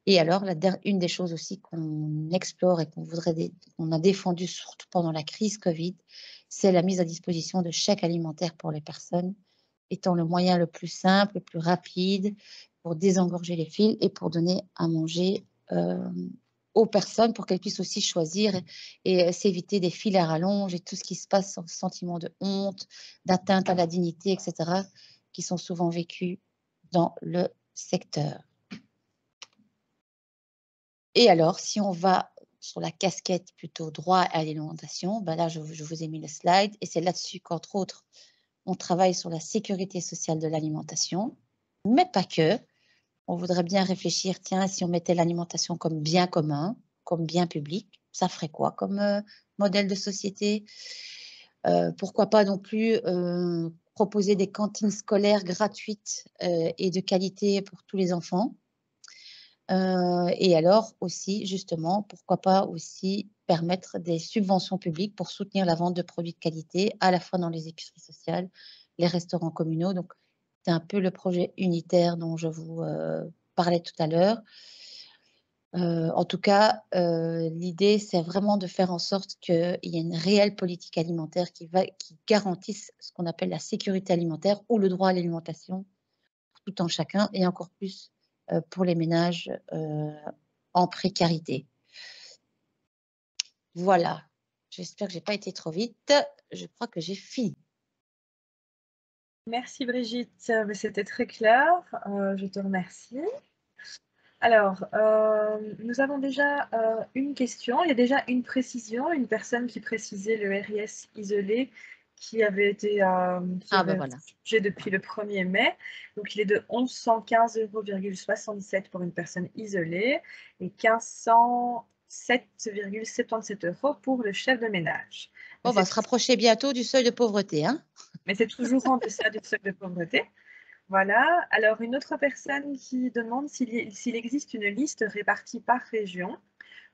Speaker 2: Et alors, une des choses aussi qu'on explore et qu'on a défendu surtout pendant la crise Covid, c'est la mise à disposition de chèques alimentaires pour les personnes, étant le moyen le plus simple, le plus rapide pour désengorger les fils et pour donner à manger aux personnes pour qu'elles puissent aussi choisir et s'éviter des files à rallonge et tout ce qui se passe sans sentiment de honte, d'atteinte à la dignité, etc., qui sont souvent vécus dans le secteur. Et alors, si on va sur la casquette plutôt droit à l'alimentation, ben là, je vous ai mis le slide, et c'est là-dessus qu'entre autres, on travaille sur la sécurité sociale de l'alimentation, mais pas que. On voudrait bien réfléchir, tiens, si on mettait l'alimentation comme bien commun, comme bien public, ça ferait quoi comme modèle de société? Pourquoi pas non plus proposer des cantines scolaires gratuites et de qualité pour tous les enfants? Et alors aussi, justement, pourquoi pas aussi permettre des subventions publiques pour soutenir la vente de produits de qualité, à la fois dans les épiceries sociales, les restaurants communaux. Donc, c'est un peu le projet unitaire dont je vous parlais tout à l'heure. En tout cas, l'idée, c'est vraiment de faire en sorte qu'il y ait une réelle politique alimentaire qui garantisse ce qu'on appelle la sécurité alimentaire ou le droit à l'alimentation pour tout un chacun, et encore plus pour les ménages en précarité. Voilà, j'espère que je n'ai pas été trop vite. Je crois que j'ai fini.
Speaker 5: Merci Brigitte, c'était très clair, je te remercie. Alors, nous avons déjà une question, il y a déjà une précision, une personne qui précisait le RIS isolé qui avait été changé depuis le 1er mai. Donc, il est de 1115,67 € pour une personne isolée et 1507,77 € pour le chef de ménage.
Speaker 2: On va se rapprocher bientôt du seuil de pauvreté, hein?
Speaker 5: Mais c'est toujours en deçà du seuil de pauvreté. Voilà. Alors, une autre personne qui demande s'il existe une liste répartie par région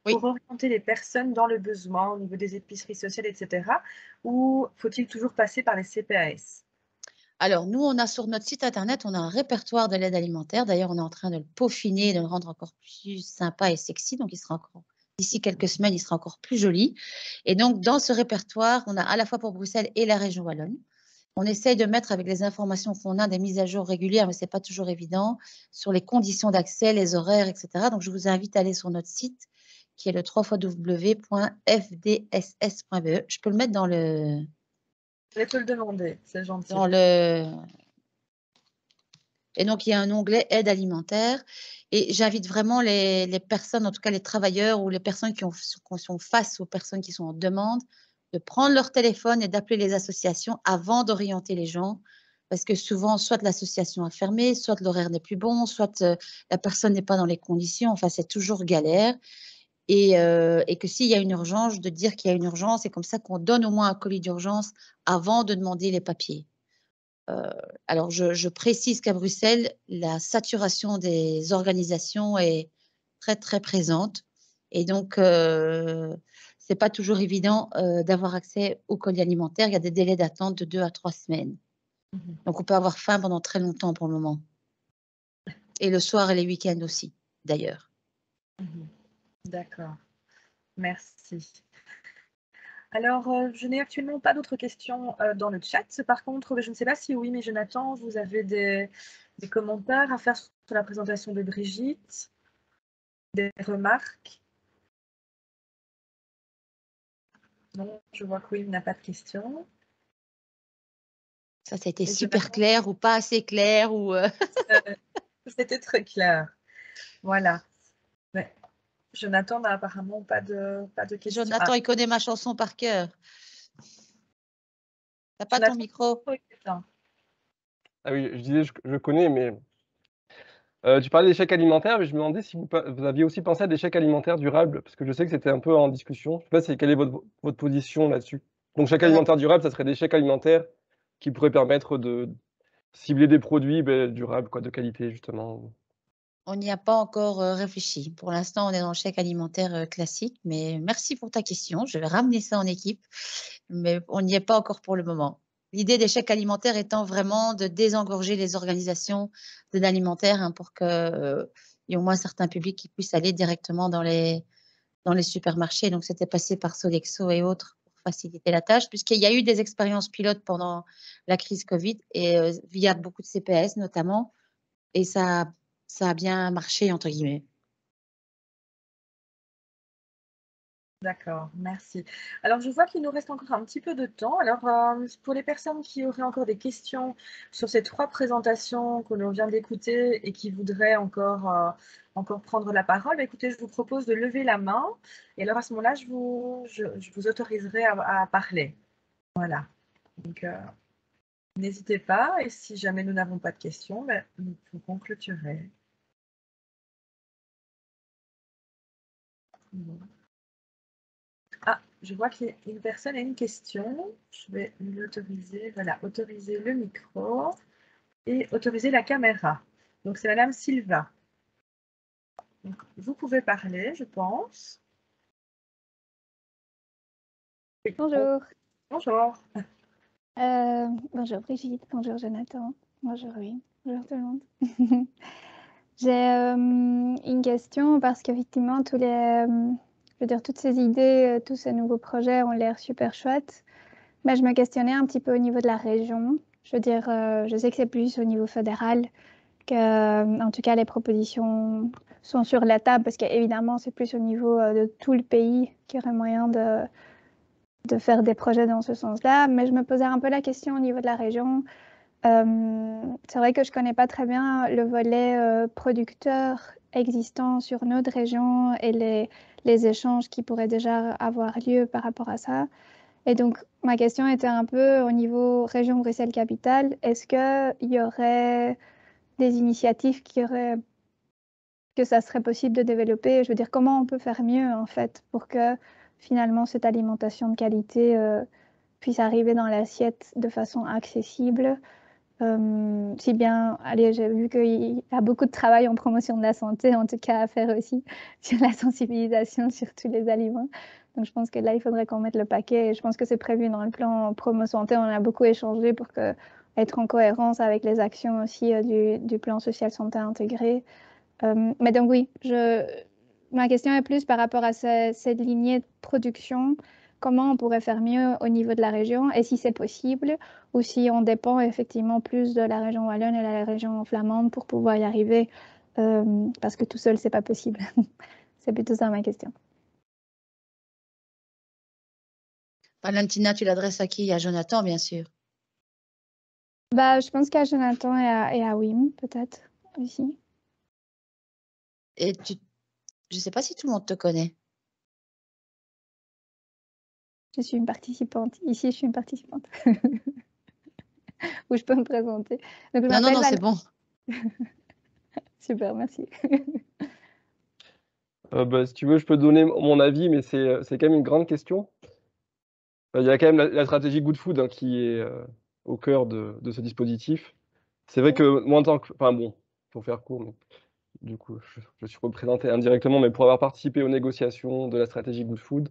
Speaker 5: pour orienter les personnes dans le besoin au niveau des épiceries sociales, etc. Ou faut-il toujours passer par les CPAS?
Speaker 2: Alors, nous, on a sur notre site internet, on a un répertoire de l'aide alimentaire. D'ailleurs, on est en train de le peaufiner, de le rendre encore plus sympa et sexy. Donc, il sera encore, d'ici quelques semaines, il sera encore plus joli. Et donc, dans ce répertoire, on a à la fois pour Bruxelles et la région Wallonne. On essaye de mettre avec les informations qu'on a des mises à jour régulières, mais ce n'est pas toujours évident, sur les conditions d'accès, les horaires, etc. Donc, je vous invite à aller sur notre site, qui est le www.fdss.be. Je peux le mettre dans le...
Speaker 5: Je vais te le demander, c'est gentil.
Speaker 2: Et donc, il y a un onglet aide alimentaire. Et j'invite vraiment les personnes, en tout cas les travailleurs ou les personnes qui sont face aux personnes qui sont en demande, de prendre leur téléphone et d'appeler les associations avant d'orienter les gens. Parce que souvent, soit l'association a fermé, soit l'horaire n'est plus bon, soit la personne n'est pas dans les conditions. Enfin, c'est toujours galère. Et que s'il y a une urgence, de dire qu'il y a une urgence, et comme ça qu'on donne au moins un colis d'urgence avant de demander les papiers. Alors, je précise qu'à Bruxelles, la saturation des organisations est très, très présente. Et donc, c'est pas toujours évident d'avoir accès aux colis alimentaires. Il y a des délais d'attente de 2 à 3 semaines. Donc, on peut avoir faim pendant très longtemps pour le moment. Et le soir et les week-ends aussi, d'ailleurs.
Speaker 5: D'accord. Merci. Alors, je n'ai actuellement pas d'autres questions dans le chat. Par contre, je ne sais pas si oui, mais Jonathan, vous avez des commentaires à faire sur la présentation de Brigitte, des remarques? Non, je vois que Wim n'a pas de questions.
Speaker 2: Ça a été
Speaker 5: Et
Speaker 2: super
Speaker 5: Jonathan?
Speaker 2: clair ou pas assez clair ou
Speaker 5: C'était très clair. Voilà. Mais Jonathan n'a apparemment pas de questions.
Speaker 2: Jonathan, il connaît ma chanson par cœur. T'as pas
Speaker 5: Jonathan,
Speaker 2: ton micro?
Speaker 5: oui, attends.
Speaker 3: Ah oui, je disais, je connais, mais tu parlais d'échec alimentaire, mais je me demandais si vous aviez aussi pensé à des chèques alimentaires durables, parce que je sais que c'était un peu en discussion. Je sais pas quelle est votre position là-dessus. Donc, chèque alimentaire durable, ça serait des chèques alimentaires qui pourraient permettre de cibler des produits durables, quoi, de qualité, justement.
Speaker 2: On n'y a pas encore réfléchi. Pour l'instant, on est dans le chèque alimentaire classique, mais merci pour ta question. Je vais ramener ça en équipe, mais on n'y est pas encore pour le moment. L'idée des chèques alimentaires étant vraiment de désengorger les organisations de l'alimentaire pour qu'il y ait au moins certains publics qui puissent aller directement dans les supermarchés. Donc, c'était passé par Sodexo et autres pour faciliter la tâche, puisqu'il y a eu des expériences pilotes pendant la crise Covid et via beaucoup de CPS notamment, et ça a bien marché, entre guillemets.
Speaker 5: D'accord, merci. Alors, je vois qu'il nous reste encore un petit peu de temps. Alors, pour les personnes qui auraient encore des questions sur ces 3 présentations que l'on vient d'écouter et qui voudraient encore prendre la parole, écoutez, je vous propose de lever la main. Et alors, à ce moment-là, je vous autoriserai à parler. Voilà. Donc, n'hésitez pas. Et si jamais nous n'avons pas de questions, nous pourrons clôturer. Bon. Ah, je vois qu'une personne a une question. Je vais l'autoriser. Voilà, autoriser le micro et autoriser la caméra. Donc, c'est Madame Silva. Donc, vous pouvez parler, je pense. Oui.
Speaker 6: Bonjour.
Speaker 5: Bonjour.
Speaker 6: Bonjour Brigitte, bonjour Jonathan, bonjour oui, bonjour tout le monde. J'ai une question parce qu'effectivement, toutes ces idées, tous ces nouveaux projets ont l'air super chouettes. Mais je me questionnais un petit peu au niveau de la région. Je veux dire, je sais que c'est plus au niveau fédéral que, en tout cas, les propositions sont sur la table parce qu'évidemment, c'est plus au niveau de tout le pays qu'il y aurait moyen de faire des projets dans ce sens-là. Mais je me posais un peu la question au niveau de la région. C'est vrai que je ne connais pas très bien le volet producteur existant sur notre région et les échanges qui pourraient déjà avoir lieu par rapport à ça. Et donc, ma question était un peu au niveau région Bruxelles-Capitale. Est-ce qu'il y aurait des initiatives que ça serait possible de développer? Je veux dire, comment on peut faire mieux, en fait, pour que finalement cette alimentation de qualité puisse arriver dans l'assiette de façon accessible? Si bien, allez, j'ai vu qu'il y a beaucoup de travail en promotion de la santé, en tout cas à faire aussi, sur la sensibilisation sur tous les aliments. Donc, je pense que là, il faudrait qu'on mette le paquet. Et je pense que c'est prévu dans le plan promo santé. On a beaucoup échangé pour être en cohérence avec les actions aussi du plan social santé intégré. Mais donc, oui, ma question est plus par rapport à cette lignée de production. Comment on pourrait faire mieux au niveau de la région et si c'est possible ou si on dépend effectivement plus de la région wallonne et la région flamande pour pouvoir y arriver parce que tout seul, c'est pas possible. C'est plutôt ça ma question.
Speaker 2: Valentina, tu l'adresses à qui? À Jonathan, bien sûr.
Speaker 6: Bah, je pense qu'à Jonathan et à Wim, peut-être aussi.
Speaker 2: Et je ne sais pas si tout le monde te connaît.
Speaker 6: Je suis une participante. Ici, je suis une participante. Où je peux me présenter. Donc, je
Speaker 2: Non, c'est
Speaker 6: m'appelle
Speaker 2: bon.
Speaker 6: Super, merci.
Speaker 3: Si tu veux, je peux donner mon avis, mais c'est quand même une grande question. Il y a quand même la stratégie Good Food hein, qui est au cœur de ce dispositif. C'est vrai que moi, en tant que... Enfin bon, pour faire court, mais du coup, je suis représenté indirectement, mais pour avoir participé aux négociations de la stratégie Good Food,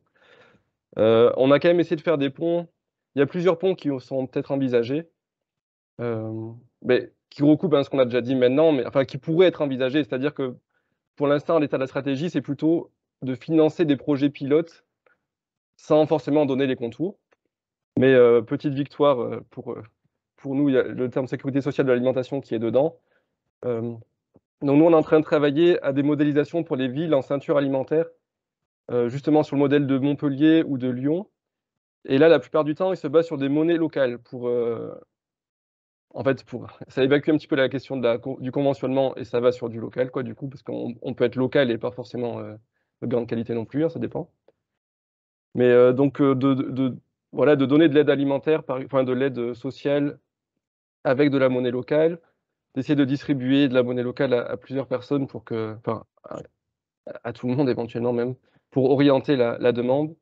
Speaker 3: On a quand même essayé de faire des ponts. Il y a plusieurs ponts qui sont peut-être envisagés, mais qui recoupent ce qu'on a déjà dit maintenant, mais enfin qui pourraient être envisagés. C'est-à-dire que pour l'instant, l'état de la stratégie, c'est plutôt de financer des projets pilotes sans forcément donner les contours. Mais petite victoire pour nous, il y a le terme sécurité sociale de l'alimentation qui est dedans. Donc nous, on est en train de travailler à des modélisations pour les villes en ceinture alimentaire, justement sur le modèle de Montpellier ou de Lyon. Et là, la plupart du temps, ils se basent sur des monnaies locales en fait, ça évacue un petit peu la question du conventionnement et ça va sur du local, quoi, du coup, parce qu'on peut être local et pas forcément de grande qualité non plus, ça dépend. Mais donc, voilà, de donner de l'aide alimentaire, enfin de l'aide sociale avec de la monnaie locale, d'essayer de distribuer de la monnaie locale à plusieurs personnes pour que, enfin, à tout le monde éventuellement même, pour orienter la demande.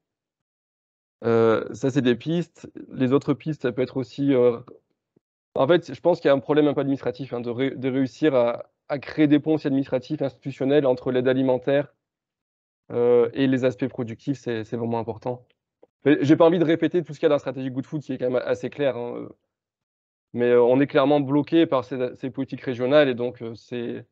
Speaker 3: Ça, c'est des pistes. Les autres pistes, ça peut être aussi. En fait, je pense qu'il y a un problème un peu administratif, de réussir à créer des ponts administratifs, institutionnels entre l'aide alimentaire et les aspects productifs, c'est vraiment important. J'ai pas envie de répéter tout ce qu'il y a dans la stratégie Good Food, qui est quand même assez clair, hein, mais on est clairement bloqué par ces politiques régionales et donc c'est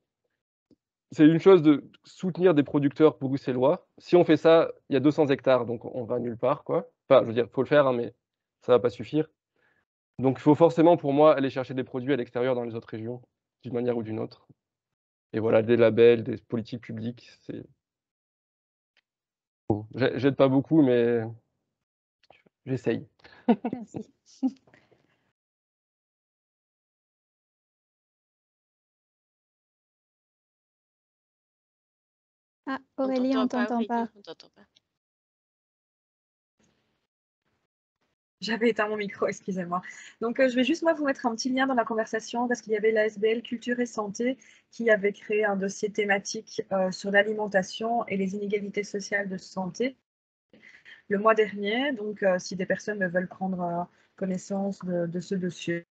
Speaker 3: une chose de soutenir des producteurs bruxellois. Si on fait ça, il y a 200 hectares, donc on va nulle part, quoi. Enfin, je veux dire, il faut le faire, hein, mais ça va pas suffire. Donc il faut forcément, pour moi, aller chercher des produits à l'extérieur dans les autres régions, d'une manière ou d'une autre. Et voilà, des labels, des politiques publiques, c'est... Bon, j'aide pas beaucoup, mais j'essaye.
Speaker 6: Merci. Ah, Aurélie, on t'entend pas.
Speaker 1: On t'entend pas.
Speaker 5: J'avais éteint mon micro, excusez-moi. Donc, je vais juste, moi, vous mettre un petit lien dans la conversation parce qu'il y avait l'ASBL Culture et Santé qui avait créé un dossier thématique sur l'alimentation et les inégalités sociales de santé le mois dernier. Donc, si des personnes veulent prendre connaissance de ce dossier,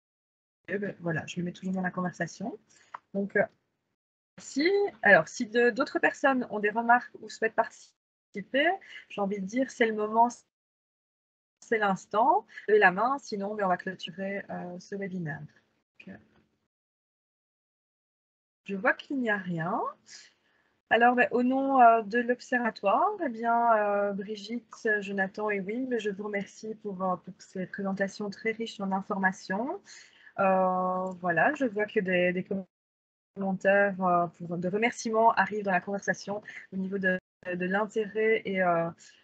Speaker 5: ben, voilà, je le mets toujours dans la conversation. Donc, si d'autres personnes ont des remarques ou souhaitent participer, j'ai envie de dire, c'est le moment, c'est l'instant. Levez la main, sinon on va clôturer ce webinaire. Donc, je vois qu'il n'y a rien. Alors, au nom de l'Observatoire, eh bien, Brigitte, Jonathan et Wim, je vous remercie pour ces présentations très riches en informations. Voilà, je vois que des commentaires de remerciements arrivent dans la conversation au niveau de l'intérêt et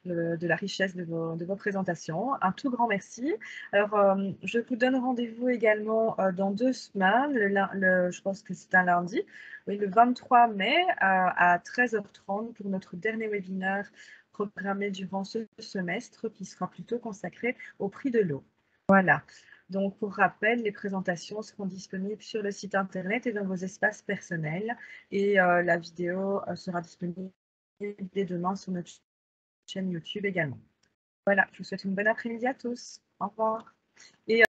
Speaker 5: de la richesse de vos présentations. Un tout grand merci. Alors, je vous donne rendez-vous également dans 2 semaines, je pense que c'est un lundi, oui, le 23 mai à 13h30 pour notre dernier webinaire programmé durant ce semestre qui sera plutôt consacré au prix de l'eau. Voilà. Donc, pour rappel, les présentations seront disponibles sur le site internet et dans vos espaces personnels. Et la vidéo sera disponible dès demain sur notre chaîne YouTube également. Voilà, je vous souhaite une bonne après-midi à tous. Au revoir. Et